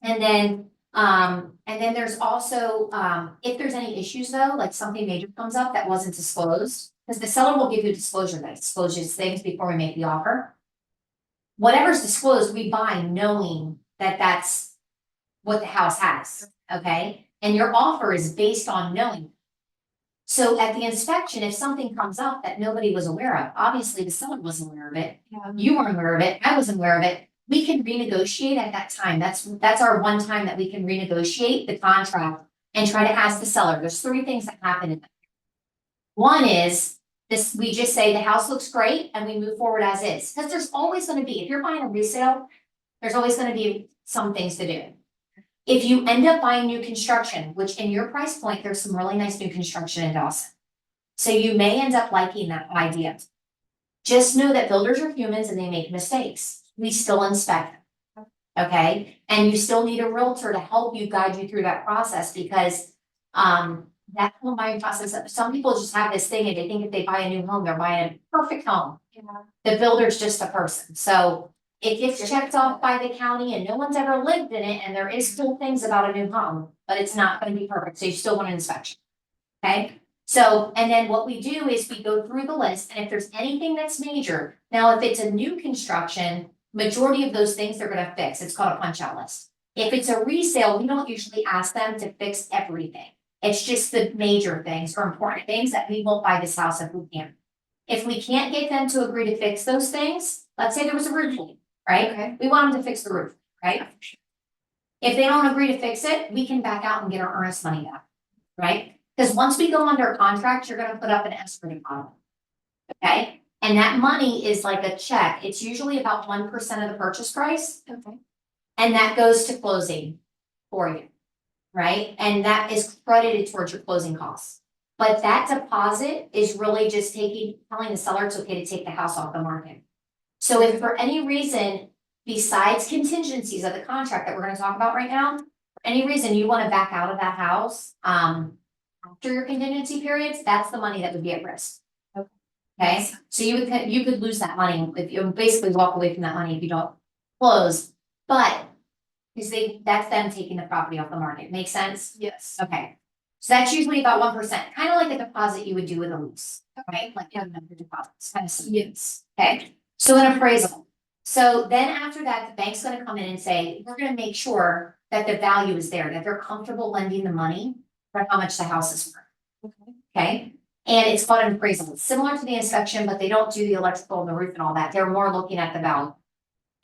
And then there's also, if there's any issues though, like something major comes up that wasn't disclosed, because the seller will give you disclosure that discloses things before we make the offer. Whatever's disclosed, we buy knowing that that's what the house has, okay? And your offer is based on knowing. So at the inspection, if something comes up that nobody was aware of, obviously the seller wasn't aware of it. You weren't aware of it, I wasn't aware of it. We can renegotiate at that time. That's our one time that we can renegotiate the contract and try to ask the seller. There's three things that happen in that. One is this, we just say the house looks great and we move forward as is. Because there's always gonna be, if you're buying a resale, there's always gonna be some things to do. If you end up buying new construction, which in your price point, there's some really nice new construction in Dawson. So you may end up liking that idea. Just know that builders are humans and they make mistakes. We still inspect them. Okay, and you still need a realtor to help you guide you through that process because that home buying process, some people just have this thing and they think if they buy a new home, they're buying a perfect home. The builder's just a person, so it gets checked off by the county and no one's ever lived in it and there is still things about a new home, but it's not gonna be perfect, so you still want an inspection. Okay, so, and then what we do is we go through the list and if there's anything that's major, now if it's a new construction, majority of those things they're gonna fix, it's called a punch out list. If it's a resale, we don't usually ask them to fix everything. It's just the major things or important things that we won't buy this house if we can't. If we can't get them to agree to fix those things, let's say there was a roof leak, right? Okay. We want them to fix the roof, right? If they don't agree to fix it, we can back out and get our earnest money back, right? Because once we go under a contract, you're gonna put up an escrow deposit. Okay, and that money is like a check. It's usually about 1% of the purchase price. Okay. And that goes to closing for you, right? And that is credited towards your closing costs. But that deposit is really just telling the seller it's okay to take the house off the market. So if for any reason, besides contingencies of the contract that we're gonna talk about right now, for any reason you wanna back out of that house, after your contingency periods, that's the money that would be at risk. Okay, so you could lose that money if you basically walk away from that money if you don't close, but. Because that's them taking the property off the market, make sense? Yes. Okay, so that's usually about 1%, kind of like a deposit you would do with a lease, right? Like the deposits, kind of similar. Yes. Okay, so an appraisal. So then after that, the bank's gonna come in and say, we're gonna make sure that the value is there, that they're comfortable lending the money for how much the house is worth. Okay, and it's called an appraisal. It's similar to the inspection, but they don't do the electrical and the roof and all that. They're more looking at the value.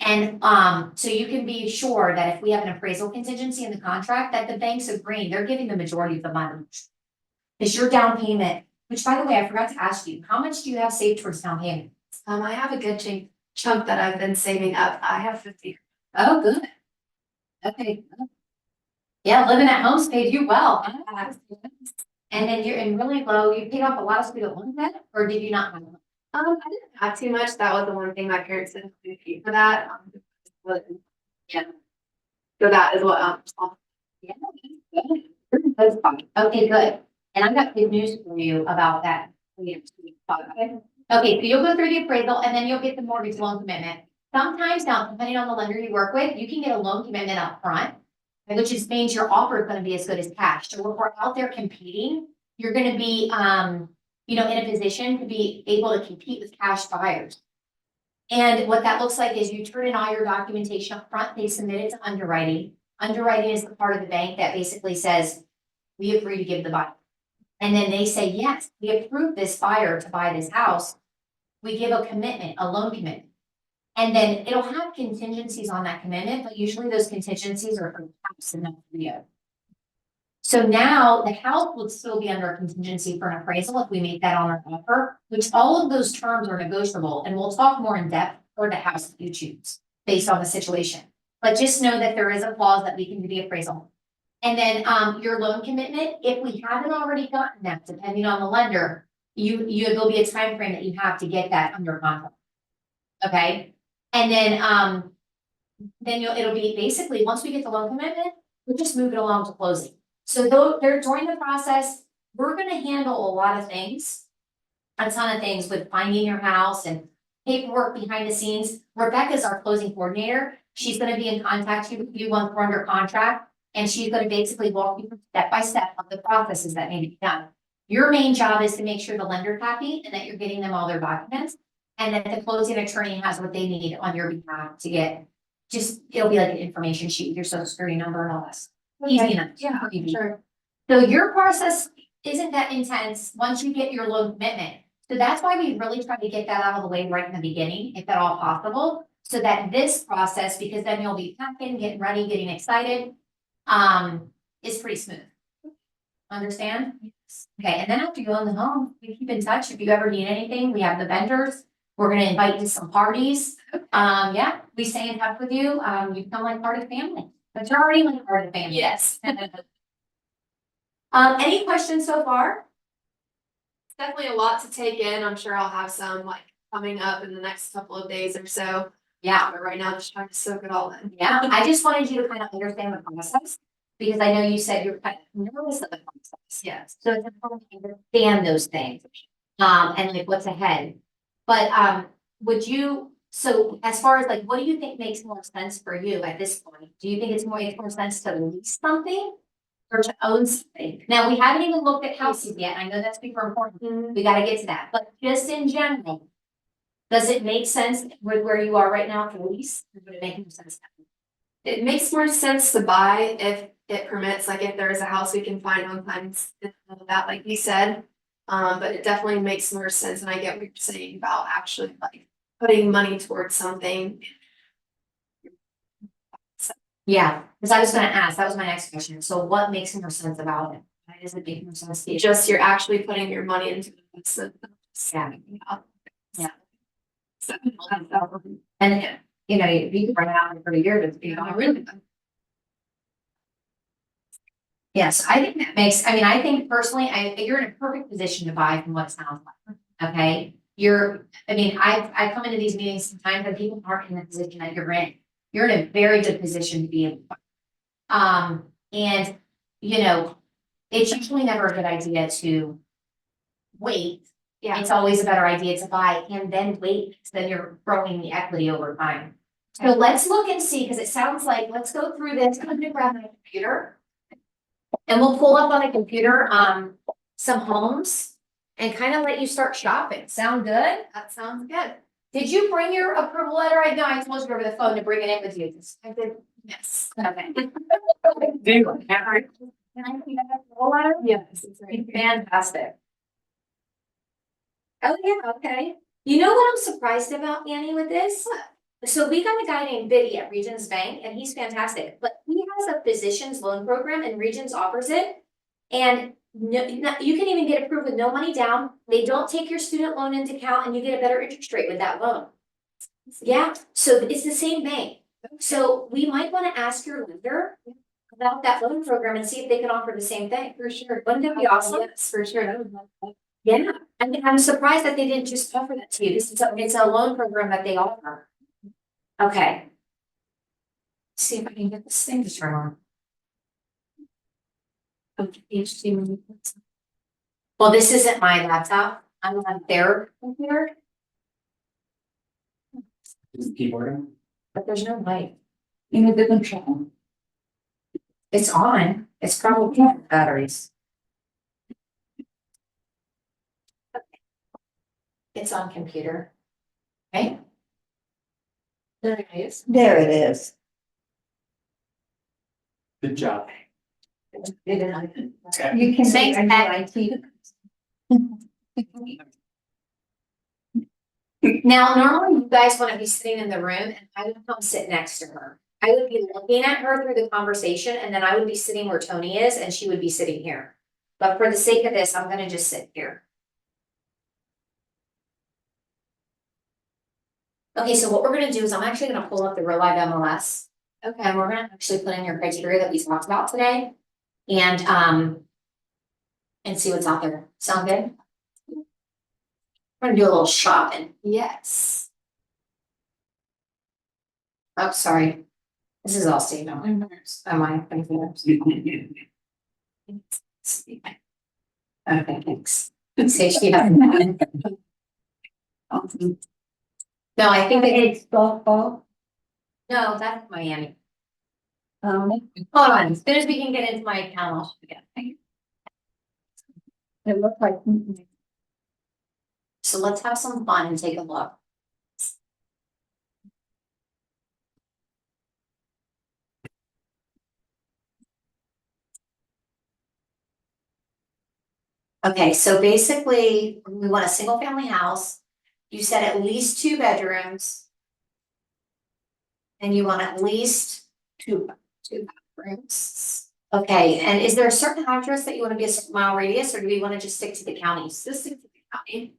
And so you can be sure that if we have an appraisal contingency in the contract, that the bank's agreeing, they're giving the majority of the money. Is your down payment, which by the way, I forgot to ask you, how much do you have saved towards down payment? I have a good chunk that I've been saving up. I have 50. Oh, good. Okay. Good. Yeah, living at home's paid you well. Huh? And then you're in really low, you paid off a lot of student loan debt, or did you not have one? I didn't have too much. That was the one thing my parents didn't pay for that. Yeah. So that is what, Yeah, good. That's fine. Okay, good. And I've got good news for you about that. Okay, so you'll go through the appraisal and then you'll get the mortgage loan commitment. Sometimes now, depending on the lender you work with, you can get a loan commitment up front, which is means your offer is gonna be as good as cash. So if we're out there competing, you're gonna be, in a position to be able to compete with cash buyers. And what that looks like is you turn in all your documentation up front. They submit it to underwriting. Underwriting is the part of the bank that basically says, we agree to give the buy. And then they say, yes, we approve this buyer to buy this house. We give a commitment, a loan commitment. And then it'll have contingencies on that commitment, but usually those contingencies are for the house and not for you. So now the house would still be under a contingency for an appraisal if we make that on our offer, which all of those terms are negotiable, and we'll talk more in depth for the house that you choose based on the situation. But just know that there is a clause that we can do the appraisal. And then your loan commitment, if we haven't already gotten that, depending on the lender, there'll be a time frame that you have to get that under contract. Okay, and then it'll be basically, once we get the loan commitment, we'll just move it along to closing. So though they're during the process, we're gonna handle a lot of things. A ton of things with finding your house and paperwork behind the scenes. Rebecca's our closing coordinator. She's gonna be in contact with you once we're under contract. And she's gonna basically walk you through step by step of the processes that need to be done. Your main job is to make sure the lender's happy and that you're getting them all their documents. And that the closing attorney has what they need on your behalf to get, it'll be like an information sheet with your social security number and all this. Easy enough. Yeah, Easy. sure. So your process isn't that intense once you get your loan commitment. So that's why we really try to get that out of the way right in the beginning, if at all possible. So that this process, because then you'll be packing, getting ready, getting excited, is pretty smooth. Understand? Yes. Okay, and then after you own the home, we keep in touch. If you ever need anything, we have the vendors. We're gonna invite you to some parties. Yeah, we stay in touch with you. You become like part of the family, but you're already like part of the family. Yes. Any questions so far? It's definitely a lot to take in. I'm sure I'll have some like coming up in the next couple of days or so. Yeah, But right now, just trying to soak it all in. yeah. I just wanted you to kind of understand the process because I know you said you're kind of nervous of the process. Yes. So it's important to understand those things, and like what's ahead. But, so as far as like, what do you think makes more sense for you at this point? Do you think it's makes more sense to lease something? Or to own something? Now, we haven't even looked at houses yet. I know that's super important. We gotta get to that, but just in general. Does it make sense with where you are right now to lease? Or would it make more sense? It makes more sense to buy if it permits, like if there is a house we can find on times that, like we said. But it definitely makes more sense, and I get what you're saying about actually like putting money towards something. Yeah, because I was gonna ask, that was my next question. So what makes more sense about it? Why does it make more sense to you? Just you're actually putting your money into it. So, Yeah. Yeah. So, And, you know, you can run out for a year to be really. Yes, I think that makes, I think personally, you're in a perfect position to buy from what it sounds like, okay? I come into these meetings sometimes and people aren't in the position that you're in. You're in a very good position to be able to buy. And, it's usually never a good idea to wait. yeah, It's always a better idea to buy and then wait, because then you're growing the equity over time. So let's look and see, because it sounds like, let's go through this. I'm gonna grab my computer. And we'll pull up on the computer, some homes and kind of let you start shopping. Sound good? that sounds good. Did you bring your approval letter? I know I told you over the phone to bring it in with you. I did. Yes. Okay. Do. Can I see that approval letter? Yes. It's right. Fantastic. Oh, yeah, okay. You know what I'm surprised about, Annie, with this? So we got a guy named Biddy at Regions Bank and he's fantastic, but he has a physician's loan program and Regions offers it. And you can even get approved with no money down. They don't take your student loan into account and you get a better interest rate with that loan. Yeah, so it's the same bank. So we might want to ask your lender about that loan program and see if they can offer the same thing. For sure. Wouldn't that be awesome? Yes, for sure. That would be helpful. Yeah, I'm surprised that they didn't just offer that to you. It's a loan program that they offer. Okay. See if I can get this thing to turn on. Okay, HDMI. Well, this isn't my laptop. I'm on their computer. Is the keyboard? but there's no light. In a different channel. It's on, it's probably batteries. It's on computer. Right? There it is. There it is. Good job. You can say Thanks, I'm Pat. IT. Now, normally you guys wanna be sitting in the room and I would come sit next to her. I would be looking at her through the conversation and then I would be sitting where Tony is and she would be sitting here. But for the sake of this, I'm gonna just sit here. Okay, so what we're gonna do is I'm actually gonna pull up the real live MLS. Okay. And we're gonna actually put in your criteria that we talked about today. And see what's out there. Sound good? We're gonna do a little shopping. Yes. Oh, sorry. This is all saved on my computers. On my computers. Okay, thanks. Say she has. No, I think it's, softball. no, that's Miami. Hold on, as soon as we can get into my account, I'll show you again. It looked like. So let's have some fun and take a look. Okay, so basically, we want a single family house. You said at least 2 bedrooms. And you want at least two bathrooms. Okay, and is there a certain address that you want to be a certain mile radius, or do we want to just stick to the counties? Just stick to the county.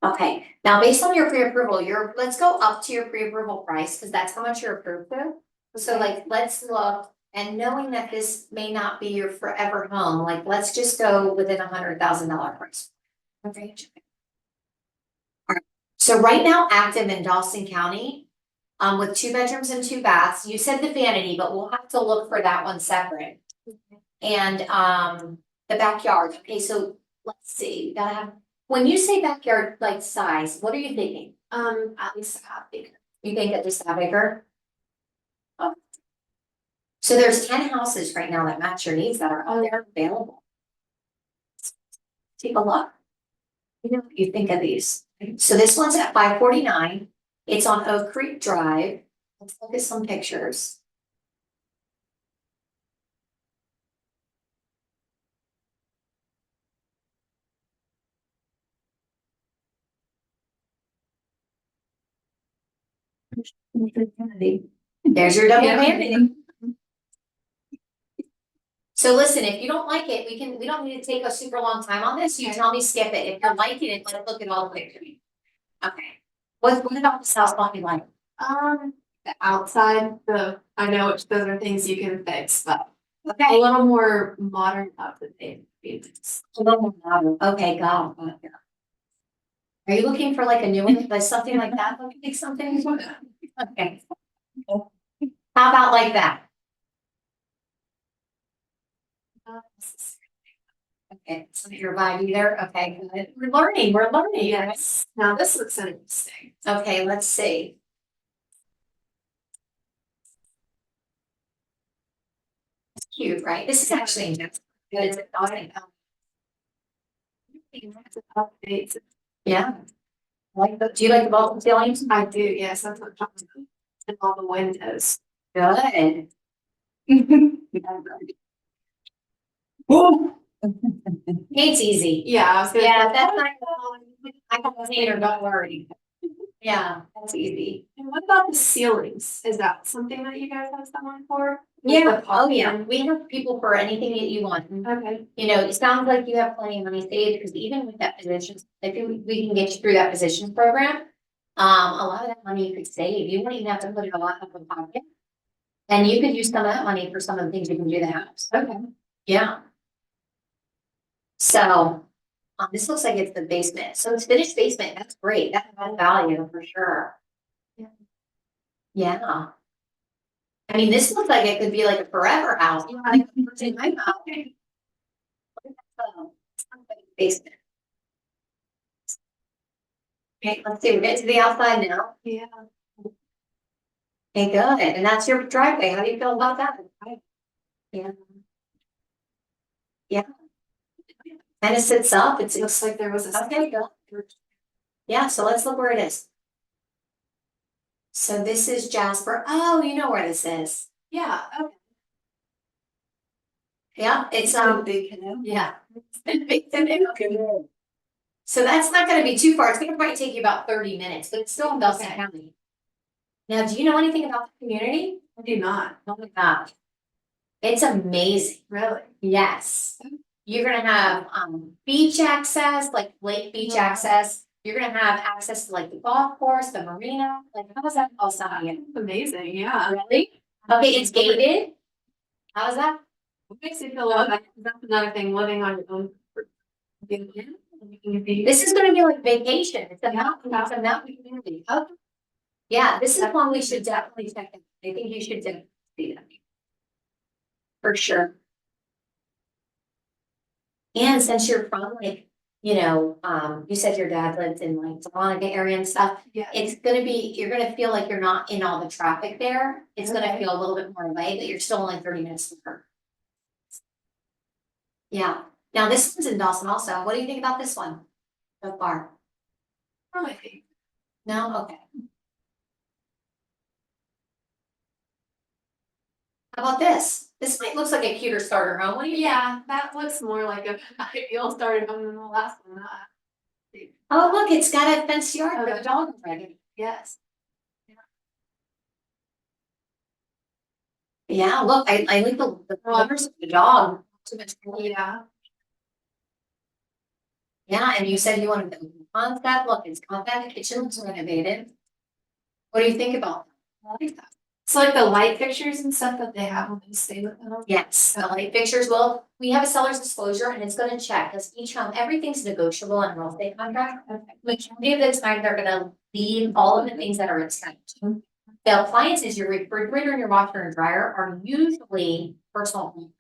Okay, now based on your pre-approval, let's go up to your pre-approval price, because that's how much you're approved to. So like, let's look, and knowing that this may not be your forever home, like, let's just go within $100,000 price. Okay. Alright, so right now, active in Dawson County, with 2 bedrooms and 2 baths, you said the vanity, but we'll have to look for that one separate. And, the backyard, okay, so let's see, gotta have, when you say backyard, like size, what are you thinking? At least a half acre. You think at just that bigger? Oh. So there's 10 houses right now that match your needs that are out there available. Take a look. You know what you think of these. So this one's at 549. It's on Oak Creek Drive. Let's look at some pictures. There's your double Yeah. whammy. So listen, if you don't like it, we don't need to take a super long time on this. You tell me skip it. If you're liking it, let's look at all the pictures. Okay. What about the house lot you like? The outside, I know which those are things you can fix, but a Okay. little more modern up to date. Okay, got it. Are you looking for like a new one, like something like that? Let me think something. Okay. How about like that? Okay, it's not your vibe either. Okay, good. We're learning, right? Yes, now this looks interesting. Okay, let's see. It's cute, right? This is actually good. It's exciting. Updates. Yeah. Do you like the vaulted ceilings? I do, yes, that's what I'm talking about. And all the windows. Good. It's easy. Yeah, I was gonna. Yeah, say- that's not, I got a hater, don't worry. Yeah, that's easy. And what about the ceilings? Is that something that you guys have someone for? Yeah, oh yeah, we have people for anything that you want. Okay. You know, it sounds like you have plenty of money saved, because even with that positions, if we can get you through that positions program. A lot of that money you could save, you wouldn't even have to put it a lot up in pocket. And you could use some of that money for some of the things you can do in the house. Okay. Yeah. So, this looks like it's the basement, so it's finished basement, that's great, that's add value for sure. Yeah. Yeah. I mean, this looks like it could be like a forever house. You know, like, it's in my mouth. Basement. Okay, let's see, we're getting to the outside now. Yeah. Okay, good. And that's your driveway. How do you feel about that? Yeah. Yeah. And it sits up. It looks like there was a. Okay, good. Yeah, so let's look where it is. So this is Jasper. Oh, you know where this is. Yeah, okay. Yeah, it's Big canoe. yeah. So that's not gonna be too far. It's gonna probably take you about 30 minutes, but it's still in Dawson Okay. County. Now, do you know anything about the community? I do not. Oh my God. It's amazing. Really? Yes. You're gonna have beach access, like lake beach Wow. access. You're gonna have access to like the golf course, the marina. Like, how does that all sound to you? Amazing, yeah. Really? Okay, it's gated. How's that? What makes you feel like, that's another thing, living on your own. This is gonna be like vacation. It's a mountain community. Okay. Yeah, this is one we should definitely check out. I think you should definitely see that. For sure. And since you're from like, you said your dad lived in like Dahlonega area and stuff, Yeah. it's gonna be, you're gonna feel like you're not in all the traffic there. It's gonna Okay. feel a little bit more away, but you're still only 30 minutes from her. Yeah, now this one's in Dawson also. What do you think about this one so far? Really? No? Okay. How about this? This might looks like a cuter starter home. What do you think? Yeah, that looks more like a ideal starting home than the last one. Oh, look, it's got a fenced yard for the Okay. dog already. Yes. Yeah, look, I like the colors of the dog. Too much color. Yeah. Yeah, and you said you wanted the concept. Look, it's got that, the kitchen looks renovated. What do you think about that? I like that. It's like the light fixtures and stuff that they have when they stay with them. Yes, the light fixtures, well, we have a seller's disclosure and it's gonna check, because each home, everything's negotiable in real estate contract. Majority of the time, they're gonna leave all of the things that are exempt. The appliances, your refrigerator and your washer and dryer are usually personal. property,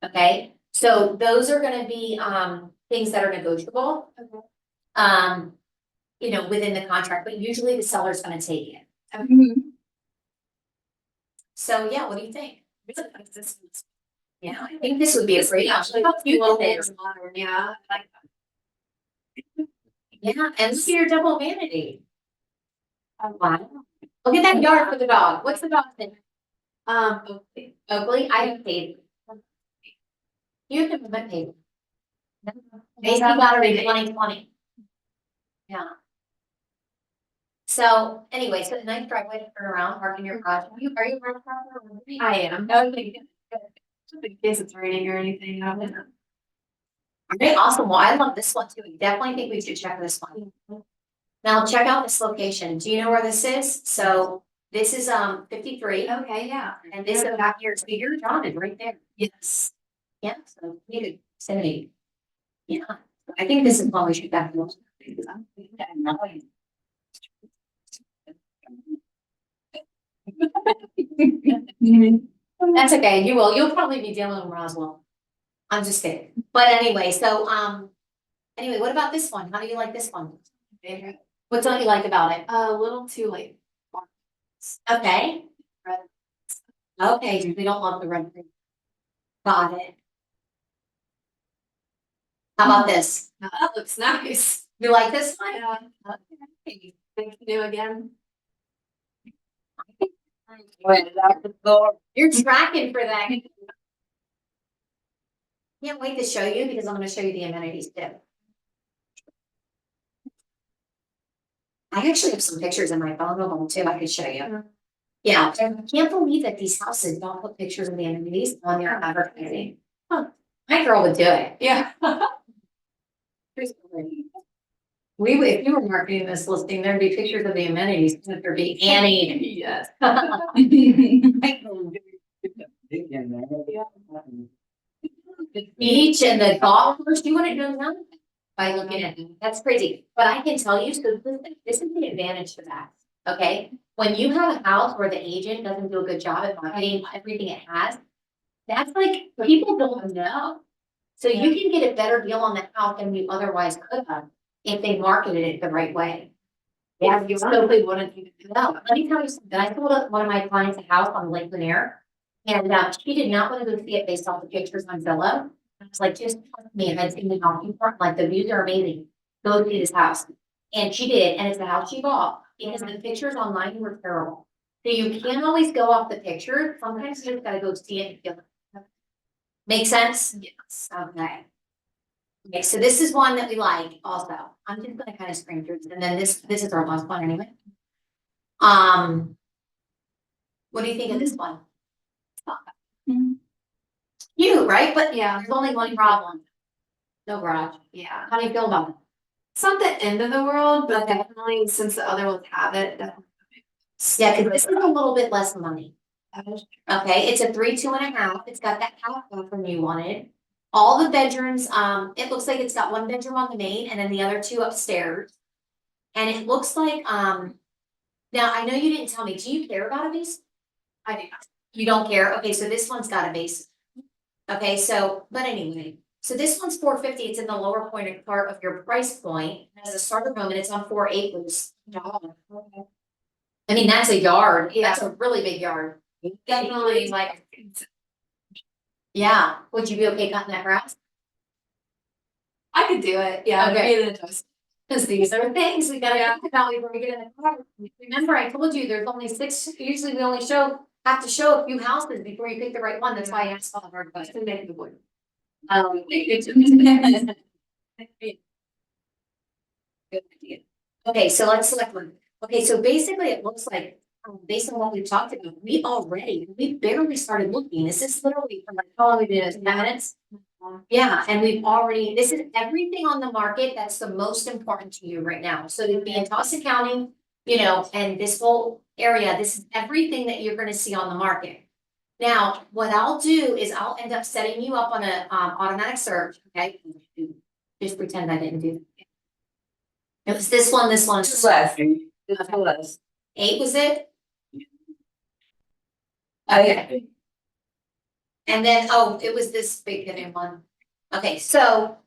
Okay, so those are gonna be things that are negotiable. Within the contract, but usually the seller's gonna take it. So yeah, what do you think? Yeah, I think this would be a great option. How cute it is. Yeah, I like Yeah, and look at your double vanity. Oh, wow. Look at that yard for the dog. What's the dog's name? that. Okay. Oakley, I have paid. You have never paid. Maybe got her in 2020. Yeah. So anyway, so the nice driveway to turn around, park in your garage. Are you renting or? I am. Okay. Just in case it's raining or anything. I don't know. Okay, awesome. Well, I love this one too. I definitely think we should check this one. Now check out this location. Do you know where this is? So this is 53 Okay, yeah. and this is back here. So you're drawn it right there. Yes. Yeah, so you could send me. Yeah, I think this is one we should definitely. That's okay. You'll probably be dealing with Roswell. I'm just kidding. But anyway, so anyway, what about this one? How do you like this one? Favorite. What don't you like about it? A little too late. Okay. Red. Okay, we don't love the red. Green. Got it. How about this? Now that looks nice. You like this one? Yeah. Okay. Thank you again. You're tracking for that. Can't wait to show you because I'm gonna show you the amenities too. I actually have some pictures in my phone of them too, I could show you. Yeah, I can't believe that these houses don't put pictures of the amenities on their advertising. Huh, my girl would do it. Yeah. We would, if you were marketing this listing, there'd be pictures of the amenities, there'd be Annie. Yes. The beach and the golf course, you wouldn't know none by looking at them. That's crazy. But I can tell you, so this is the advantage to that. Okay, when you have a house where the agent doesn't do a good job at marketing everything it has, that's like people don't know. So you can get a better deal on the house than you otherwise could have if they marketed it the right way. Yeah, you want. Simply wouldn't even do No, let me tell you something. I sold one of my clients a house on Lake Lanier. And she did not want to go see it based off the pictures on Zillow. I was like, just trust me, I've seen the house before, like the views are amazing. Go see this house. And she did, and it's the house she bought, because the pictures online were terrible. So you can't always go off the picture. Sometimes you just gotta go see it and feel it. Make sense? Yes. Okay. Okay, so this is one that we like also. I'm just gonna kind of screen through this, and then this is our last one anyway. What do you think of this one? You, right? But Yeah, there's only one problem. No garage. yeah. How do you feel about it? It's not the end of the world, but Okay. definitely since the other ones have it, definitely. Yeah, cause this is a little bit less money. That is- Okay, it's a 3, 2.5. It's got that half bathroom you wanted. All the bedrooms, it looks like it's got one bedroom on the main and then the other 2 upstairs. And it looks like, now I know you didn't tell me, do you care about a base? I do not. You don't care? Okay, so this one's got a base. Okay, so, but anyway, so this one's 450. It's in the lower point part of your price point. It has a starter home and it's on 4 acres. I mean, that's a yard. Yeah. That's a really big yard. Definitely like, Yeah, would you be okay cutting that grass? I could do it, yeah, I'd Okay. be an adjustment. Cause these are things we gotta think about before we get in the car. Remember, I told you there's only 6, usually we only have to show a few houses before you pick the right one. That's why I asked all the hard questions. To make the wood. Good idea. Okay, so let's select one. Okay, so basically it looks like, based on what we've talked about, we barely started looking. This is literally from like, how long we did it, 10 minutes? Yeah, and we've already, this is everything on the market that's the most important to you right now. So to be in Tulsa County, you know, and this whole area, this is everything that you're gonna see on the market. Now, what I'll do is I'll end up setting you up on a automatic search, okay? Just pretend I didn't do that. It was this one, Less. It's less. 8 was it? Okay. And then, oh, it was this big hidden one. Okay, so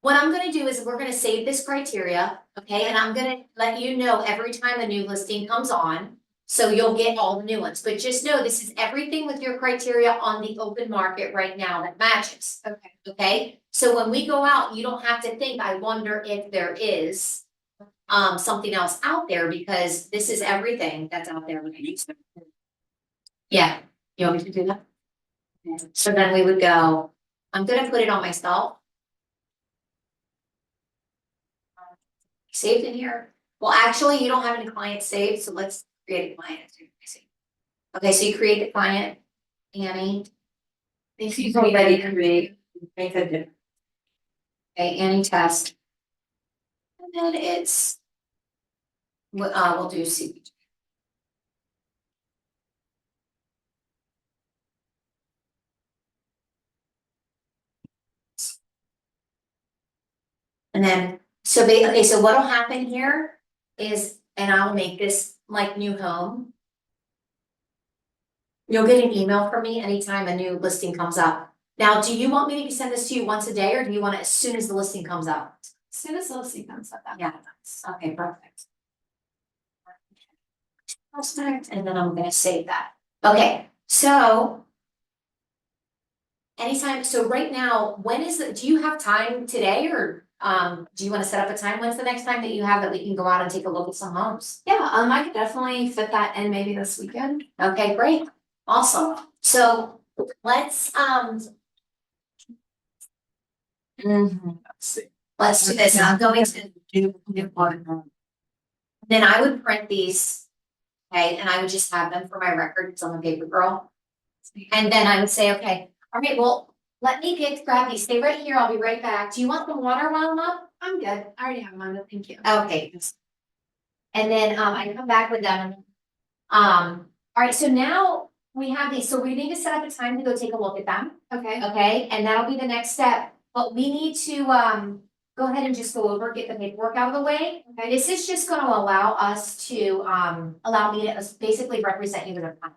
what I'm gonna do is we're gonna save this criteria, okay, and I'm gonna let you know every time a new listing comes on. So you'll get all the new ones, but just know this is everything with your criteria on the open market right now that matches. Okay. Okay, so when we go out, you don't have to think, I wonder if there is something else out there, because this is everything that's out there. Yeah, you want me to do that? Okay. So then we would go, I'm gonna put it on myself. Saved in here. Well, actually, you don't have any clients saved, so let's create a client. Okay, so you create the client, Annie. Thank you for ready to create. Make a difference. Okay, Annie test. And then it's. We'll do CPG. And then, so okay, so what'll happen here is, and I'll make this like new home. You'll get an email from me anytime a new listing comes up. Now, do you want me to send this to you once a day, or do you want it as soon as the listing comes up? As soon as the listing comes up, that Yeah. Okay, perfect. Perfect, and then I'm gonna save that. Okay, so. Anytime, so right now, do you have time today, or do you wanna set up a time? When's the next time that you have that we can go out and take a look at some homes? yeah, I could definitely fit that in maybe this weekend. Okay, great, awesome. So let's let's do this. I'm going to do one. Then I would print these, okay, and I would just have them for my records on the paper girl. And then I would say, okay, all right, well, let me grab these. Stay right here. I'll be right back. Do you want the water while I'm up? I'm good, I already have mine, but thank you. Okay. And then I come back with them. All right, so now we have these. So we need to set up a time to go take a look at them. Okay, Okay, and that'll be the next step, but we need to go ahead and just go over, get the paperwork out of the way. okay, This is just gonna allow us to allow me to basically represent you with a client.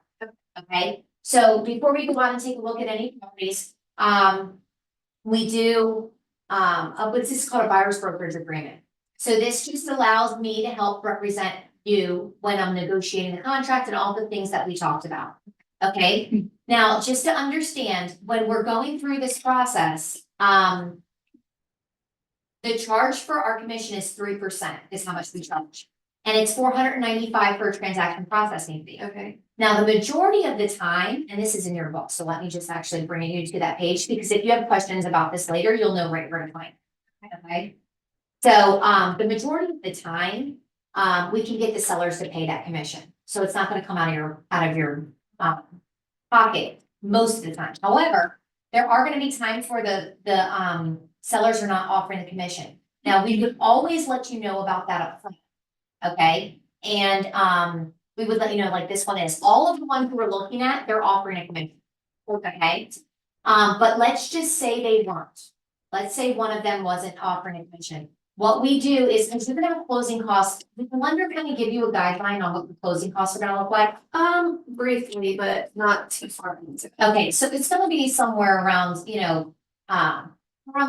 Okay, so before we go out and take a look at any properties, we do what's this called, a buyer's brokerage agreement. So this just allows me to help represent you when I'm negotiating the contract and all the things that we talked about. Okay, now, just to understand, when we're going through this process, the charge for our commission is 3% is how much we charge. And it's $495 for a transaction processing fee. Okay, Now, the majority of the time, and this is in your book, so let me just actually bring you to that page, because if you have questions about this later, you'll know right where to find it. Okay? So, the majority of the time, we can get the sellers to pay that commission. So it's not gonna come out of your pocket most of the time. However, there are gonna be times where the sellers are not offering the commission. Now, we would always let you know about that upfront. Okay, and we would let you know, like this one is, all of the ones we're looking at, they're offering a commission. Okay, but let's just say they weren't. Let's say one of them wasn't offering a commission. What we do is, because you're gonna have closing costs, the lender kind of give you a guideline on what the closing costs are gonna look like. briefly, but not too far into it. Okay, so it's gonna be somewhere around, around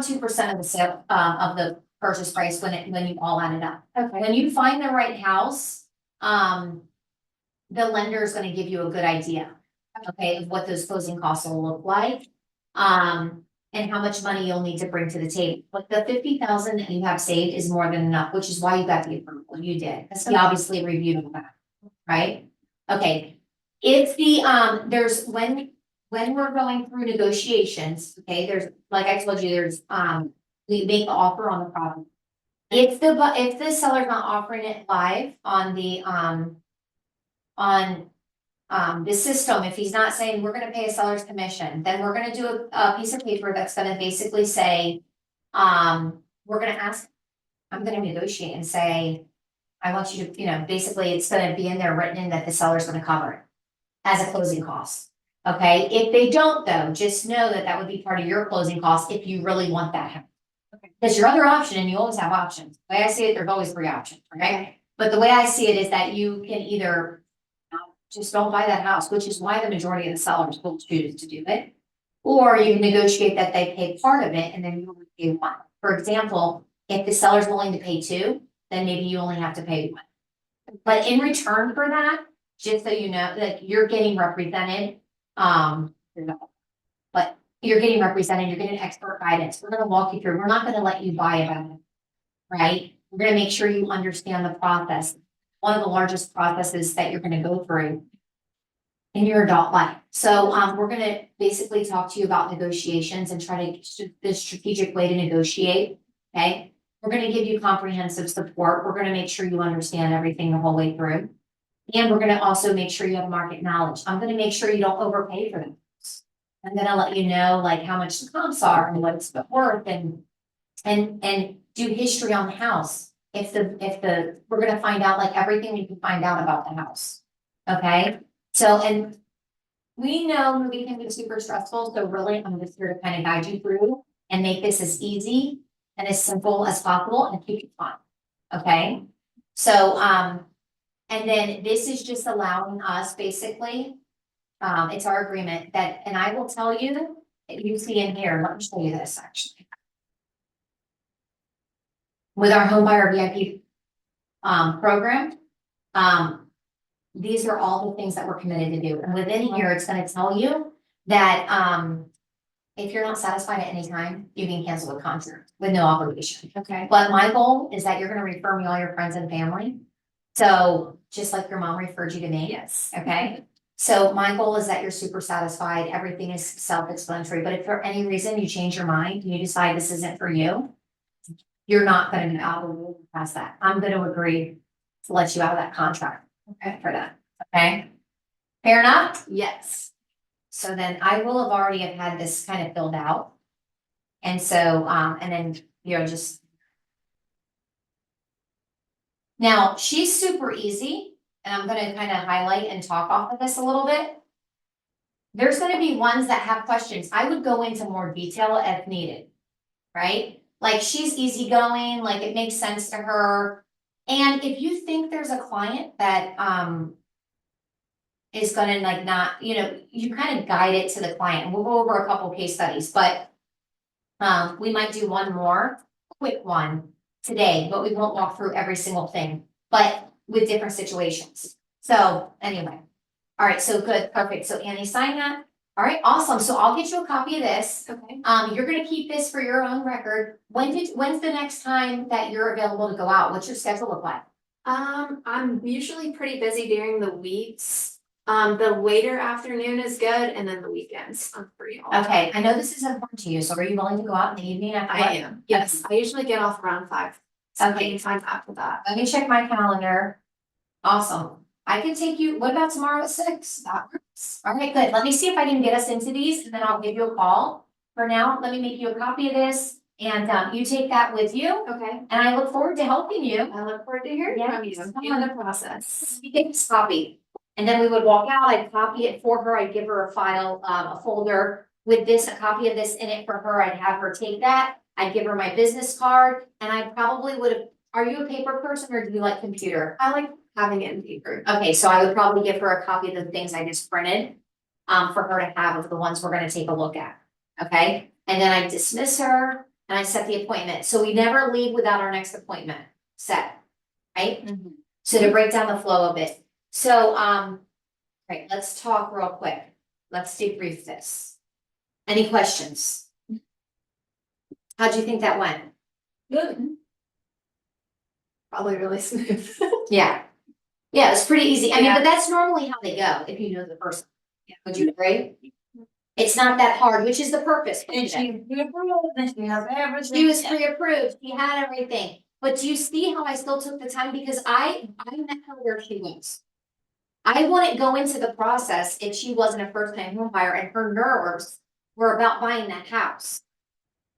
2% of the sale, of the purchase price when you all add it up. Okay. When you find the right house, the lender is gonna give you a good idea, okay, of what those closing costs will look like. And how much money you'll need to bring to the table. But the 50,000 that you have saved is more than enough, which is why you got the approval, you did, because we obviously reviewed all that, right? Okay, if there's, when we're going through negotiations, okay, there's, like I told you, there's, we make the offer on the property. If the seller's not offering it live on the system, if he's not saying, we're gonna pay a seller's commission, then we're gonna do a piece of paper that's gonna basically say, we're gonna ask, I'm gonna negotiate and say, I want you to, basically, it's gonna be in there written in that the seller's gonna cover it as a closing cost. Okay, if they don't though, just know that that would be part of your closing cost if you really want that house. Because your other option, and you always have options, the way I see it, there's always 3 options, okay? But the way I see it is that you can either just don't buy that house, which is why the majority of the sellers will choose to do it. Or you negotiate that they pay part of it and then you only pay 1. For example, if the seller's willing to pay 2, then maybe you only have to pay 1. But in return for that, just so you know, that you're getting represented, but you're getting represented, you're getting expert guidance. We're gonna walk you through, we're not gonna let you buy about it, right? We're gonna make sure you understand the process. One of the largest processes that you're gonna go through in your adult life. So, we're gonna basically talk to you about negotiations and try to, the strategic way to negotiate, okay? We're gonna give you comprehensive support. We're gonna make sure you understand everything the whole way through. And we're gonna also make sure you have market knowledge. I'm gonna make sure you don't overpay for them. I'm gonna let you know like how much the comps are and what it's worth and do history on the house. We're gonna find out like everything we can find out about the house. Okay, so, and we know moving can be super stressful, so really I'm just here to kind of guide you through and make this as easy and as simple as possible and keep it fun. Okay, so, and then this is just allowing us basically, it's our agreement that, and I will tell you, that you see in here, let me show you this actually. With our Homebuyer VIP program, these are all the things that we're committed to do. And within here, it's gonna tell you that, if you're not satisfied at any time, you can cancel the contract with no obligation. Okay. But my goal is that you're gonna refer me all your friends and family. So just like your mom referred you to me. Yes. Okay, so my goal is that you're super satisfied, everything is self-explanatory, but if for any reason you change your mind, and you decide this isn't for you, you're not gonna be obligated past that. I'm gonna agree to let you out of that contract. Okay. For that, okay? Fair enough? Yes. So then I will have already have had this kind of filled out. And so, and then, just. Now, she's super easy, and I'm gonna kind of highlight and talk off of this a little bit. There's gonna be ones that have questions. I would go into more detail as needed, right? Like she's easygoing, like it makes sense to her. And if you think there's a client that, is gonna like not, you kind of guide it to the client. We'll go over a couple case studies, but we might do one more quick one today, but we won't walk through every single thing, but with different situations. So anyway, all right, so good, perfect. So Annie signed that. All right, awesome. So I'll get you a copy of this. Okay. You're gonna keep this for your own record. When's the next time that you're available to go out? What's your schedule look like? I'm usually pretty busy during the weeks. The later afternoon is good, and then the weekends, I'm free all. the time. Okay, I know this is important to you, so are you willing to go out in the evening after work? I am, yes, I usually get off around 5. So Okay. anytime after that. Let me check my calendar. Awesome. I can take you, what about tomorrow at 6? That works. All right, good. Let me see if I can get us into these and then I'll give you a call. For now, let me make you a copy of this and you take that with you Okay, and I look forward to helping you. I look forward to hearing Yeah, from you come in on. the process. You take this copy. And then we would walk out, I'd copy it for her, I'd give her a file, a folder with this, a copy of this in it for her, I'd have her take that. I'd give her my business card and I probably would have, are you a paper person or do you like computer? I like having it in paper. Okay, so I would probably give her a copy of the things I just printed, for her to have of the ones we're gonna take a look at, okay? And then I dismiss her and I set the appointment, so we never leave without our next appointment set, right? So to break down the flow of it, so, right, let's talk real quick, let's debrief this. Any questions? How'd you think that went? Good. Probably really smooth. Yeah. Yeah, it's pretty easy. I mean, but that's normally how they go, if you know the person. Would you agree? It's not that hard, which is the purpose. for And today. she approved, and she has everything. She was pre-approved, she had everything, but do you see how I still took the time, because I met her where she was. I wouldn't go into the process if she wasn't a first-time home buyer and her nerves were about buying that house.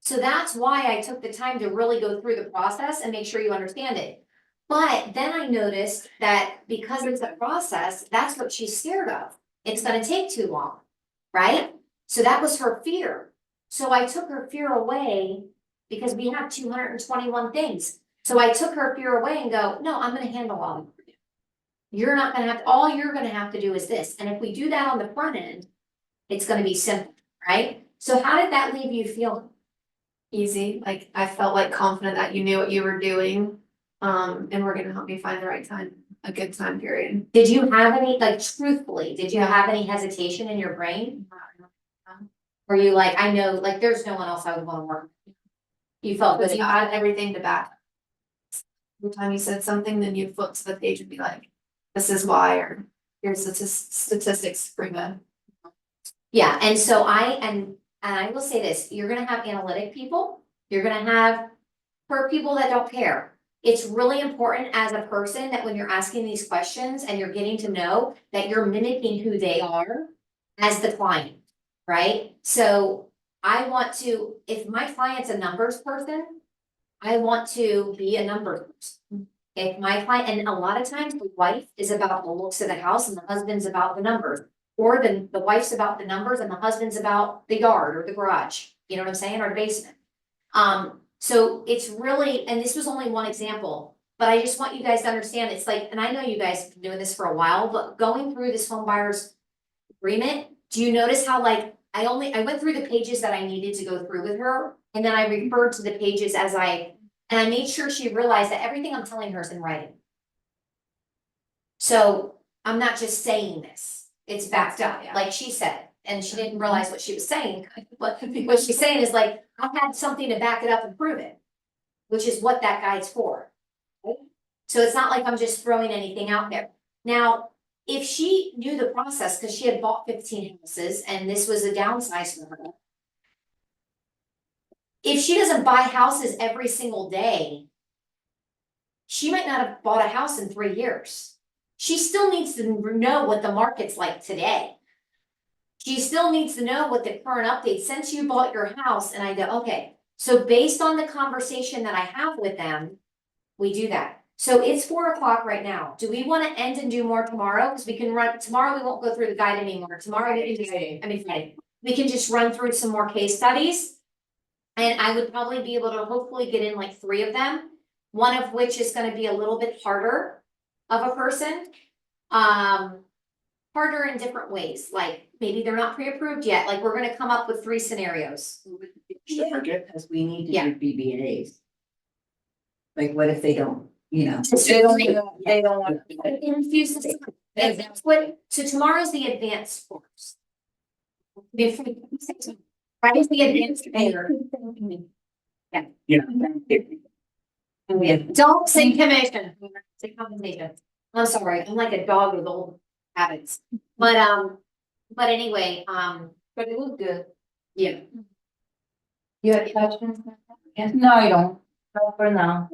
So that's why I took the time to really go through the process and make sure you understand it. But then I noticed that because it's a process, that's what she's scared of. It's gonna take too long, right? So that was her fear. So I took her fear away because we have 221 things. So I took her fear away and go, no, I'm gonna handle all of it. You're not gonna have, all you're gonna have to do is this. And if we do that on the front end, it's gonna be simple, right? So how did that leave you feeling? Easy, like I felt like confident that you knew what you were doing. And we're gonna help me find the right time, a good time period. Did you have any, like truthfully, did you have any hesitation in your brain? Were you like, I know, like, there's no one else I would wanna work with? You felt Because good. you had everything to back. Every time you said something, then you'd flip to the page and be like, this is why, or here's the statistics for the. Yeah, and so and I will say this, you're gonna have analytic people, you're gonna have for people that don't care. It's really important as a person that when you're asking these questions and you're getting to know that you're mimicking who they are as the client, right? So I want to, if my client's a numbers person, I want to be a numbers person. If my client, and a lot of times the wife is about the looks of the house and the husband's about the numbers. Or the wife's about the numbers and the husband's about the yard or the garage, you know what I'm saying, or the basement. So it's really, and this was only one example, but I just want you guys to understand, it's like, and I know you guys have been doing this for a while, but going through this home buyer's agreement, do you notice how like, I went through the pages that I needed to go through with her, and then I referred to the pages and I made sure she realized that everything I'm telling her is in writing. So I'm not just saying this, it's backed up, Yeah. like she said, and she didn't realize what she was saying. What she's saying is like, I had something to back it up and prove it, which is what that guide's for. So it's not like I'm just throwing anything out there. Now, if she knew the process, because she had bought 15 houses and this was a downsize for her. If she doesn't buy houses every single day, she might not have bought a house in 3 years. She still needs to know what the market's like today. She still needs to know what the current update, since you bought your house, and I go, okay, so based on the conversation that I have with them, we do that. So it's 4 o'clock right now. Do we wanna end and do more tomorrow? Cause we can run, tomorrow we won't go through the guide anymore. Tomorrow, Friday. We can just run through some more case studies. And I would probably be able to hopefully get in like 3 of them, one of which is gonna be a little bit harder of a person. Harder in different ways, like maybe they're not pre-approved yet, like we're gonna come up with 3 scenarios. Because we need to Yeah. do BB&As. Like, what if they don't, you know? They don't want. It infuses, that's what, so tomorrow's the advanced course. Friday's the advanced fair. Yeah. Don't say commission, say compensation. I'm sorry, I'm like a dog with old habits. But anyway, But it was good. yeah. You have questions? Yes. No, I don't. Not for now.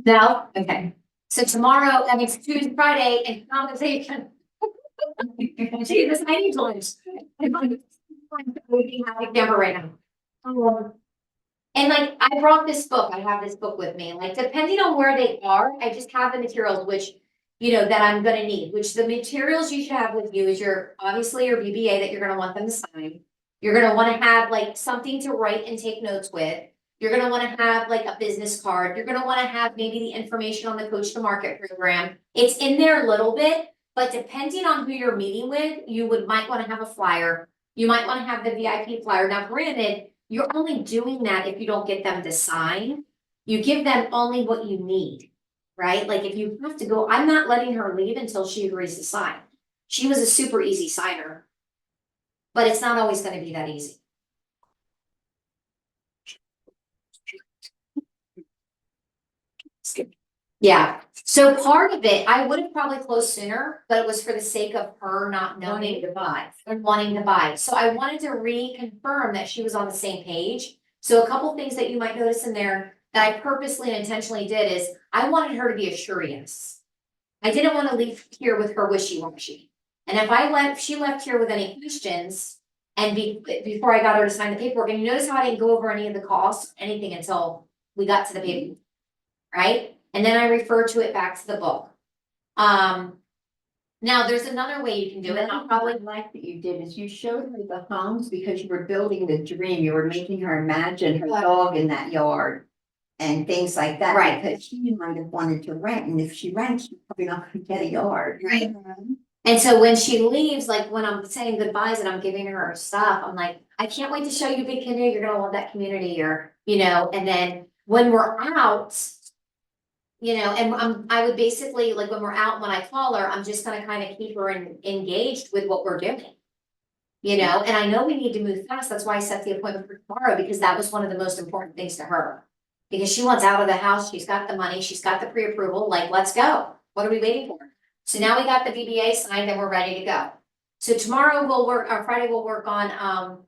No, okay. So tomorrow, that means Tuesday, Friday, and compensation. Jesus, I need lunch. I'm looking at the camera right now. And like, I brought this book, I have this book with me, and like, depending on where they are, I just have the materials which, you know, that I'm gonna need, which the materials you should have with you is your, obviously your BBA that you're gonna want them to sign. You're gonna wanna have like something to write and take notes with. You're gonna wanna have like a business card. You're gonna wanna have maybe the information on the Coach to Market program. It's in there a little bit, but depending on who you're meeting with, might wanna have a flyer. You might wanna have the VIP flyer. Now granted, you're only doing that if you don't get them to sign. You give them only what you need, right? Like if you have to go, I'm not letting her leave until she agrees to sign. She was a super easy signer. But it's not always gonna be that easy. Yeah, so part of it, I would have probably closed sooner, but it was for the sake of her not knowing to buy or wanting to buy. So I wanted to reconfirm that she was on the same page. So a couple things that you might notice in there that I purposely and intentionally did is I wanted her to be a sure yes. I didn't want to leave here with her wishy-washy. And if she left here with any questions and before I got her to sign the paperwork, and you notice how I didn't go over any of the costs, anything until we got to the paperwork, right? And then I refer to it back to the book. Now there's another way you can do it, and I'll probably, like that you did is you showed her the homes because you were building the dream. You were making her imagine her dog in that yard. And things like that. Right. Because she might have wanted to rent, and if she rents, she's probably not gonna get a yard. right? And so when she leaves, like when I'm saying goodbyes and I'm giving her stuff, I'm like, I can't wait to show you Big Canoe, you're gonna love that community, or, you know, and then when we're out. You know, and I would basically, like, when we're out, when I call her, I'm just gonna kind of keep her engaged with what we're doing. You know, and I know we need to move fast, that's why I set the appointment for tomorrow, because that was one of the most important things to her. Because she wants out of the house, she's got the money, she's got the pre-approval, like, let's go, what are we waiting for? So now we got the BBA signed and we're ready to go. So tomorrow we'll work, or Friday we'll work on,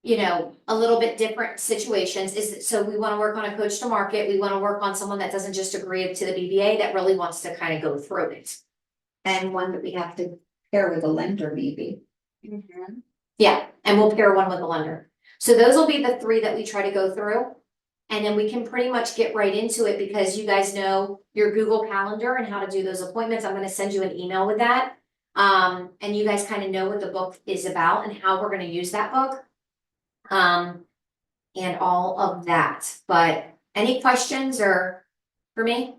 you know, a little bit different situations, so we wanna work on a coach to market, we wanna work on someone that doesn't just agree to the BBA, that really wants to kind of go through it. And one that we have to pair with a lender maybe. Yeah, and we'll pair one with a lender. So those will be the three that we try to go through. And then we can pretty much get right into it because you guys know your Google Calendar and how to do those appointments. I'm gonna send you an email with that. And you guys kind of know what the book is about and how we're gonna use that book. And all of that, but any questions or for me?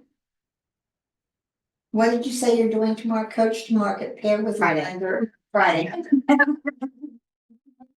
What did you say you're doing tomorrow? Coach to market, pair with a Friday. lender? Friday.